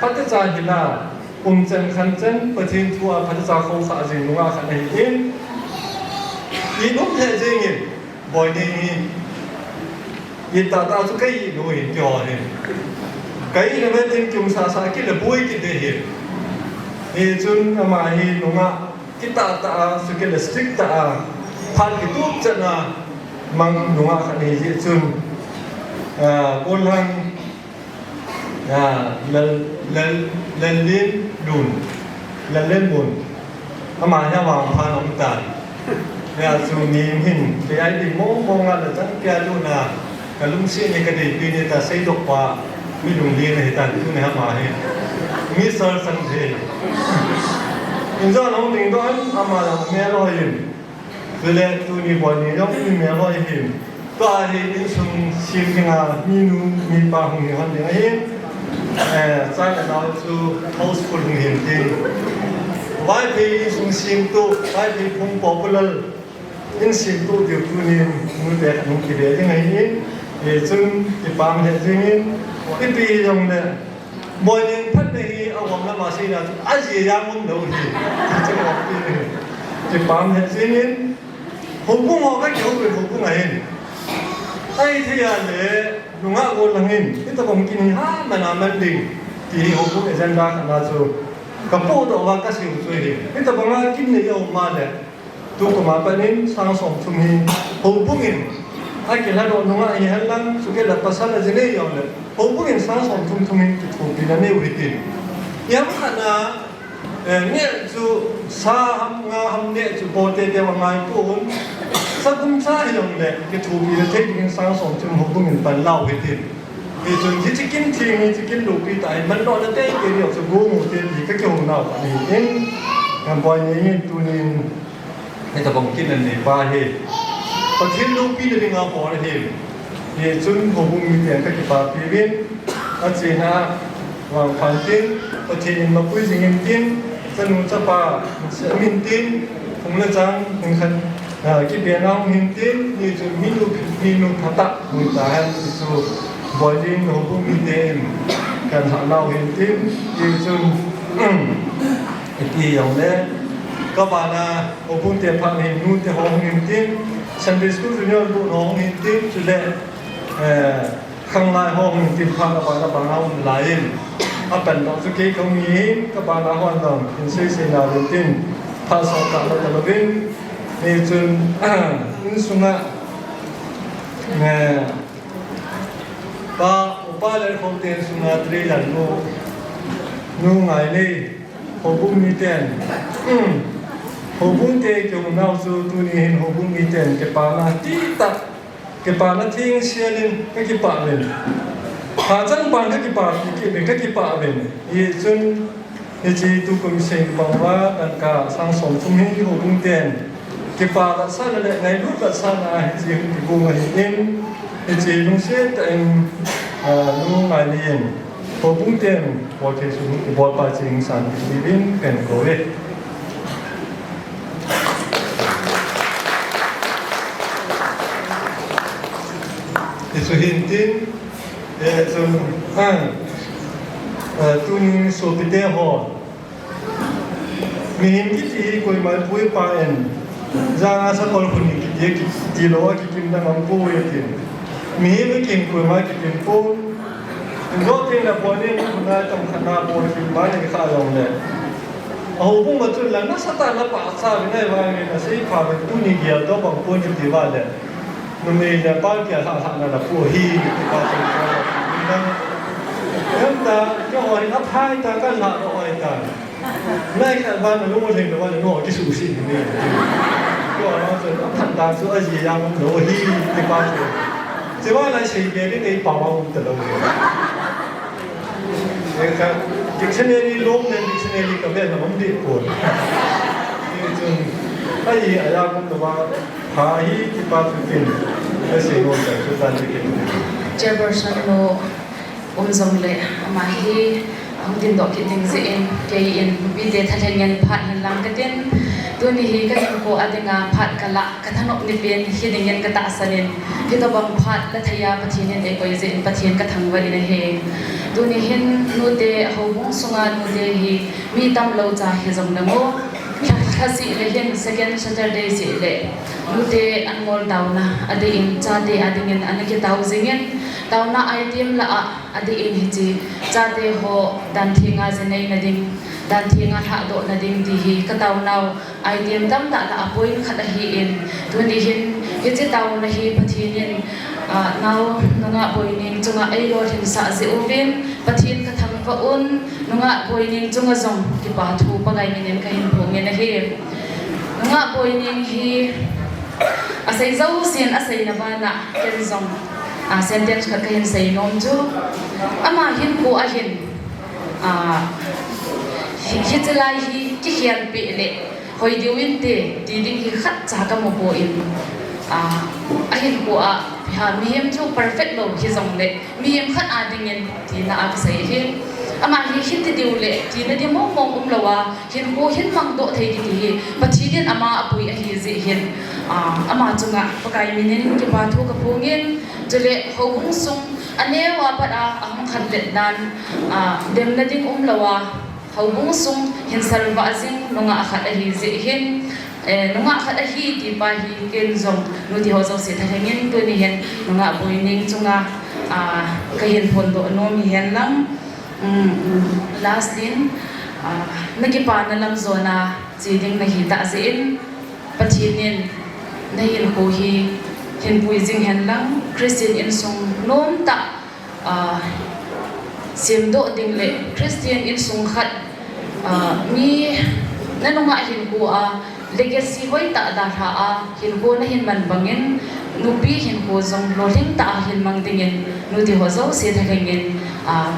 พัฒนาหินาจันขันจันประเทศทัวพัฒนาเขาขาจิงนุ่งอาขันเองอีนุ่มเทจิงอินBoinengอีตาตาสุกัยนุ่ยจ่อเนี่ยกัยเนี่ยมันทิ้งจุ่มสาสากิเลบุยกิเดียเอจุนอามาฮีนุ่งอากิตาตาสุกิเลสติกตาพ Aphat ki tu chana mang nunga khani ji chun Touthang lên buồn mà nhà vàng phan ông ta nhà chú niệm hình cái ai đi mong mong là chẳng kia luôn à cái lúc xưa này cái gì này ta xây độc qua mi dùng đi này ta chú này mà hết mi sờ sân thế nhưng do nó mình đó mà là mẹ lo hình rồi lại chú niệm bọn này giống như mẹ lo hình có ai đi xuống xin cái nào mi nu mi ba hùng hơn đấy hết sai là nói chú house full hùng hiền đi vai thì xuống sim tu vai thì không popular in sim tu điều tu nên người đẹp không kịp để thế này nhé để chung thì bám hết thế nhé cái pi dòng này mọi người phát này ở vùng nam Asia là ai gì ra muốn đâu thì chắc là pi này thì bám hết thế nhé hùng cũng họ cái kiểu người hùng cũng này ai thì là để đúng không cô là hình cái tao cũng kinh ha mà làm mình đình thì hùng cũng để dân ra cả là rồi kapo do wa ka siu chui hi ita banga kin ne yo ma le tu ko ma panin sang som thum hi ho bungin ai ke la do nunga hi halang su ke la pasala jene yo le ho bungin sang som thum hi ki thu pi na ne wi ti yam khana ne chu sa ham nga ham ne chu bo te wa ngai pu hun sa kum sa hi yo le ki thu pi na te ki sang som thum ho bungin pan lau hi ti thì chúng chỉ kiếm tiền thì chỉ kiếm đủ cái tại mình đó là cái điều chúng tôi một tiền thì cái kiểu nào vậy nên làm bao nhiêu như tôi nên người ta bằng kinh là để ba hết còn thêm đủ cái là ngao bỏ hết thì chúng họ cũngมีtiền cái ba phía bên ở trên ha vàng phản tiền ở trên mà quý gì nghìn tiền dân chúng ta ba sẽ nghìn tiền không là chẳng không cần cái biển nào nghìn tiền như chúng minus thắt tắc người ta hay số Boineng ho bu mi tem kan ha nau hin tim yi chun ti yong le ka ba na ho bu te pha hin nu te ho hin tim Sunday school junior bu ho hin tim chu le khang lai ho hin tim pha ka ba na lai in a pen do su ke ko mi ka ba na ho dong hin se se na rin tim pha so ta la la bin ni chun in sunga ba upa le khom ten suna tri lan nu ngai le ho bung mi ten ho bung te kyong nau su tu ni hin ho bung mi ten ke pa na ti ta ke pa na thing sialin ke ki pa len ha chang ban ke pa ki pa len ye chun ye chi tu kum sing bang wa kan ka sang som thum hi ho bung ten ke pa la sa le ngai lu la sa na chi ki bung ngai in chỉ lúc xưa tại lúc ngày liền hồ bung tiền bỏ tiền xuống bỏ ba trình sản đi đến cảnh cố đi thì số hiện tin số tu ni số bị đeo họ mình cái gì coi mà vui pa en ra sa con phun cái gì lo cái kim đang ăn vui vậy mi mới kiếm của mai kiếm phun có tiền là bọn em cũng đã trong khả năng bọn em bán những cái lòng này hầu cũng mà chuyện là nó sát ta nó bảo sao cái này vài người là sẽ phá về tu ni kia đó bằng phun những cái vài này mình là bao kia thằng là phù hi cái bao tiền đó chúng ta cái hỏi áp hai ta cái là hỏi ta nay cái vài nó lúc mà thành là vài nó hỏi cái sự gì này cái hỏi nó rồi thằng ta số gì đang nó hi cái bao tiền chỉว่าอะไรสิ่งเดียวที่ในป่าวมันตลอดเลยนะครับดิกชันนารีลงในดิกชันนารีกับแม่เราไม่ได้ผลนี่จึงถ้าอีอายามันตัวหาฮีที่ปาสุกินและสิ่งโน้นจากสุดานที่เกิด
เจเบอร์ชันโนจงเลยมาฮีองดินดอกคิดถึงสิ่งเกี่ยนวิเดทัศน์เงินผ่านหินลังกันเด่นตัวนี้ฮีก็ยังโกอดีงาผ่านกะละกะทนกนิเปียนฮีดึงเงินกะตาสนินฮีตัวบังผ่านและทยาปะทีนินเอกอยเซนปะทีนกะทังวันนี้เฮตัวนี้เห็นนูเตหงงสุงานูเตฮีมีตำโลจ่าฮีจงนโมข้าสิเลยเห็น second Saturday สิเลยนูเตอันมอลดาวนะอดีอินจ่าเตอดีเงินอันนี้ก็ดาวจิงเงินดาวนะไอเทมละอดีอินฮิจิจ่าเตโฮดันทิงาเจเนยนดิ่ง dan tinga Lhahdohna ding dihi kataw naw item tam da na apoin khata hi in tunihin hichi taw na hi pathinin naw nunga Boineng chunga ailo hin sa ze uvin pathin ka thang va un nunga Boineng chunga zong ki pa thu pagai minen ka hin phong na hi nunga Boineng hi asai zau sin asai na bana ken zong sentence ka hin sei nom chu ama hin ko a hin hitlai hi ki hian pe le hoi diwin te ti ding hi khat cha ka mo po in a hin ko a ha mi hem chu perfect lo hi zong le mi hem khat a ding in ti na a sei hi ama hi hin ti diu le ti na di mong mong lawa hin ko hin mang do thei ki ti pathi din ama apui a hi ze hin ama chunga pakai minin ki ba thu ka pungin chule hobung sung anewa pada ang khat le dan dem na ding lawa hobung sung hin salwa jing nunga khat a hi ze hin nunga khat a hi ti pa hi ken zong nu ti ho zo se tha hengin tu ni hen nunga Boineng chunga ka hin phon do no mi hen lang last din nagi pa na lam zona chi ding na hi ta ze in pathinin na hin ko hi hin pui jing hen lang Christian in sung nom ta sim do ding le Christian in sung khat mi nanunga hin ko legacy hoi ta da ha hin ko na hin man bangin nupi hin ko zong loling ta hin mang dingin nu ti ho zo se tha kengin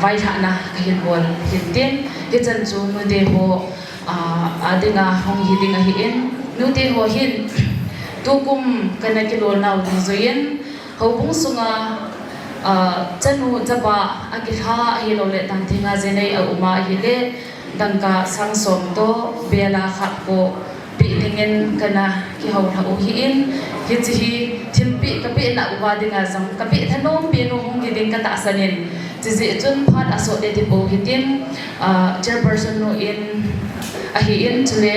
vai tha na hin bol hin tin ke chan chu nu de ho adinga hong hi dinga hi in nu de ho hin tukum kana kilo naw di zoyen hobung sunga chanu chaba agilha hi lo le tan thinga jenei a uma hi le dangka sangsom to bela khat ko dingin kana ki ho tha u hi in hi chi hi thimpi kapi na uwa dinga jang kapi thanom pe no hong gi ding ka ta sanin chi ji chun phat aso de ti bo hi tin chairperson no in a hi in chule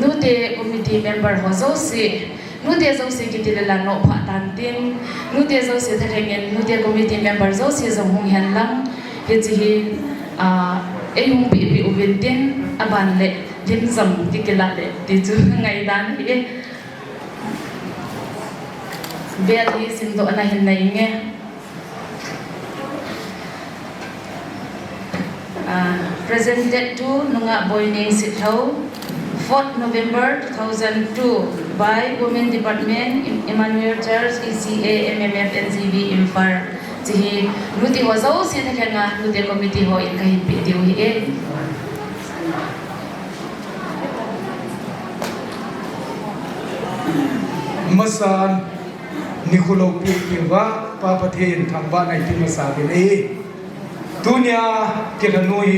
nu te committee member ho zo si nu te zo si ki ti la no pha tan tin nu te zo si tha rengin nu te committee member zo si jong hong han lang hi chi hi hong bi bi u bin tin aban le lim zam ki kila le ti chu ngai dan hi bel hi sin do na hin nai nge presented to nunga Boineng Sitlhou 4th November 2002 by Women Department Emmanuel Church ECA MMF NCV Imphal chi nuti ho zo si thakanga nuti committee ho in kai pi tiu hi
masan nikulo piwa papathin thangba nai ti masa bele dunia kelanoi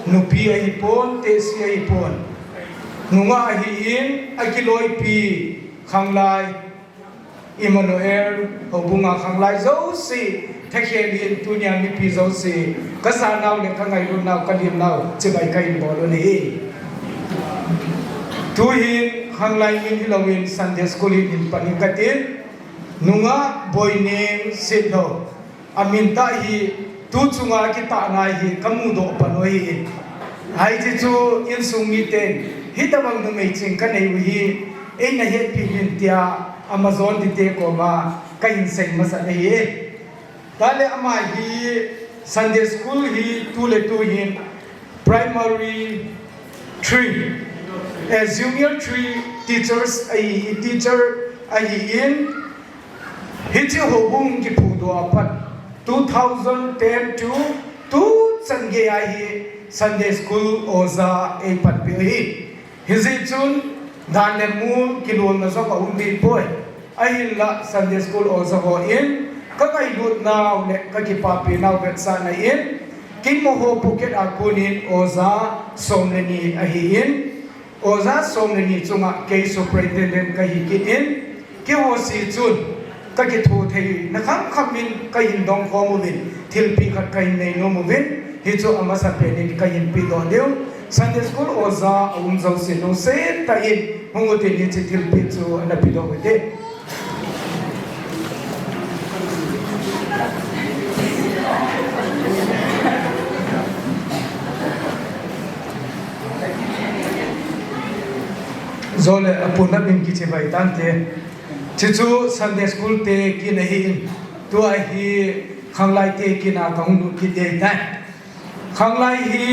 nupi ai pon te si ai pon nunga hi in akiloi pi khanglai Emmanuel hobunga khanglai zo si thakhelin dunia mi pi zo si kasa naw le khangai lu naw kalim naw chibai kai bol ni tu hin hanglai in hilawin Sunday school in panikatin nunga Boineng Sitlhou aminta hi tu chunga ki ta nai hi kamu do panoi hai ji chu in sungi ten hitamang nu mei ching ka nei hi e na he pi hin tia Amazon di te ko ma kain seng masa nei dale ama hi Sunday school hi tu le tu hin primary 3 as junior 3 teachers teacher in hichi hobung ki phudo Aphat 2010 to sange hi Sunday school oza e pat pe hi hizi chun dane mu kilon na so ka umbi boy ai la Sunday school oza ho in ka kai lut now le ka ki pa pe now bet sa na in king mo ho pocket akunin oza somleni a hi in oza somleni chunga ke superintendent ka hi ki in ki ho si chun ka ki thu thei na kham khamin ka hin dong kho mu min thil pi khat kai nei no mu vin hi chu ama sa pe ni ka hin pi do deu Sunday school oza zo si no se ta in hungu te ni chi thil pi chu ana pi do de
zole apuna bin ki che bai tan te chichu Sunday school te ki nahi tu ai hi khanglai te ki na kang nu ki te tai khanglai hi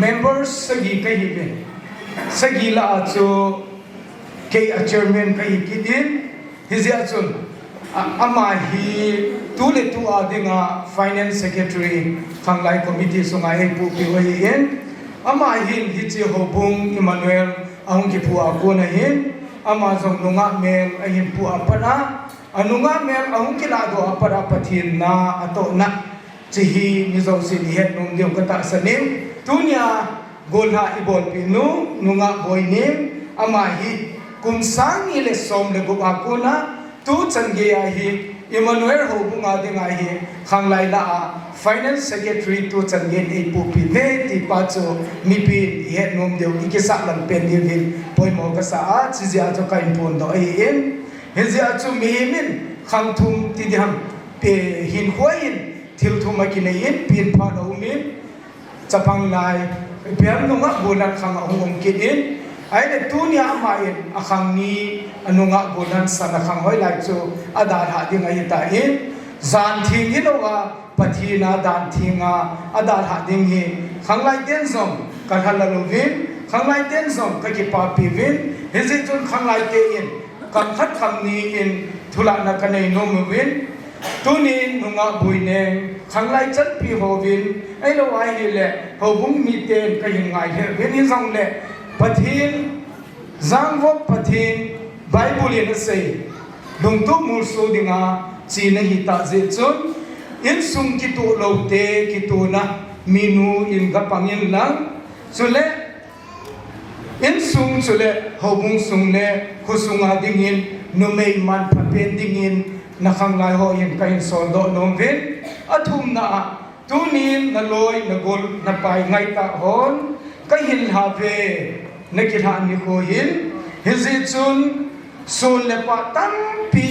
members sagi kai hi be sagi la chu ke a chairman kai ki din hi zia chun ama hi tu le tu a dinga finance secretary khanglai committee sunga he pu pi wa hi en ama hi chi ho bung Emmanuel ang ki pu a ko na hin ama jong nunga mel a hin pu a para anunga mel ang ki la do a para pathin na ato na chi hi ni zo si ni het nung dio ka ta sanim tunya golha ibol pi nu nunga boineng ama hi kum sang ile som le gu a ko na tu change a hi Emmanuel ho bunga dinga hi khanglai la finance secretary tu change ei pu pi ve ti pa cho mi pi he nom deu ikisa lan pen dir vin poi mo ka sa a chi ja cho kai pon do ei en he ja chu mi min khang thum ti diham pe hin khoin Tilkhothang Haokip pin pha do min chapang lai piam no ma bolan khang ong ki in ai le tunia mai akhang ni anunga bolan sana khang hoi lai chu adar ha ding ai ta in zan thing hi lo wa pathina dan thinga adar ha ding hi khanglai ten som ka hal lo vin khanglai ten som ka ki pa pi vin he je chun khanglai te in kam khat kham ni in thula na ka nei no mu vin tuni nunga Boineng khanglai chat pi ho vin ai lo ai hi le ho bung mi ten ka hin ngai he vin hi zong le pathin zangvok pathin Bible in say lung tu mul so dinga chi na hi ta je chun in sung ki tu lo te ki tu na minu in ga pangin lang chule in sung chule hobung sung le khusunga dingin no mei man phapen dingin na khanglai ho in kain sol do nom vin athum na tunin na loi na gol na pai ngai ta hon kai hin ha ve na ki tha ni ko hin hizi chun sun le pa tam pi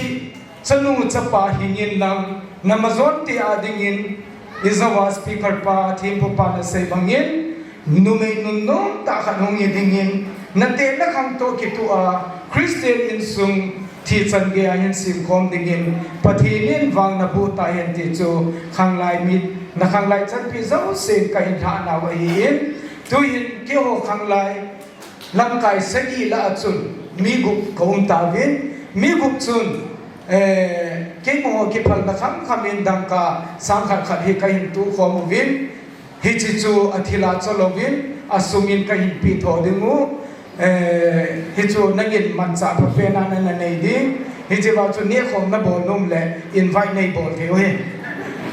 chanu chapa hingin lang namazon ti adingin izawa speaker pa Thempu pa na sei bangin numei nun nom ta khanong yedingin na te na khang to ki tu a Christian in sung thi chan ge a hin sim khom dingin pathinin wang na bu ta hen ti chu khanglai mit na khanglai chan pi zo se ka hin tha na wa hin tu hin ki ho khanglai lam kai sagi la chun mi gup kaum ta vin mi gup chun ke mo ke phal na kham khamin dang ka sang khat khat hi ka hin tu khom vin hi chi chu athila cholo vin asumin ka hin pi tho dingu hi chu nangin man cha pa pe na na nei ding hi chi ba chu ne khom na bol nom le invite nei bol ke he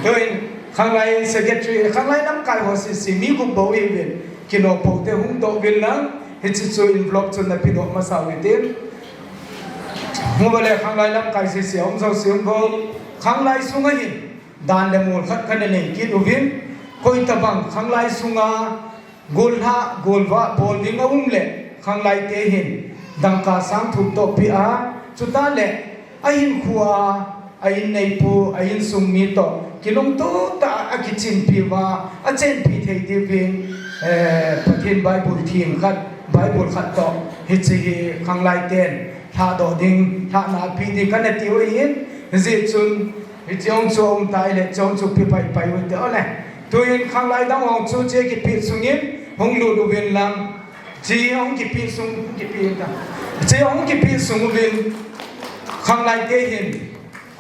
toin khanglai secretary khanglai nam kai ho si mi gup bo vin kino po te hung do vin na hi chi chu envelope chu na pi do ma sa wi tin ngobale khanglai lam kai si siam zo siam go khanglai sunga hin dan le mol khat khan nei ki du vin koi ta bang khanglai sunga golha golwa bol ding le khanglai te hin dang ka sang thup to pi a chu ta le a hin khuwa a in nei pu a in sung mi to kilong to ta a ki chin pi wa a chen pi thei ti vin pathin Bible thim khat Bible khat to hi chi khanglai ten tha do ding tha na pi di kan ti oi in ji chun hi chong chong tai le chong chu pi pai pai wi te ole tu in khanglai dang ong chu che ki pi sungin hong lu du vin lang chi ong ki pi sung ki pi ta chi ong ki pi sung vin khanglai te hin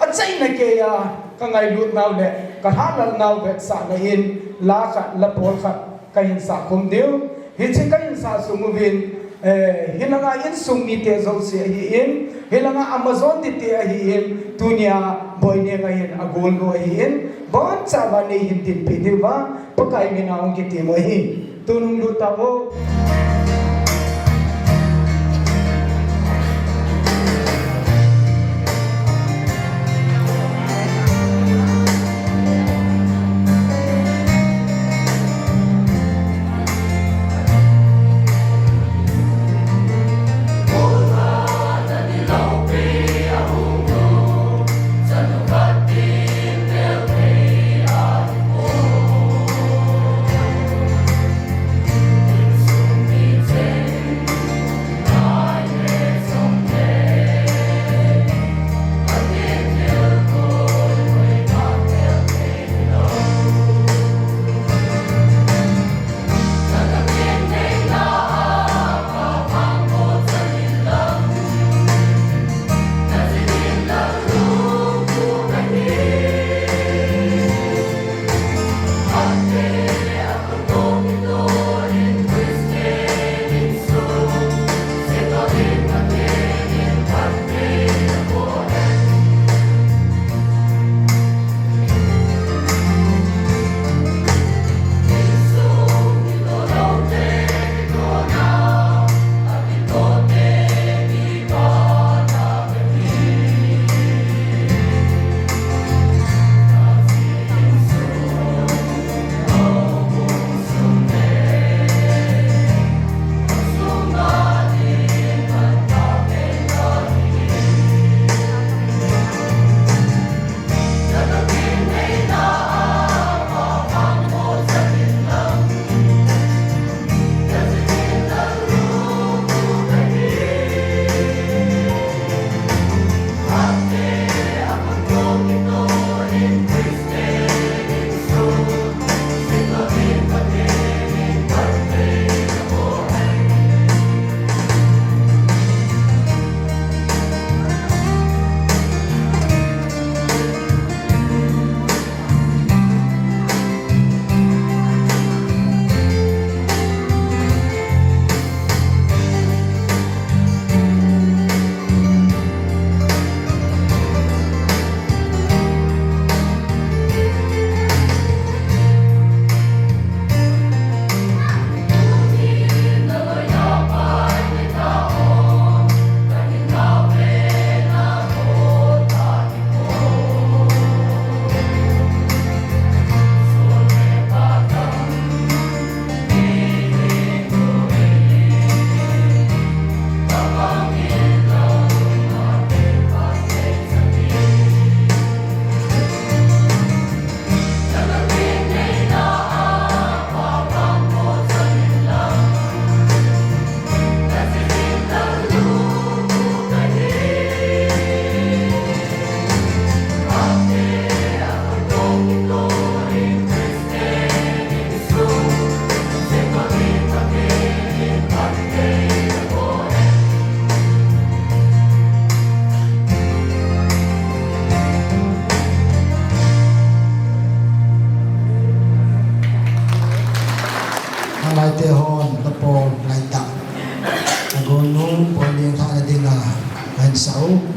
a chai na ke ya ka ngai lu nau le ka ha la nau ve sa na in la khat la pol khat ka hin sa kum deu hi chi ka hin sa sung vin hilanga in sung ni te zo se hi in hilanga Amazon ti te hi in tunia Boineng hi in agol go hi in bon cha ba nei hin tin pi de ba pakai mi na ong ki ti mo hi tunung lu ta bo
Sung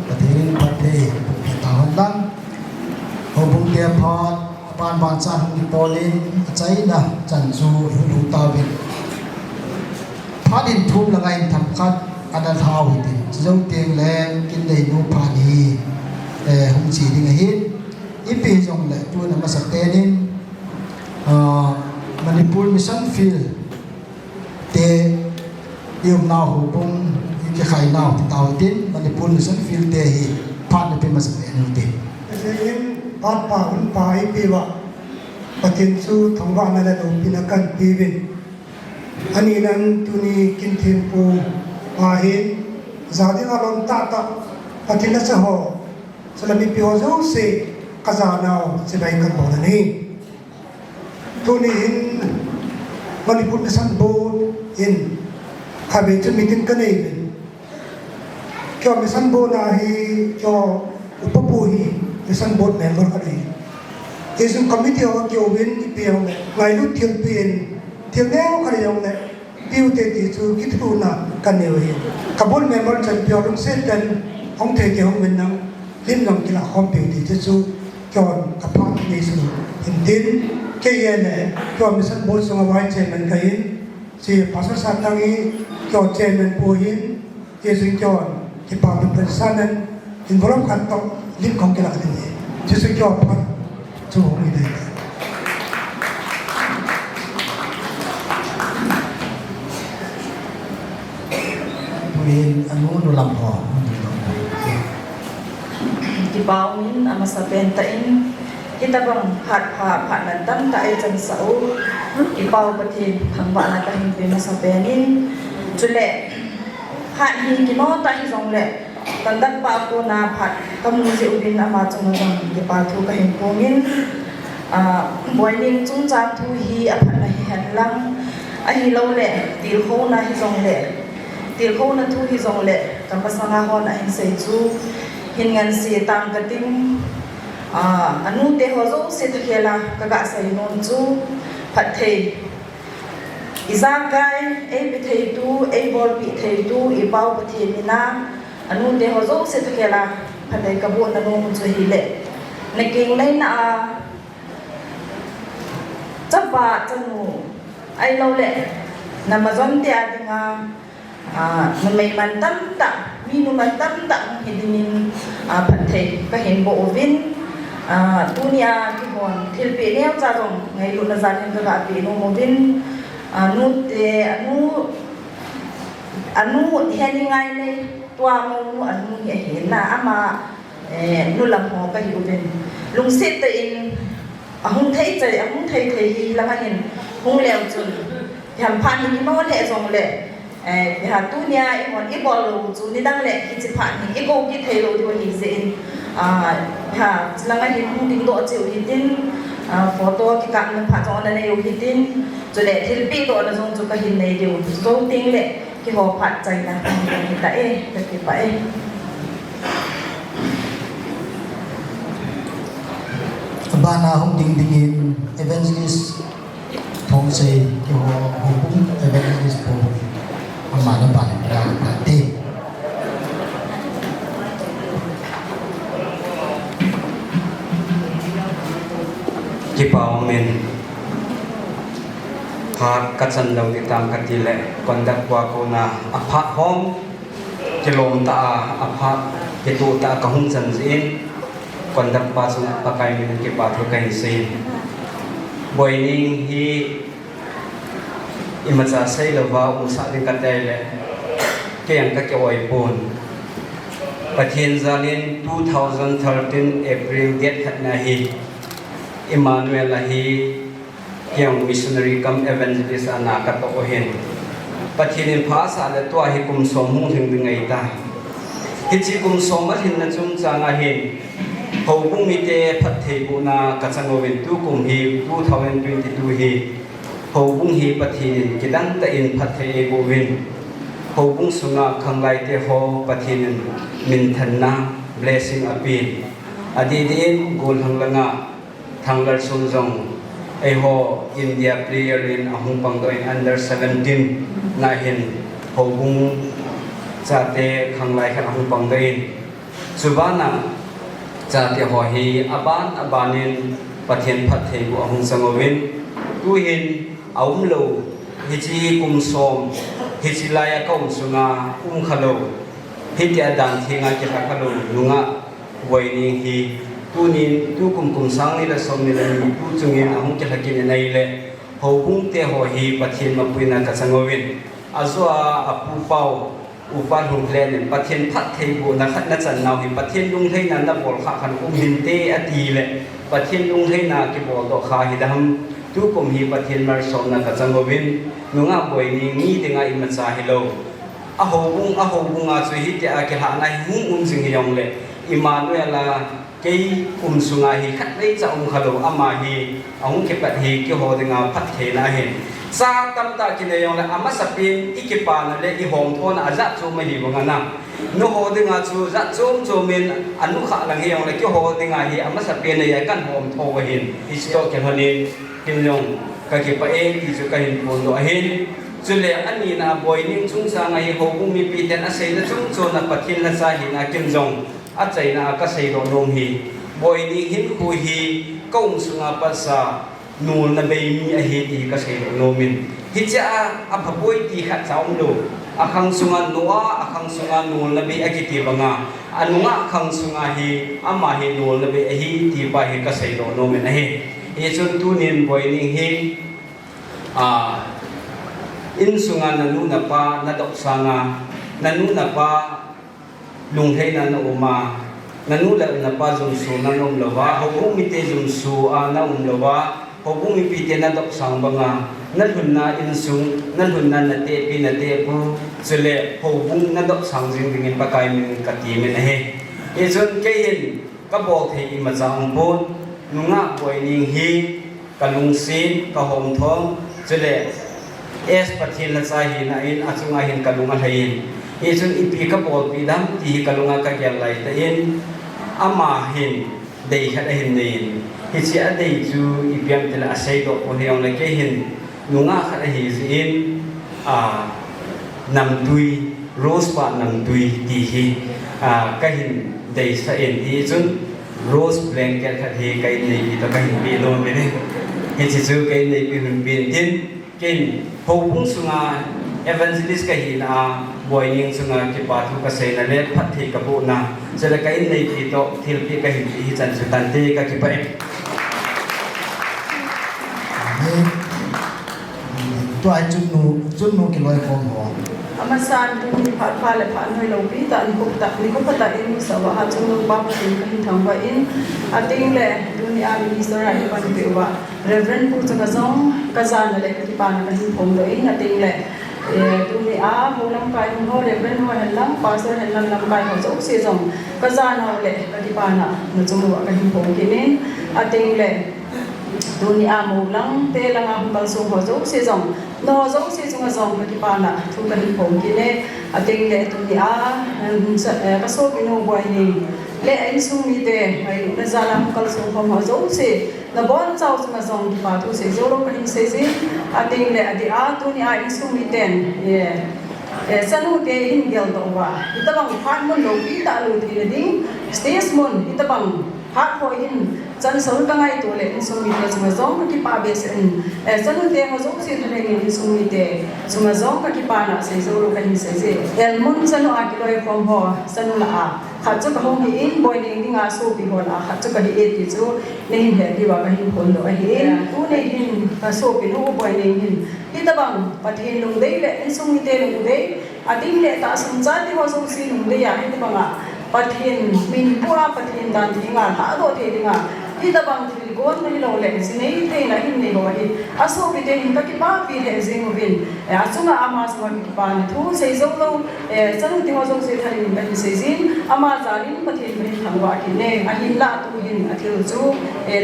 ประเทศประเทศตาหันดังหงบุงเตียพอดปานบานซาหงโปลินใจนะจันซูหุตาวินพาดินทุ่มละไงทำคัดอันนั้นเท้าหินเจ้าเตียงแรงกินได้นูพานีหงสีดิ่งหินอีปีจงเลยตัวนำมาสเตนินมันญี่ปุ่นมิสันฟิลเตยมนาวหูปุงยิ่งจะไข่นาวที่เตาดินมันญี่ปุ่นมิสันฟิลเตหีพาดเป็นมาสเตนินเต
เสียงพาดป่าหุ่นป่าอีปีวะปะทินสู้ทองว่านั่นแหละตัวพินากันปีวินอันนี้นั้นตุนีกินเทมปูมาเห็นจาดิงอารมณ์ตาตาปะทินละสะหอสลับมีพิโอโซเซกษานาวเสบายกันบอกนั่นเองตุนีเห็นมันญี่ปุ่นมิสันโบเห็นข้าเบจมีตินกันเองเกี่ยวมิสันโบนาฮีเกี่ยวอุปปุฮีมิสันโบเมมเบอร์กันเองเอซุนคอมมิตี้ว่าเกี่ยววินอีเปียงเนี่ยไงลุเทียนเปลี่ยนเทียนแนวกันยังเนี่ยดิวเตติจูกิทูน่ะกันเนี่ยเองขบวนเมมเบอร์จะเปียรุ่งเส้นกันห้องเทเกี่ยววินนั่งลิ้นลงกีฬาคอมพิวติจะจูเกี่ยวกับพาร์ทนี้สูหินดินเกี่ยเนี่ยเกี่ยวมิสันโบสงไว้เจมันกันยินสิภาษาสัตว์ตั้งนี้เกี่ยวเจมันปูหินเกี่ยวสิ่งเกี่ยวที่ปาเป็นประสานั้นอินวอล์กันต้องลิ้นของกีฬาที่นี่จะสิ่งเกี่ยวพัดจูงไม่ได้
วินอันนู้นดูลำพอ
ที่บ่าวมินอามาสเปนตะอินที่ตะบังผัดผ่านันตั้งตะไอจันเสาที่บ่าวประเทศพังบานาตะหินเป็นมาสเปนินจุเล่ผัดหินกิโนตะหิซงเล่ตันดักปาโกนาผัดกำมือเสียอุบินอามาจงจังที่ปาทูกะหินโพมินบวยนิงจุงจามทูฮีอภัทนะฮิหันลังอหิโลเล่ติลโคนาฮิซงเล่ติลโคนาทูฮิซงเล่กัมปะสังอาฮอนอหินเซจูหินเงินเสียตามกระติ้งอนุเตหโซเสตเคลากะกะไซนนจูผัดเทอิซากายเอปิเทตูเอบอลปิเทตูอีเปาปะเทมินาอนุเตหโซเสตเคลาผัดเทกะบุนอนุมุจุฮิเลในเก่งในนาจับบาจันูไอเราเล่นำมาจนเตียดิงมันไม่มันตั้มตักมีนุมันตั้มตักเห็นดินผัดเทก็เห็นโบวินตัวนี้ที่คนทิลปีเนี่ยจะต้องไงลุนจานเห็นก็ปีนุโมวินนุเตอนุเห็นยังไงเลยตัวมูอนุเห็นนะอามานุลำหัวก็อยู่เป็นลุงเสตอินหุ่นไทยใจหุ่นไทยแล้วก็เห็นหุ่นเหลวจนยามพันหินโน่เละจงเละหาตัวนี้อีคนอีบอลลูจูนี่ดังเละที่จะพันหินอีโกกิเทโลที่วันนี้เซ็นหาแล้วก็เห็นหุ่นดิ้งโตจิ๋วหินดิ้งโฟโต้ที่การมันผ่านจอนั่นเองหินดิ้งจุดเละที่ปีโตนั่นจงจุดก็หินในเดียวโตติ้งเละที่หัวผัดใจนะเห็นแต่ก็เก็บไป
บ้านนาห้องดิ่งอินเอเวนจิลิสทองเซย์ที่หัวหุ่นปุ้งเอเวนจิลิสปูอามาน้ำปั่นดาวนาที
ที่ป่าวเมนพากัจจันเราติดตามกันทีแหละก่อนดักว่าโกนาอภัทห้องจะลงตาอภัทจะตูตากระหุ่นสันสินก่อนดักปาสุนปากายมินเก็บปาทุกข์สิบอยนิงฮีอิมัจฉาใส่ละว่าอุตสาหกรรมใดเลยเกี่ยงกับเกี่ยวกับปูนประเทศจานิน2013 April เดือนหน้าฮีอิมานูเอลฮีเกี่ยงมิชชันนารีกัมเอเวนเจลิสอนาคตโอเห็นประเทศนี้ภาษาและตัวฮิคุมสมมุถึงดึงไงตายฮิจิคุมสมมาถึงนั่นจุงจางอาเห็นเขาบุ้งมีเตพัดเทบุนากัจจังโอเวนตุกุมฮี2022ฮีเขาบุ้งฮีประเทศกิดันตะอินพัดเทเอโบวินเขาบุ้งสุนัขขังไลเตโฮประเทศมินทันนา blessing อภินอดีตอินกูลหังลังทางลัลซุนจงไอโฮอินเดียเพลเยอร์อินอาหุงปังโดอิน under 17นาเห็นเขาบุ้งจะเตขังไลขันอาหุงปังโดอิน สุบานังจะเที่ยวเฮีอาบานินประเทศพัทเทบุอาหงสังเวินตุหินเอาโลฮิจิกุมสมฮิจิลายกอมสุงาขโลฮิติอาดันเทงาเกตขโลลุงะไว้นี่ฮีตุนินตุกุมสังนี่ละสมนี่ละฮีตุจุงินอาหงเกตกินในเล่หูบุ้งเที่ยวฮีประเทศมาปุยนักสังเวินอาซัวอาปูเปาอุปาหุเพลนประเทศพัทเทบุนักนักจันนาวหิประเทศลุงเทนันนับบอกขันหินเตอตีเล่ประเทศลุงเทนาเก็บบอกดอกขาหิดำทุกคนหิประเทศมาสมนักจังกวินนุงอาบวยนี่ดึงอาอิมันซาฮิโลอาหูบุงอาสุฮิตอาเกหาในหุ่งสิงห์ยองเล่อิมานุเอลาเกย์สุงาฮิขัดได้จะขโลอามาฮิอาหุเก็บปัดฮิเกี่ยวดึงอาพัดเทนาเห็นซาตัมตากินยองเลยอามาสปินอิกิปานเลยอิหอมทวนอาจัดจูไม่หิวงันนะนุโหดึงอาจูจัดจูมินอนุขาลังเฮียงเลยเกี่ยวดึงอาฮิอามาสปินเลยกันหอมทวหินอิสโตเกหนินกินยองกะกิปะเออิจูกะหินปนโดหินจุเลอันนี้นะบอยนิ่งชุ่งสางไอโฮบุมีปีเตนอาศัยนะชุ่งโจนะปัทินละซาหินะกินจงอาใจนะก็ใส่โดนลงฮีบอยนิ่งหินคุยฮีก้งสุงาปัสสานูนเบมีอหิตีก็ใส่โนมินฮิจาอับบุยตีขัดสาวดูอาคังสุงานัวอาคังสุงานูนเบอกิตีบังอาอนุงาคังสุงาฮีอามาฮีนูนเบอหิตีบาฮีก็ใส่โนมินนะฮีเอชนตุนินบอยนิ่งฮีอินสุงานันุนปานาดอกสางานันุนปาลุงเทนันโอมานันุเลนปาจุมสูนันอมลวะฮบุมิเตจุมสูอานาอมลวะฮบุมิปิเตนาดอกสางบังานันหุนนาอินสุงนันหุนนานาเตปินาเตปูจุเลฮบุงนาดอกสางจิงดิงปะกายมินกติมินเฮเอจนเกยินกะบอกเทอิมาจางปูนุงะบวยนิงฮีกะลุงซีนกะหงทองจุเลเอสปัทินละซาหินะอินอาจุงาหินกะลุงะไทยินเอจุนอิปีกะบอกปีดัมตีกะลุงะกะเกลไลตะอินอามาหินเดยขะหินเนนฮิจิอะเดยจูอิเปียมติละอาศัยดอกโอเฮองละเกหินนุงะขะหิซินนำดุยโรสปะนำดุยตีฮิกะหินเดยซะอินฮิจุนโรสแบล็งเกตขะเฮกะอินเนยตะกะหินปีโลเมเนฮิจิจูกะอินเนยปีหุนปีตินกินหูบุ้งสุงาเอเวนซิลิสก็หินบอยนิงสุงากิปาทุกเสนาเล็ดพัดที่กระบุนาจะได้กินในปีโตทิลปีก็หินที่จันสุตันตีก็กิปะ
ตัวไอจุนนูกิโลฟองหัว
อามาซานตุนิพัดพาเลพันให้เราปีตานิคุปตาอินสวะฮัจุนนุบับสิงกินทางว่าอินอาติงเลดุนยามินิสราอิปันเปว่าเรเวนพูดจะกระซองกระซานเลกิปานกันหินผมเลยอาติงเลดุนยาโมลังกายหัวเรเวนหัวเห็นลังปาสเห็นลังกายหัวจะอุเสียจงกระซานเอาเลกิปานะนจุงว่ากันหินผมกินนี่อาติงเลดุนยาโมลังเตลังอาหุบังสุงหัวจะอุเสียจงนอจงเสียจงกระซองกิปานะทุกกันหินผมกินนี่อาติงเลดุนยากระโซกินหัวบอยนี่เลไอ้สุมีเตไอ้เนจาลามกัลสุงความหัวจงเสียนบอนเจ้าจงกระซองกิปาทุเสียจงลงกันหินเสียสิอาติงเลอดีอาดุนยาไอ้สุมีเตนสนุกเตยหินเกลตัวว่าอิตาบังพัดมุนโลกีตาลูทีละดิ้งสเตสมุนอิตาบังพัดหอยหินจันทร์สุรกังไอตัวเล็กสุมีเตจงกระซองกิปาเบสอินสนุกเตยหัวจงเสียทะเลหินสุมีเตจงกระซองกิปานะเสียจงลงกันหินเสียสิเอลมุนสนุกอากิโลยฟอมหัวสนุกละอาขัดจุกหงหินบอยนิ่งดิ้งอาสูบิหัวละขัดจุกหินที่จูในหินเหตุว่ากันหินผลโลหินตู้ในหินสูบิหัวบอยนิ่งหินอิตาบังปะเทนลงเดยเล็กสุมีเตลงเดยอาทิตย์เล็กตาสมจัดที่หัวสงสีลงเดียอิตาบังปะเทนมินปัวปะเทนดันทิ้งหาโดเททิ้งอิตาบังที่ก้นไม่ลงเล็กสิเนยเตยนะหินในหัวหินอาสูบิเตหินตะกี้ป้าปีเดซิงวินอาสุงอามาสวากิปานทูเซจงโลสนุกที่หัวสงสีทะเลหินเป็นเซจินอามาจารินปะเทนเป็นทางว่ากินเนอาหินละตูหินอาทิลจู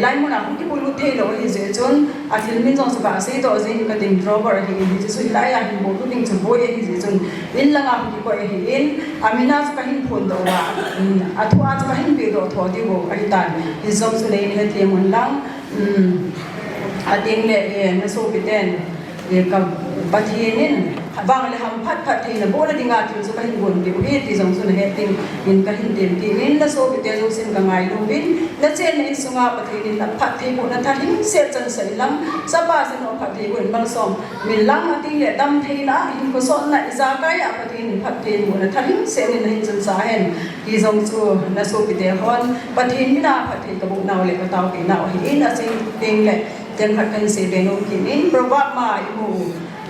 ไลมุนาคุกิปุลุเทโลหิเจจนอาทิลมินจงสบาเซโตจินกระดิ่งดรอเบอร์หินที่สุดไลอาหินโบตุดิ่งจูโบเอหิเจจนวินละงาคุกิปอหินอามินาสุกหินพนโตว่าอาทัวจุกหินเปโดทอดิโบอาหิตันหิจงสุเลนิเทียมันลังอาทิงเลนสุปิเตนกับปะเทนิน วางเลยทำพัดทีนะโบนะดิงาจุนสุกันบุญดิบฮีที่สงสุนเฮติงอินกันหินเต็มที่วินละโซบิเตโซสินกันไงลูวินละเจนในสุงาปฏินินพัดทีบุญนั้นทันหินเสียจันใส่ลำสบายสนุพัดทีบุญบางสมมิลลังอติเหดำทีนะหินกุศลนะอิจากายปฏินินพัดทีบุญนั้นทันหินเสียนินหินจันสาเห็นที่สงสุละโซบิเตฮอนปฏินินาพัดทีกบุกนาวเล็กตาวกีนาวหินละสิเต็งเล็กจันขัดกันเสเบงงกินินประวัติมาอิมู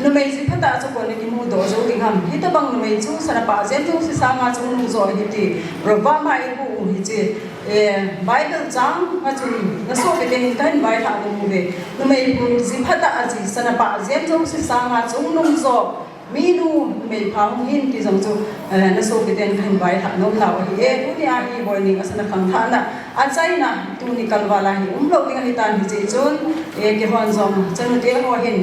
นุเมจิพัฒนาสุขในกิมูโดโจกิงhamฮิตบังนุเมจูสนาปาเซจูสิสางาจุนุโจฮิติประวัติมาอิมูฮิจิไบเบิลจังมาจุนนสุเปเตหิกันไบทานุเวนุเมจิพัฒนาจิสนาปาเซจูสิสางาจุนุโจมีนูเมพาวหินที่จงจูนสุเปเตหิกันไบทานุลาวฮิตุนี่อาฮิบอยนิงอสนาคังทานะอาใจนะตุนิกัลวาลาฮิโลกิงหิตันฮิจิจุนกิฮอนจงจันเตหัวหิน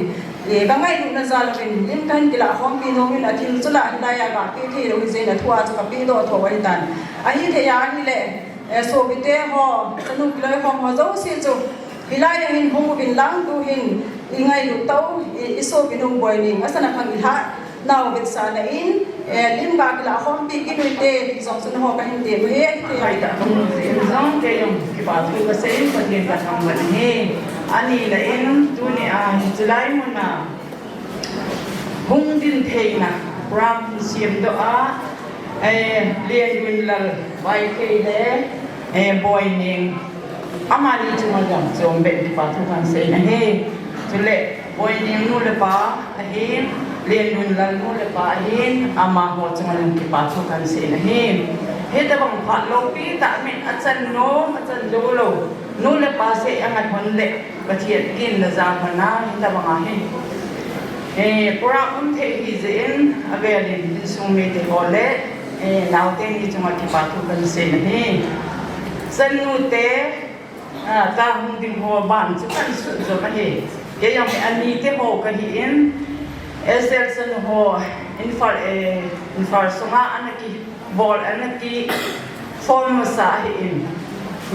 บางไงดูน่าจะเป็นลิมกันกีฬาของปีโนมินอาทิตย์จุฬาฮิดายากาปีที่เราเจนทัวร์จุกับปีโดทัวร์วันตันอาทิตย์ยานี่แหละโซบิเตหอสนุกเลยของหอเจ้าสิจุฮิลายหินหงบินลังดูหินยังไงดูเต้าอิโซบินงบอยนิงอาสนะคังอิฮะนาวเวทสานะอินลิมกากีฬาของปีกินวิเตสองสุนหอกันหินเตเบเฮที่ไหนแต่ตรงนี้น้องเจยงกีบาทุกเส้นประเทศกระทำวันนี้อันนี้แหละเองตัวนี้จุลัยมันนะหงดินเทนะพรามเสียมตัวเรียนวินลลไว้เคยเลยบอยเนงอามาลีจุมาจังจงเป็นที่ปาทุกันเสนะเฮจุเล่บอยเนงนู่นเลยปะเฮเรียนวินลลนู่นเลยปะเฮอามาหัวจุมาจังที่ปาทุกันเสนะเฮเฮแต่บางพัดโลปีตามินอาจารย์โนอาจารย์โจโลนู่นเลยปะเสอังกันคนเล็กประเทศกินละจางพนาเฮแต่บางเฮพระอุ้มเทหิเซนอเวลินสุมิเตโอเลนาวเตนิจุมาที่ปาทุกันเสนะเฮสนุเตตาหุ่นดิหัวบ้านจุกันสุดจุกันเฮยังมีอันนี้เตโฮกันเห็นเอเซลสนุโฮอินฟาร์สงาอันนี้บอลอันนี้ฟอร์มสาหิน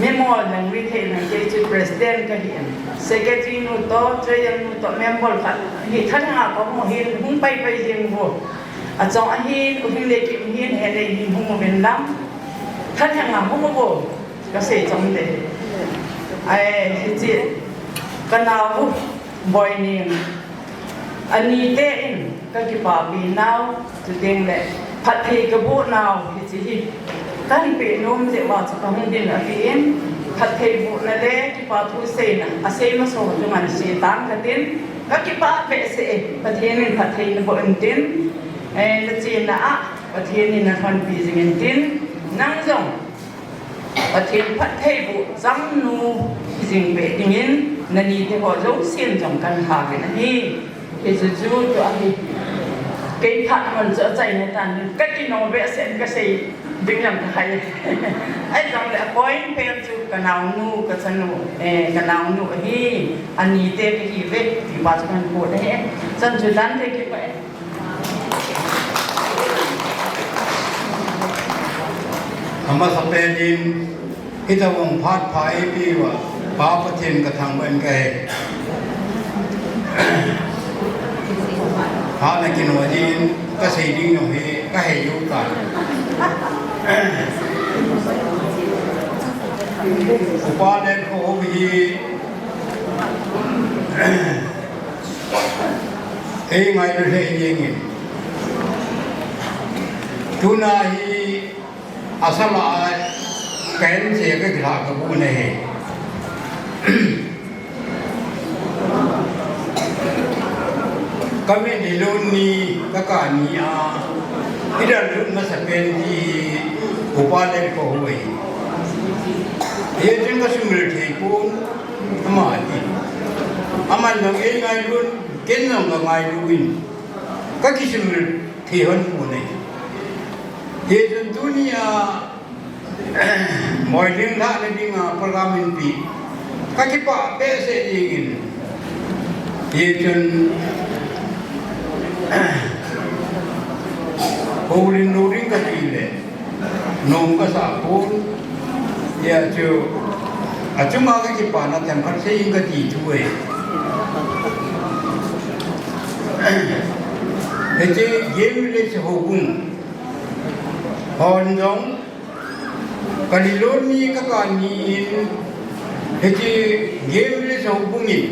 มีมอลนังวิเทนังเจจูประธานกันเห็นเซกตรีนุโตเทรยันนุโตเมมเบอร์กันหิท่านหาก็มองเห็นหุ่นไปเยี่ยมหัวอาจารย์หินอุ้งเล็กหินเฮเลหินหุ่นเป็นลำท่านหาหุ่นโบก็เสียจังเลยฮิจิกันนาวบอยนิงอันนี้เต้นก็กี่ป่าปีนาวจุดเด่นเลยพัดทีกระบุนาวฮิจิกันเป็นนุ่มเจ้าว่าจะต้องดินอะไรเองพัดทีบุนั่นเลยกี่ป่าทุเซนะอาเซมาส่งจุมันเสียตังกันดินก็กี่ป่าเปเสประเทศนี้พัดทีนบุญดินละจีน่ะประเทศนี้นักพันปีสิเงินดินนั่งจงประเทศพัดทีบุจังนูสิ่งเบ็ดอย่างนี้นั่นนี่ที่เขาจะเสียนจงกันหากันนี่เอจูจูตัวนี้เกี่ยพัดมันจะใจในตอนนี้ก็ที่น้องเบ็ดเสียนก็ใส่ดึงอย่างไทยไอ้จังเลยปอยเพิ่มจูกันเอาหนูกันสนุกันเอาหนูนี่อันนี้เด็กที่เวทที่บ้านจะกันปวดเนี่ยจันจุดันเด็กไป
ธรรมสเปนินพิทวงพัดภายปีว่าป้าประเทศกระทำเป็นไงพระนักกินวันนี้ก็ใส่ดิ้งหน่อยก็ให้ยุกันอุปาเดนโควีไงดูเรื่องยังไงทุนาฮีอาสมาแกนเสียก็กระกับบุญเองก็ไม่ได้ลุ้นนี้ก็การนี้ที่เราลุ้นมาสักเป็นที่อุปาเดนโควีเดี๋ยวจึงก็สมุนไพรปูนมาดีอามันต้องไงลุ้นเก่งน้องก็ไงลุ้นก็คิดสมุนไพรหันปูนเลยเดี๋ยวจนตัวนี้มวยลิงท่าในดิ้งโปรแกรมอินพีก็คิดว่าเบสเองเดี๋ยวจนโอลินโนริงก็ดีเลยน้องก็สาปูนเดี๋ยวจูอาจจะมาก็คิดว่าน่าจะพัฒน์ยิ่งก็ดีช่วย Hece gemle se hobung hondong kaliloni kakani in hece gemle se hobungin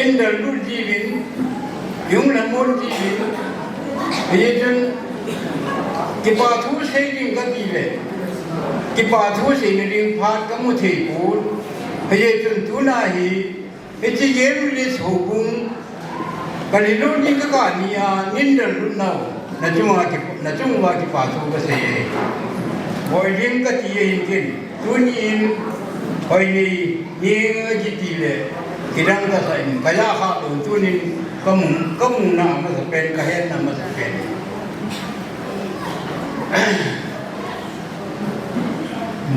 inda lurjibin yung lamor jibin hece kipathu seiling kadile kipathu seiling phat kamu thepur hece tunahi hece gemle se hobung kaliloni kakani nindal runau najumwa ki pathu ka se boiling ka tiye inkin tunin hoini ning jitile kidang ka sa in kaya ha tunin kamun na ma sa pen kahen na ma sa pen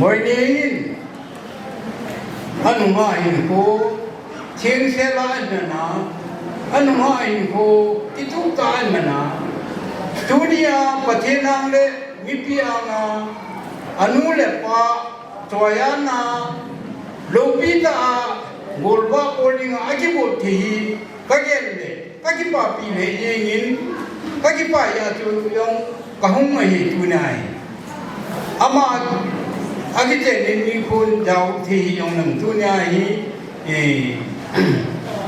boiling anu ma in ko cheng se la na anu hain ko itu taan mana studia pathenang le mipianga anu le pa toyana lopita golba polinga ajibo thi kagelle kagipa pi le yin kagipa ya tu yong kahung mai tunai ama agite ni kun dau thi yong nang tunai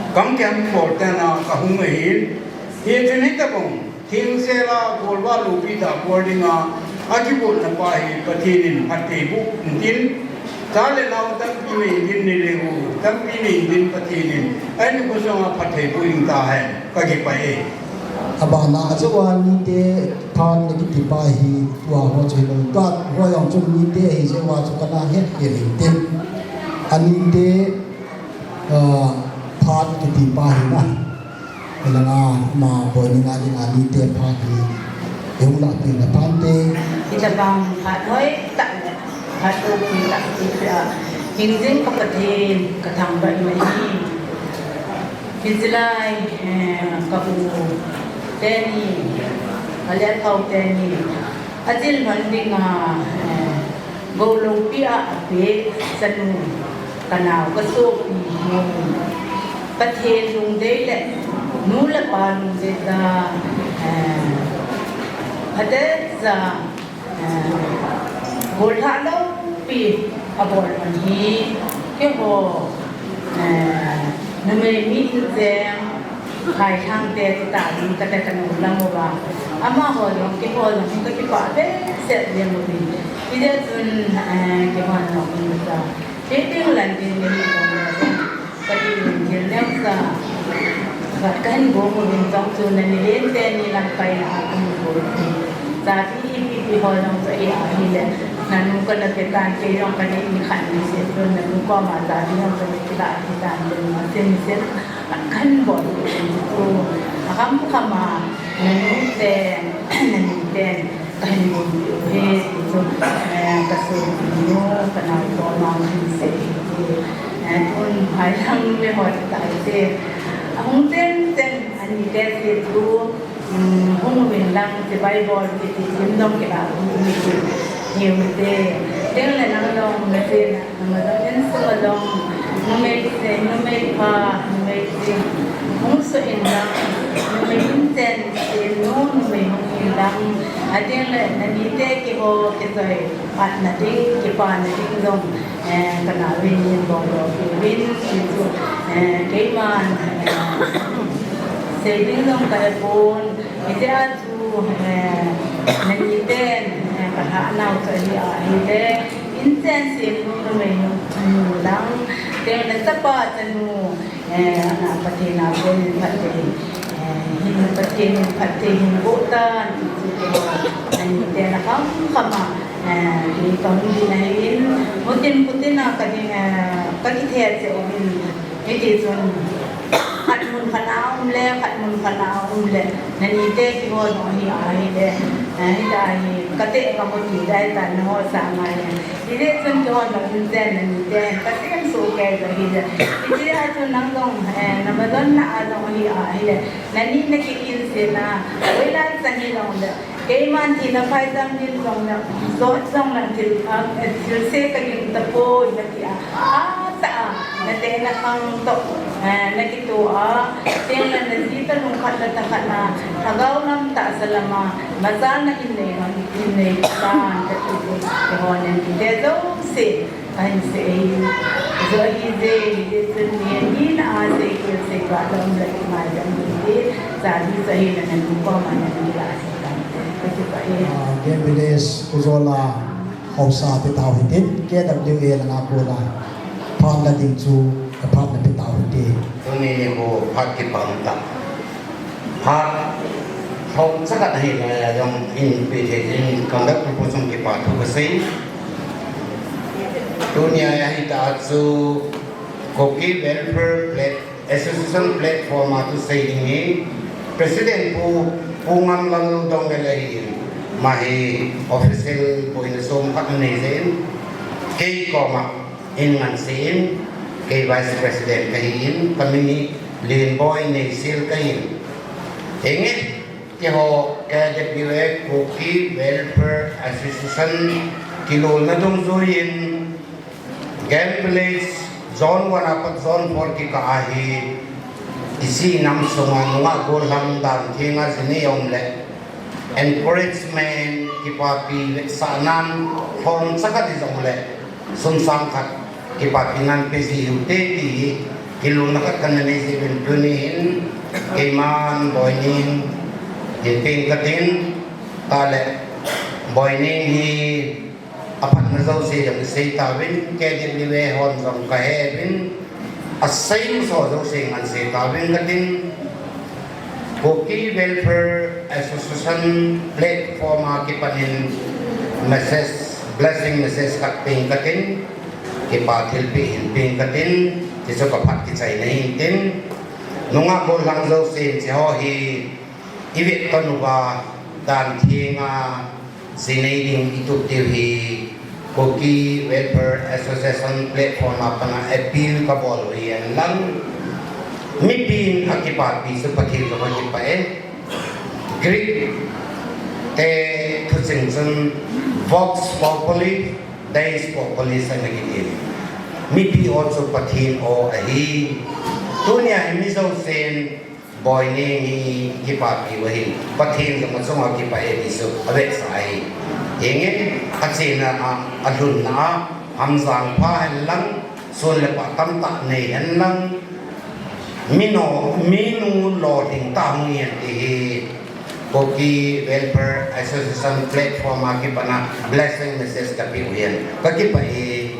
Kang kiam portana kahung mahil, ye jenita kong ting sela golwa lupi da boardinga akibot na pahi patinin patebu din tale na tampi me din nilegu tampi me din patinin ay ko sa patebu ing tahan kagipae
abana ajawa ni te than ni ti pahi wa ho chelo ka ho yong chung ni te hi se wa chu kana het ye tin ani te Aphat kiti pahina elanga ma boining ali ali te phathi eula ti na pante
kita bang hoi tak hatu kita kita hinjin kapatin kathang ba ini hinjilai kapu teni alian kau teni ajil manding golong pia ape sanu kanau kasukประเทศลุงได้แหละนู้ละปาลุงได้ตาพัดเดจะบทละเราปีอบอลวันนี้เกี่ยวกับนั่นไม่มีแจงใครทางเตะตาลุงก็ได้กันหมดแล้วมั้งว่าอามาหัวเราเกี่ยวกับเราก็ที่ป่าเด็เสร็จเรียนหมดเลยที่เดี๋ยวจนเกี่ยวกับเราเป็นแบบเด็กๆหลังเรียนมีความpati yang sa kan go mo din tong so na nilente ni lang kay na ang go sa ipi ho lang sa iya hile nanu ka na ketan kay yung kanay ni kan ni se so nanu ko ma sa ni ang kanay kita din ma sen kan bo so akam kama nanu ten kan mo he so kaso no kana ko ma se pun hayang le ho ta ite hong ten ani te se tu hong wen lang te bible te ti sim dong ke ba ni ku hiu te ten le nang dong me te na ma dong en so dong no me pa no me te hong so en lang no me ten te no me hong en lang aten le ani te ke ho ke sai at na te ke pa na te dong kana win bong win itu keiman saving dong kaya pun itu atu naniten kana nau saya ide intensive nu menu lang dia nak cepat nu anak patina pun patin hin patin patin bukan naniten nak kama di tahun ini mungkin nak kadi tiada seorang ini tuan kat mun panau le nani te kibo no hi ai le hi dai kate kamu tidak tan ho sangai ini tuan kibo no inten nani te kate so ke hi le ini atu nang dong nama don na no hi ai le nani nak insena wala sani dong le keiman tina phai tam din dong na so song lan til se ka yin ta po ya ti ta te na khang to na kitua te na nazita nung khat na takhat na tagaw nam ta salama mazal na inne ta te honen de do se anh sẽ rồi đi ni na sẽ sẽ qua lòng lại mà trong đi ra đi rồi là nên cũng qua mà nên là
cái village Uzola học sa thì tàu hết KWA là nào cô là phong là đình chu cái phong là tàu hết
tôi này cô phát cái bằng tập phát không chắc là hiện là dòng in về thế in còn đất của chúng cái phát thuộc cái dunia kita su koki welfare association platform atu sayingi president pungan lalu dong belai mahi official point som katnezen kei koma ingan sin kei vice president kain kami lin Boineng Sitlhou kain engit keho KWA koki welfare association kilol na dong zoin Game Village Zone 1 apat Zone 4 ki kaahi isi nam sunga nunga golang dan tinga sini yom le encouragement ki papi sanan hon sakat di zong le sun sangkat ki papi nan pesi ute di kilung nakat kanane si bentunin keman Boineng jinting katin tale Boineng hi Aphat na zau se jam se tawin KWA hon zong ka hebin asai so zau se ngan se tawin katin koki welfare association platform akipanin message blessing message kat ping katin ki pathil ping katin ki so ka phat ki chai nei tin nunga bol lang zau se che ho hi iwit kanuwa dan thinga sinailing itu TV koki welfare association platform apa na appeal ka bol rian lang mipin akipapi seperti itu kita Greek te tusensen vox populi days populi sa nagigil mipi also patin o ahi dunia imisaw sen Boineng kipapi wahin patin sama semua kipai isu abet sai ingin atsina adun na hamzang pa lang sun lepa tam tak nei lang minu lo ting tang yen di koki welfare association platform akipana blessing message kapi uyen kakipai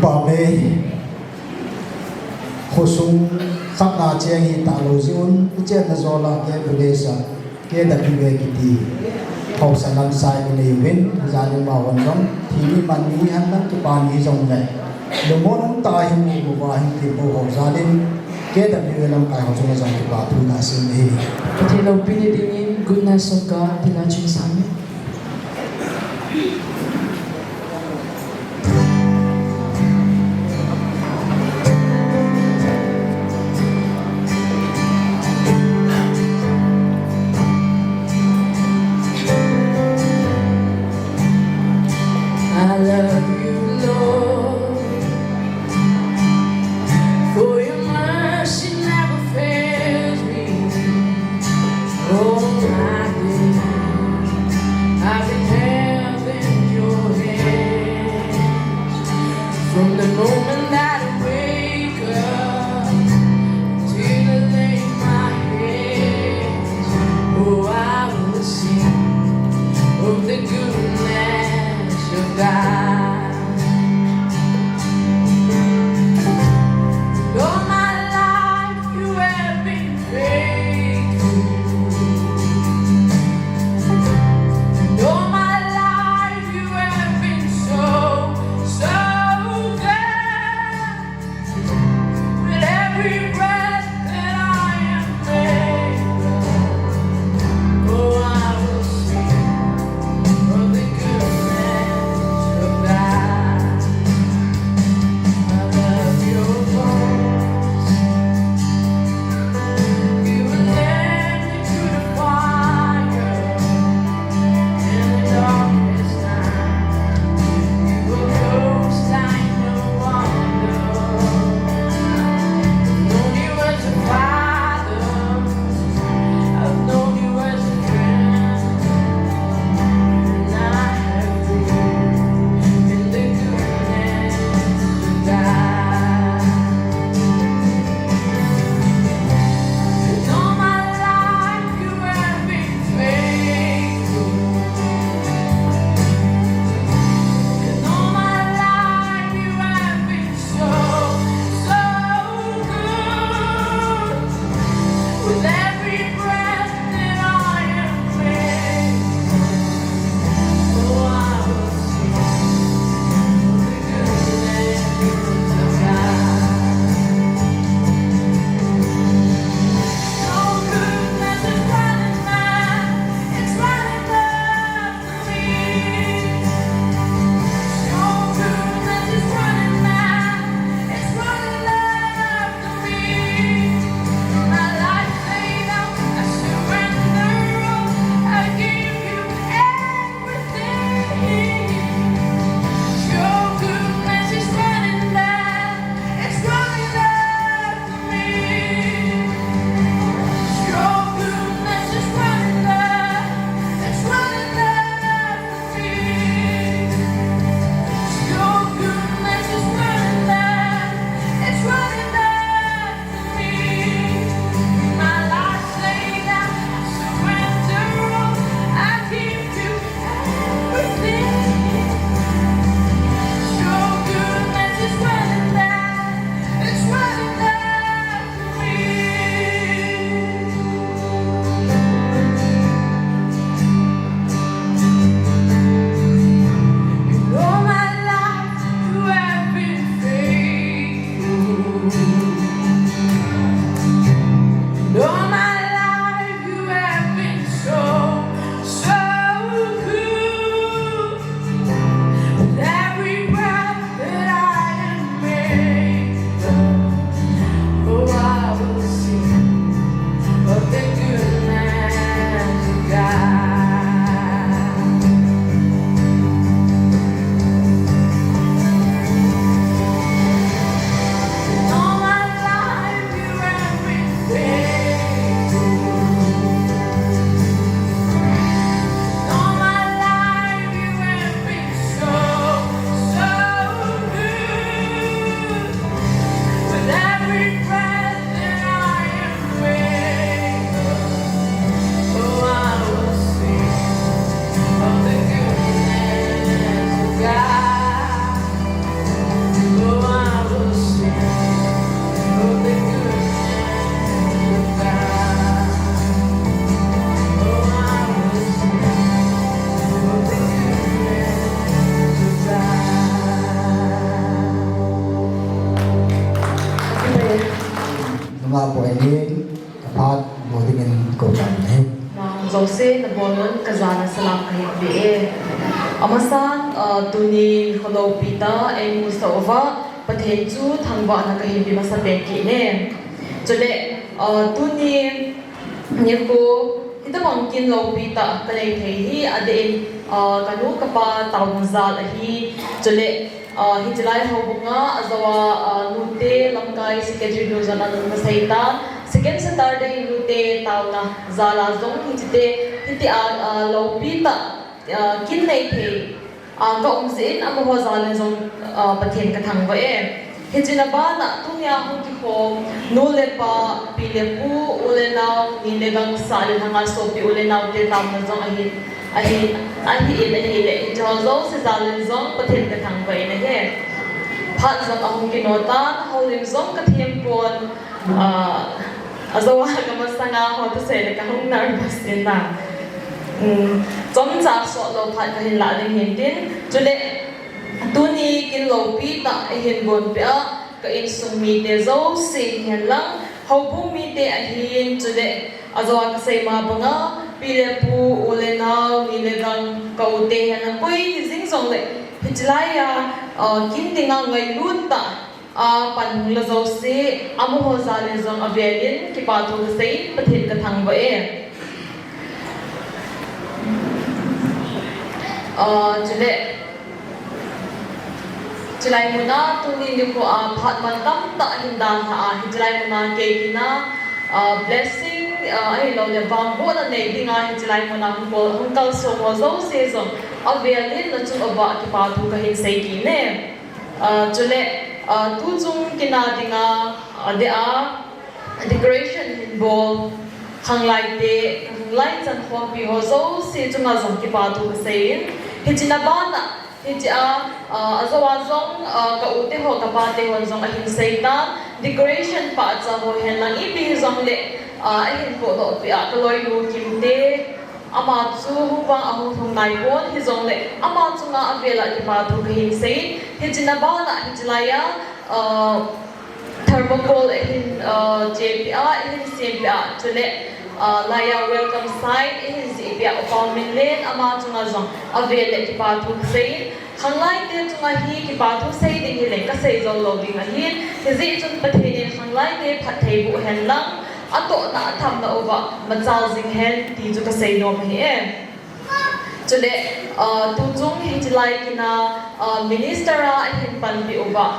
bảo vệ hồ sung sắc na che hi ta lo ziun che na zo la ke village ke da ki ve ki ti hau sa lam sai ni win za ni ma wan dom thi ni man ni han na ki pa ni jong le lo mo nong ta hi mu bu wa hi ki bo ho za din ke da ni lam kai ho sung jong ki pa thu na sin hi
thì lâu pin đi in goodness of God thì là chuyện sáng
I've been held in your
Boineng Aphat Boineng Sitlhou
Jose na bolon kazana salam kahit be amasan tuni kholo pita e mustawa pathenchu thangwa na kahit bi masa beki ne chole tuni niko ita bangkin lo pita kalai thei hi aden kanu kapa tawnzal hi chole hijlai hobunga azawa nute lamkai secretary dozana nung saita second Saturday nute tawna zala zong hiti lo pita kin nei the ka umzin amo zala zong pathen ka thangwa hijina bana tunya huki ko nole pa pilepu ulenau nilegang sal hanga sopi ulenau te tawna zong ahi le jozo se zala zong pathen ka thangwa he phat zong ahung kinota holim zong ka thiempon azawa kamasanga ho to say ka hung nervous din na chom cha so lo phat ka hin la ding hin tin chule tuni kin lo pi ta hin gon pia ka in sung mi te zo sin hen lang ho bu mi te a hin chule azawa ka say ma banga pile pu ulenau ni le gang kau te hen poi jing song le hijlaya kin tinga ngai lut ta pan la zo se amu ho zale zong avelin ki pa thu sei pathin ka thang ba chulai muna tuni ni ko phat man tam ta hinda ha chulai muna ke kina blessing ai lo le bang bo na nei dinga chulai muna ko kal so mo zo se zo avelin na chu aba ki pa thu ka hin sei ki ne chule tu chung kina dinga de decoration in ball hang lai te hang lai chan khom pi ho zo se chunga zong ki pa tu sein hijina bana hija azawa zong ka ute ho ka pa te hon zong ahin sei ta decoration pa cha ho hen lang I pi zong le ahin ko do pi a ka loi lu kim te ama chu huwang ahu thong nai bon hi zong le ama chunga avela ki pa thu ka hin sei hijina bana hijlaya thermocol in JPA in CPA chule laya welcome site in CPA apartment lane ama chunga zong avele ki pa thu sei khanglai te chunga hi ki pa thu sei ding hi le ka sei zong lo ding hi zi chun pathe khanglai te phathei bu hen lang ato na tham na over machal jing hen ti chu ka sei nom hi chule tu chung hi chilai kina minister a hin pan bi over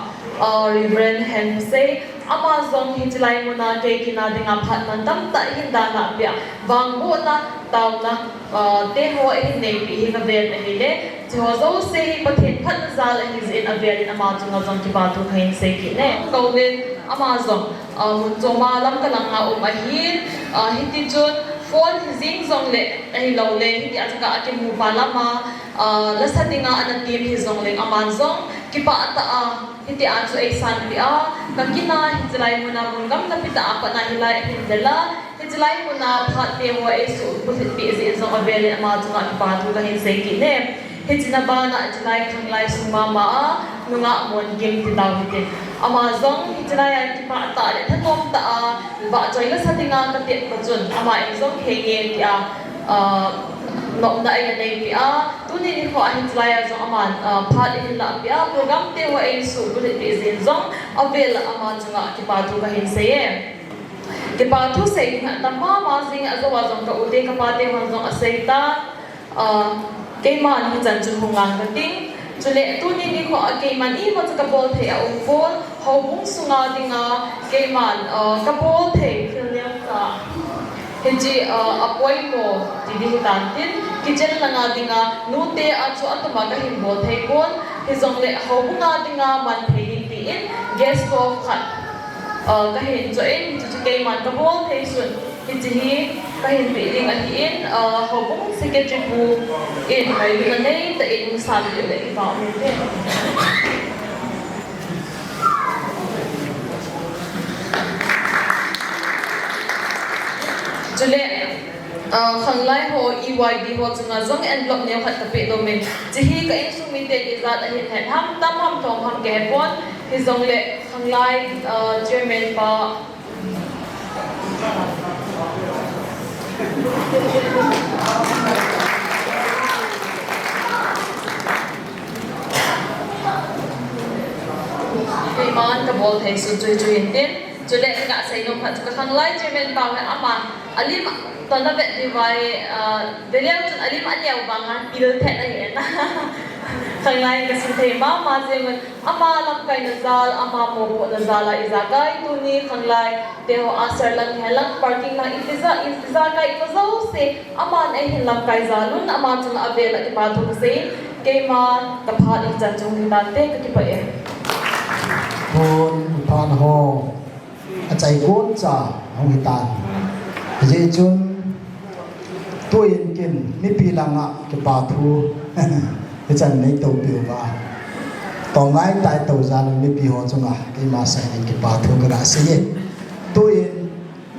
Reverend Henkhosei Amazon hijlai muna ke kina dinga phat man tam ta hin da na bia wang bo na taw na te ho hin nei pi hi ka vel hi le jo zo se pathen phat za la hi in a vel in Amazon azon ki ba tu khain se ki ne ko ne Amazon mun zo ma lam ka lang na a hin hiti chun phone zing zong le ai lo le hi aka ake mu pa lama la sa dinga an team hi zong le Amazon ki pa ta hiti an chu ai san pi ka kina hijlai muna mun gam na pita apa na hilai hindela hijlai muna phat te ho ai su pu fit pi zi zong avel ama chunga ki pa thu ka hin sei ki ne hijina ba na hijlai khanglai su mama nunga mon game ti daw hite ama zong hijlai ki pa ta le thanom ta ba choi la sa dinga ka te ko chun ama ai zong he nge ti nok na ai nei pi tu ni ni kho hin tlaya zo aman phat in la pi program te wa ai su bu le zin zong avel ama chunga ki pa thu ka hin se ki pa thu se na ta ma zing a zo wa zong ka ute ka pa te hon zong a sei ta ke man hi chan chu hungang ka ting chule tu ni ni kho a ke man I mo ka bol the a um bol ho bung sunga dinga ke man ka bol the khil nyam ka hiji apoi mo ti di tan tin kitchen langa dinga nute a chu atuma ka hin bol thei kon hi zong le ho bunga dinga man thei hin ti in guest of khat ka hin jo in chu ke man ka bol thei sun hiji hi ka hin pi ding a hi in ho bung secretary pu in mai bi nei ta in san le ba mi te chule khanglai ho EYD ho chunga zong envelope ne khat kape do men chi hi ka in sumi te ki zat a hin hen ham tam ham thong ham ke pon hi zong le khanglai chairman pa มันกระบอกให้สุดจุยเด่นจุดเด่นกะใส่นมผัดกระทั่งไล่จะเป็นเบาให้อามาอันนี้ตอนนั้นเป็นดีไว้เดี๋ยวจนอันนี้มันยาวบางงานปีละแทนอะไรนะข้างในก็สิ่งที่มาเจมันอามาลำไก่นซาลอามาโมโหนซาลาอิจากายตัวนี้ข้างในเดี๋ยวอาศัยลังเฮลังปาร์กิ้งลังอิฟิซาไก่ก็จะรู้สิอามาไอ้เห็นลำไก่ซาลุนอามาจนอาเวลที่ปาทุกสิ่งเกี่ยมันกับพาดิจันจงหินานเตะก็ที่ไป
คนพานหองอาใจก้นจ่าหงหิตานเจจุนตัวเย็นกินไม่ปีลังอ่ะจะปาทูอาจารย์ในตัวเปียวว่าตอนไล่ตายตัวจานไม่ปีหัวจงอ่ะที่มาใส่ในกิปาทูกระสีตัวเย็น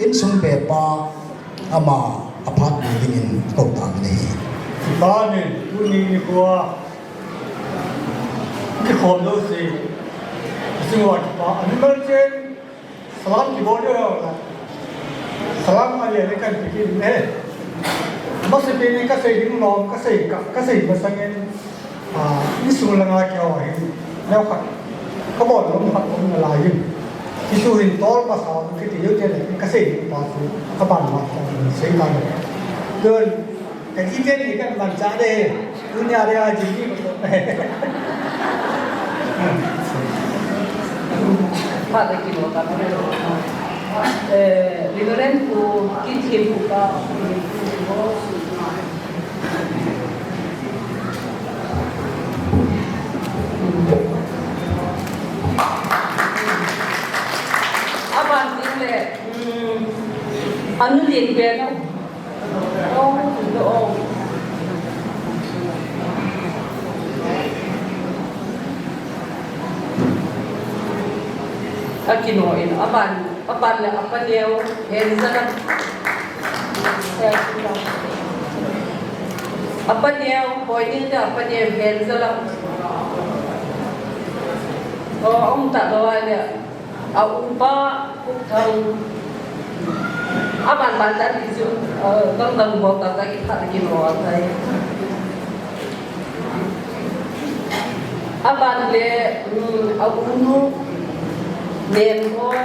อินสุงเบปาอามาอภัทมีดินกบตามนี้
บ้านนี่ตัวนี้นี่กว่าที่ขอบดูสิสิ่งว่าอันนี้มันเจนสลัมที่บอกเรื่องอะไรสลัมอะไรนี่กันที่กินเนี่ยมาสิเป็นนี่ก็ใส่ดิ้งลองก็ใส่มาสังเกตนี่สุนัขอะไรเอาไว้แล้วเขาบอกว่ามันมันอะไรอยู่ที่สุรินทร์ตอลภาษาที่ที่เยอะแยะเลยก็ใส่ภาษาเขาบ้านมาใช้กันเดินแต่ที่เจนี่กันมันจ้าเด้ดุนยาเรียกจริงที่มัน
พาไปกินหัวกันไม่รู้ริเวอร์เรนกูกินเทียมกูก็อาบานจริงเลยอันนี้เลี้ยงเบี้ยนะโอ้โหKinoi, apan dia Henkhosei, apan dia Boineng dia apan dia Henkhosei. Oh, ông tak tahu dia. Umpa Touthang, apan bantan itu, tentang buat kata kita lagi Kinoi. Apan dia, unu Nêm thôi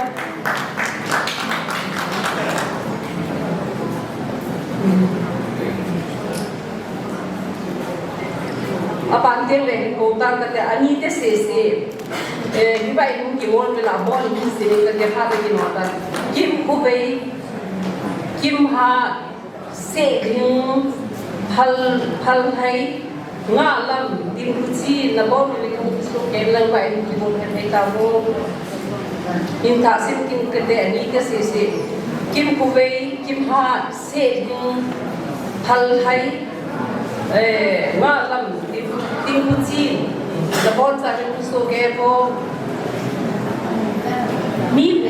Aphat tiếng lên cô tăng cái anh ấy thế gì như vậy cũng kiểu như là bọn mình sẽ cái phát cái nó ta kim cô về kim hà sẽ những hal hay ngã lắm tim kuci là bọn mình không số cái lần vậy thì bọn mình phải tao in thả xin kim cái đèn ní cái gì kim cô về kim hà sẽ những hal hay ngã lắm tim kuci là bọn mình không số cái bọn mi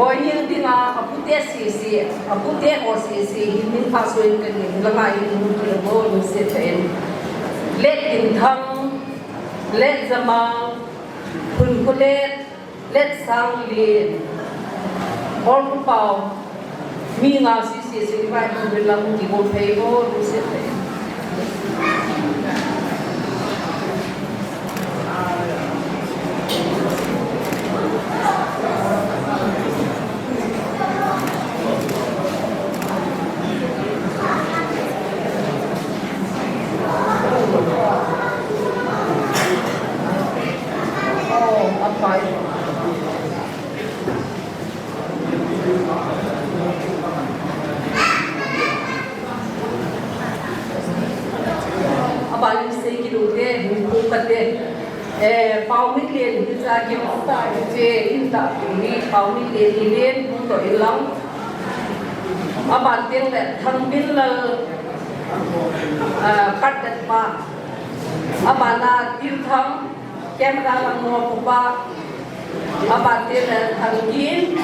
Boineng dia aku sisi, aku sisi ini pasuen kan ni, lama ini mungkin boleh sesuai. Let Tilkhothang, let zaman, pun let sang li, orang pau, minga sisi baik mungkin lah mungkin boleh boleh sesuai.
Pau mi liền đi ra kia cũng tại về in tại đi Pau mi liền đi lên cũng tội lắm bản tiếng là thằng biết là cắt đất mà bản là Tilkhothang kem ra là mua của ba bản tiếng là thằng kín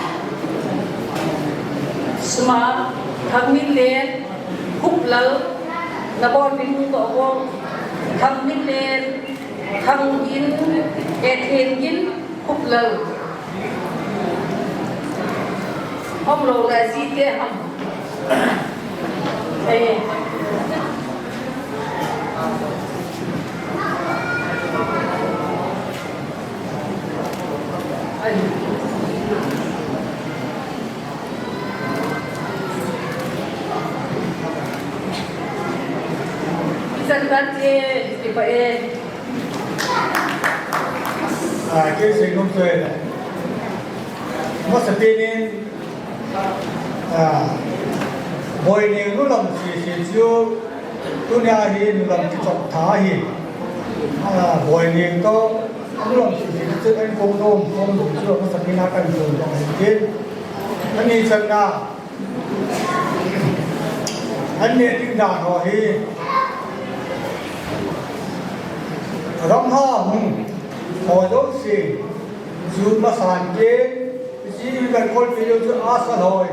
mà thằng biết lên khúc lỡ là bọn mình không có con thằng biết lên thằng kín thiên kín khúc lỡ ông lô là gì thế hả đây dân dân thì phải
cái gì cũng chơi này nó sẽ tin Boineng lúc làm gì chưa tôi nhà hi làm cái chọc thả hi Boineng có lúc làm gì chứ anh không đủ chưa có sẽ tin akan dùng trong cái anh nghĩ rằng là anh nghe tiếng đàn họ hi rong ha họ giống gì dù mà sản chế chỉ cần con video cho asa thôi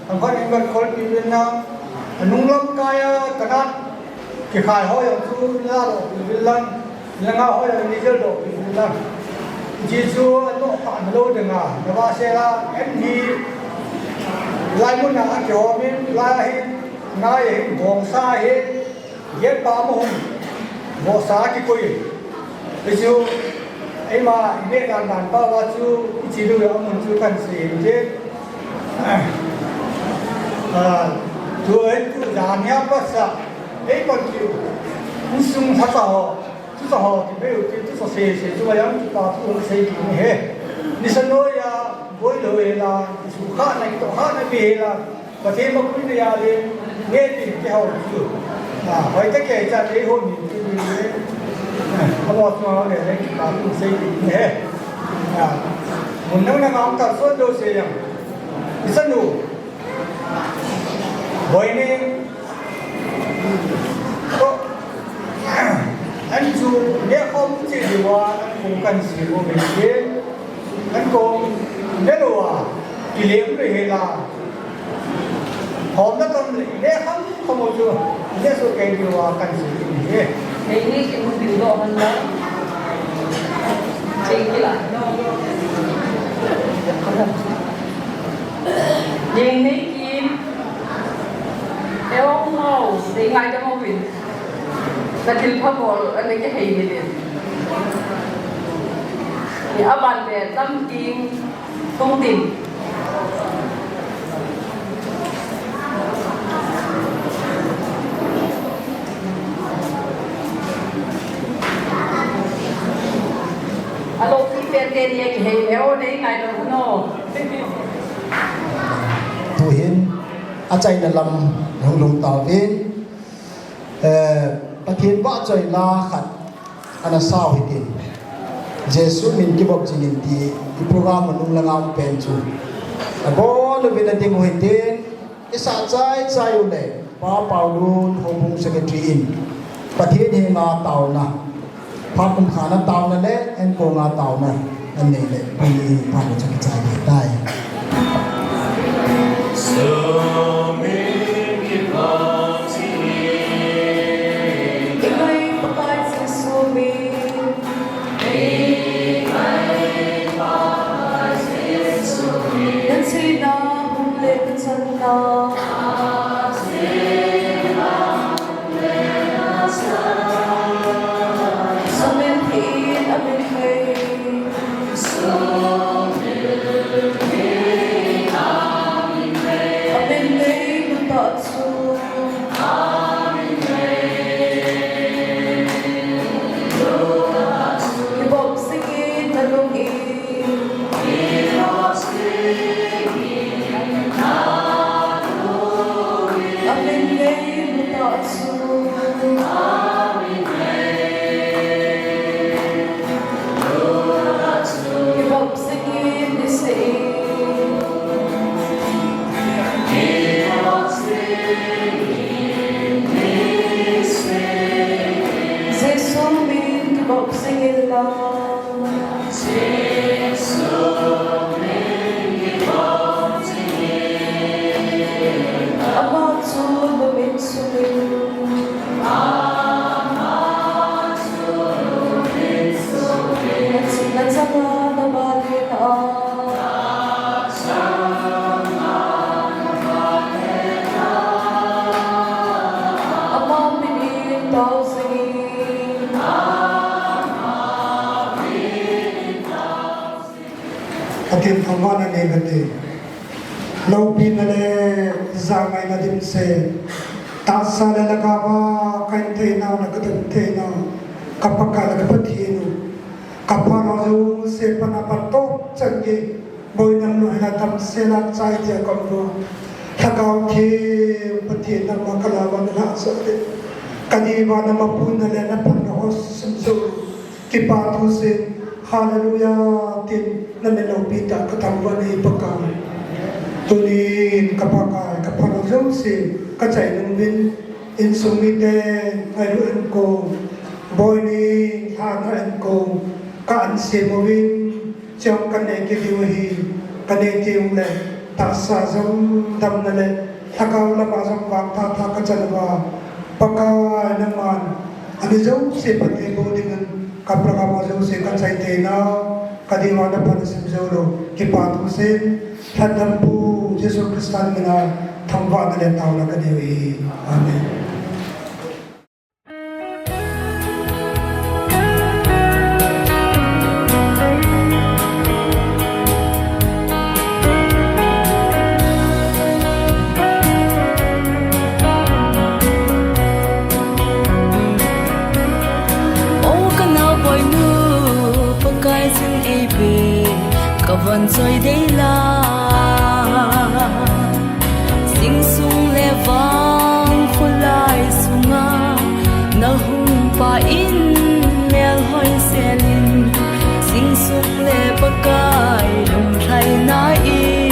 anh phát hiện con Việt Nam nung lắm cái nát cái khai hỏi ở chỗ là Việt Nam là ngao hỏi ở Niger độ Việt Nam chỉ số nó phản lâu được à nó va xe là em đi lại muốn là kiểu mình lại ngay vòng xa hết ghét ba mông vòng xa cái quỷ bây giờ ấy mà biết đàn ba và chú chỉ được ông mình chú cần gì chứ chú ấy chú già nhá bác sĩ ấy còn chịu không sung thật sao chú sao thì bây giờ chú sao xề chú bây giờ chú bảo chú xề gì hết đi sân nói với lời là chú khác này về là có thêm một cái gì lên nghe thì cái hậu chú phải tất cả cha đấy hôn mình cái gì đấy không một mà để lấy cái bảo chú xề gì hết một năm nào ông ta suốt đâu xề rằng đi sân đủ Boineng có anh chú nếu không chỉ điều anh cũng cần sự của mình chứ anh cũng nếu đồ kỷ niệm rồi là họ đã tâm lý nếu không một chưa nếu số cái điều cần sự của mình chứ
đấy như cái một điều độ hơn đó chính cái lại nhìn thấy kim nếu ông ngầu thì ngay cho ông mình là Tilkhothang anh ấy cái gì vậy thì ở bàn về tâm kim không tìm alo khi tên tên gì cái gì nếu đấy ngay đó nó
tu hiền acai na lam hong long tao in pathian ba choi la khat ana sao hi tin jesu min ki bok jingin ti program manung langam pen chu abo le bin ati mo hitin isa chai ule pa paulun hobung secretary in pathian he nga tau na pa kum khana tau na le en ko nga tau na an nei le ni pa ko chak chai de dai
Atin thangwan ane gate lau bin ale zamai na dim se ta sa le lagawa kain the na na gadam the na kapaka la kapathinu kapara zo se panapato changi boinang no hina tam se la chai je komro thagau the pathi na makalawa na sa de kani wa na mapun le na pan ho samso ki pa thu se hallelujah tin na me lo pita katamwa ni pakam tunin kapakai kapano zo se kachai nung win in sumite ayu en ko boini hana en ko ka an se mo win chong kan e ki diwi kan e tiung le ta sa zam dam na le thakau la pa zam wak tha tha ka chanwa pakai na man ani zo se pati bo dingan kapraka mo zo se kachai te na kadiwa na pa sim zo ro ki pa tu se Thempu Yesus Kristus mina thamba na le taw la kadiwi amen.
Kavan soi day la sing sung le vang khulai sunga na hung pa in mel hoi selin sing sung le pakai lung thai na i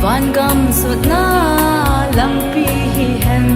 Van gam sut na lampi hi hen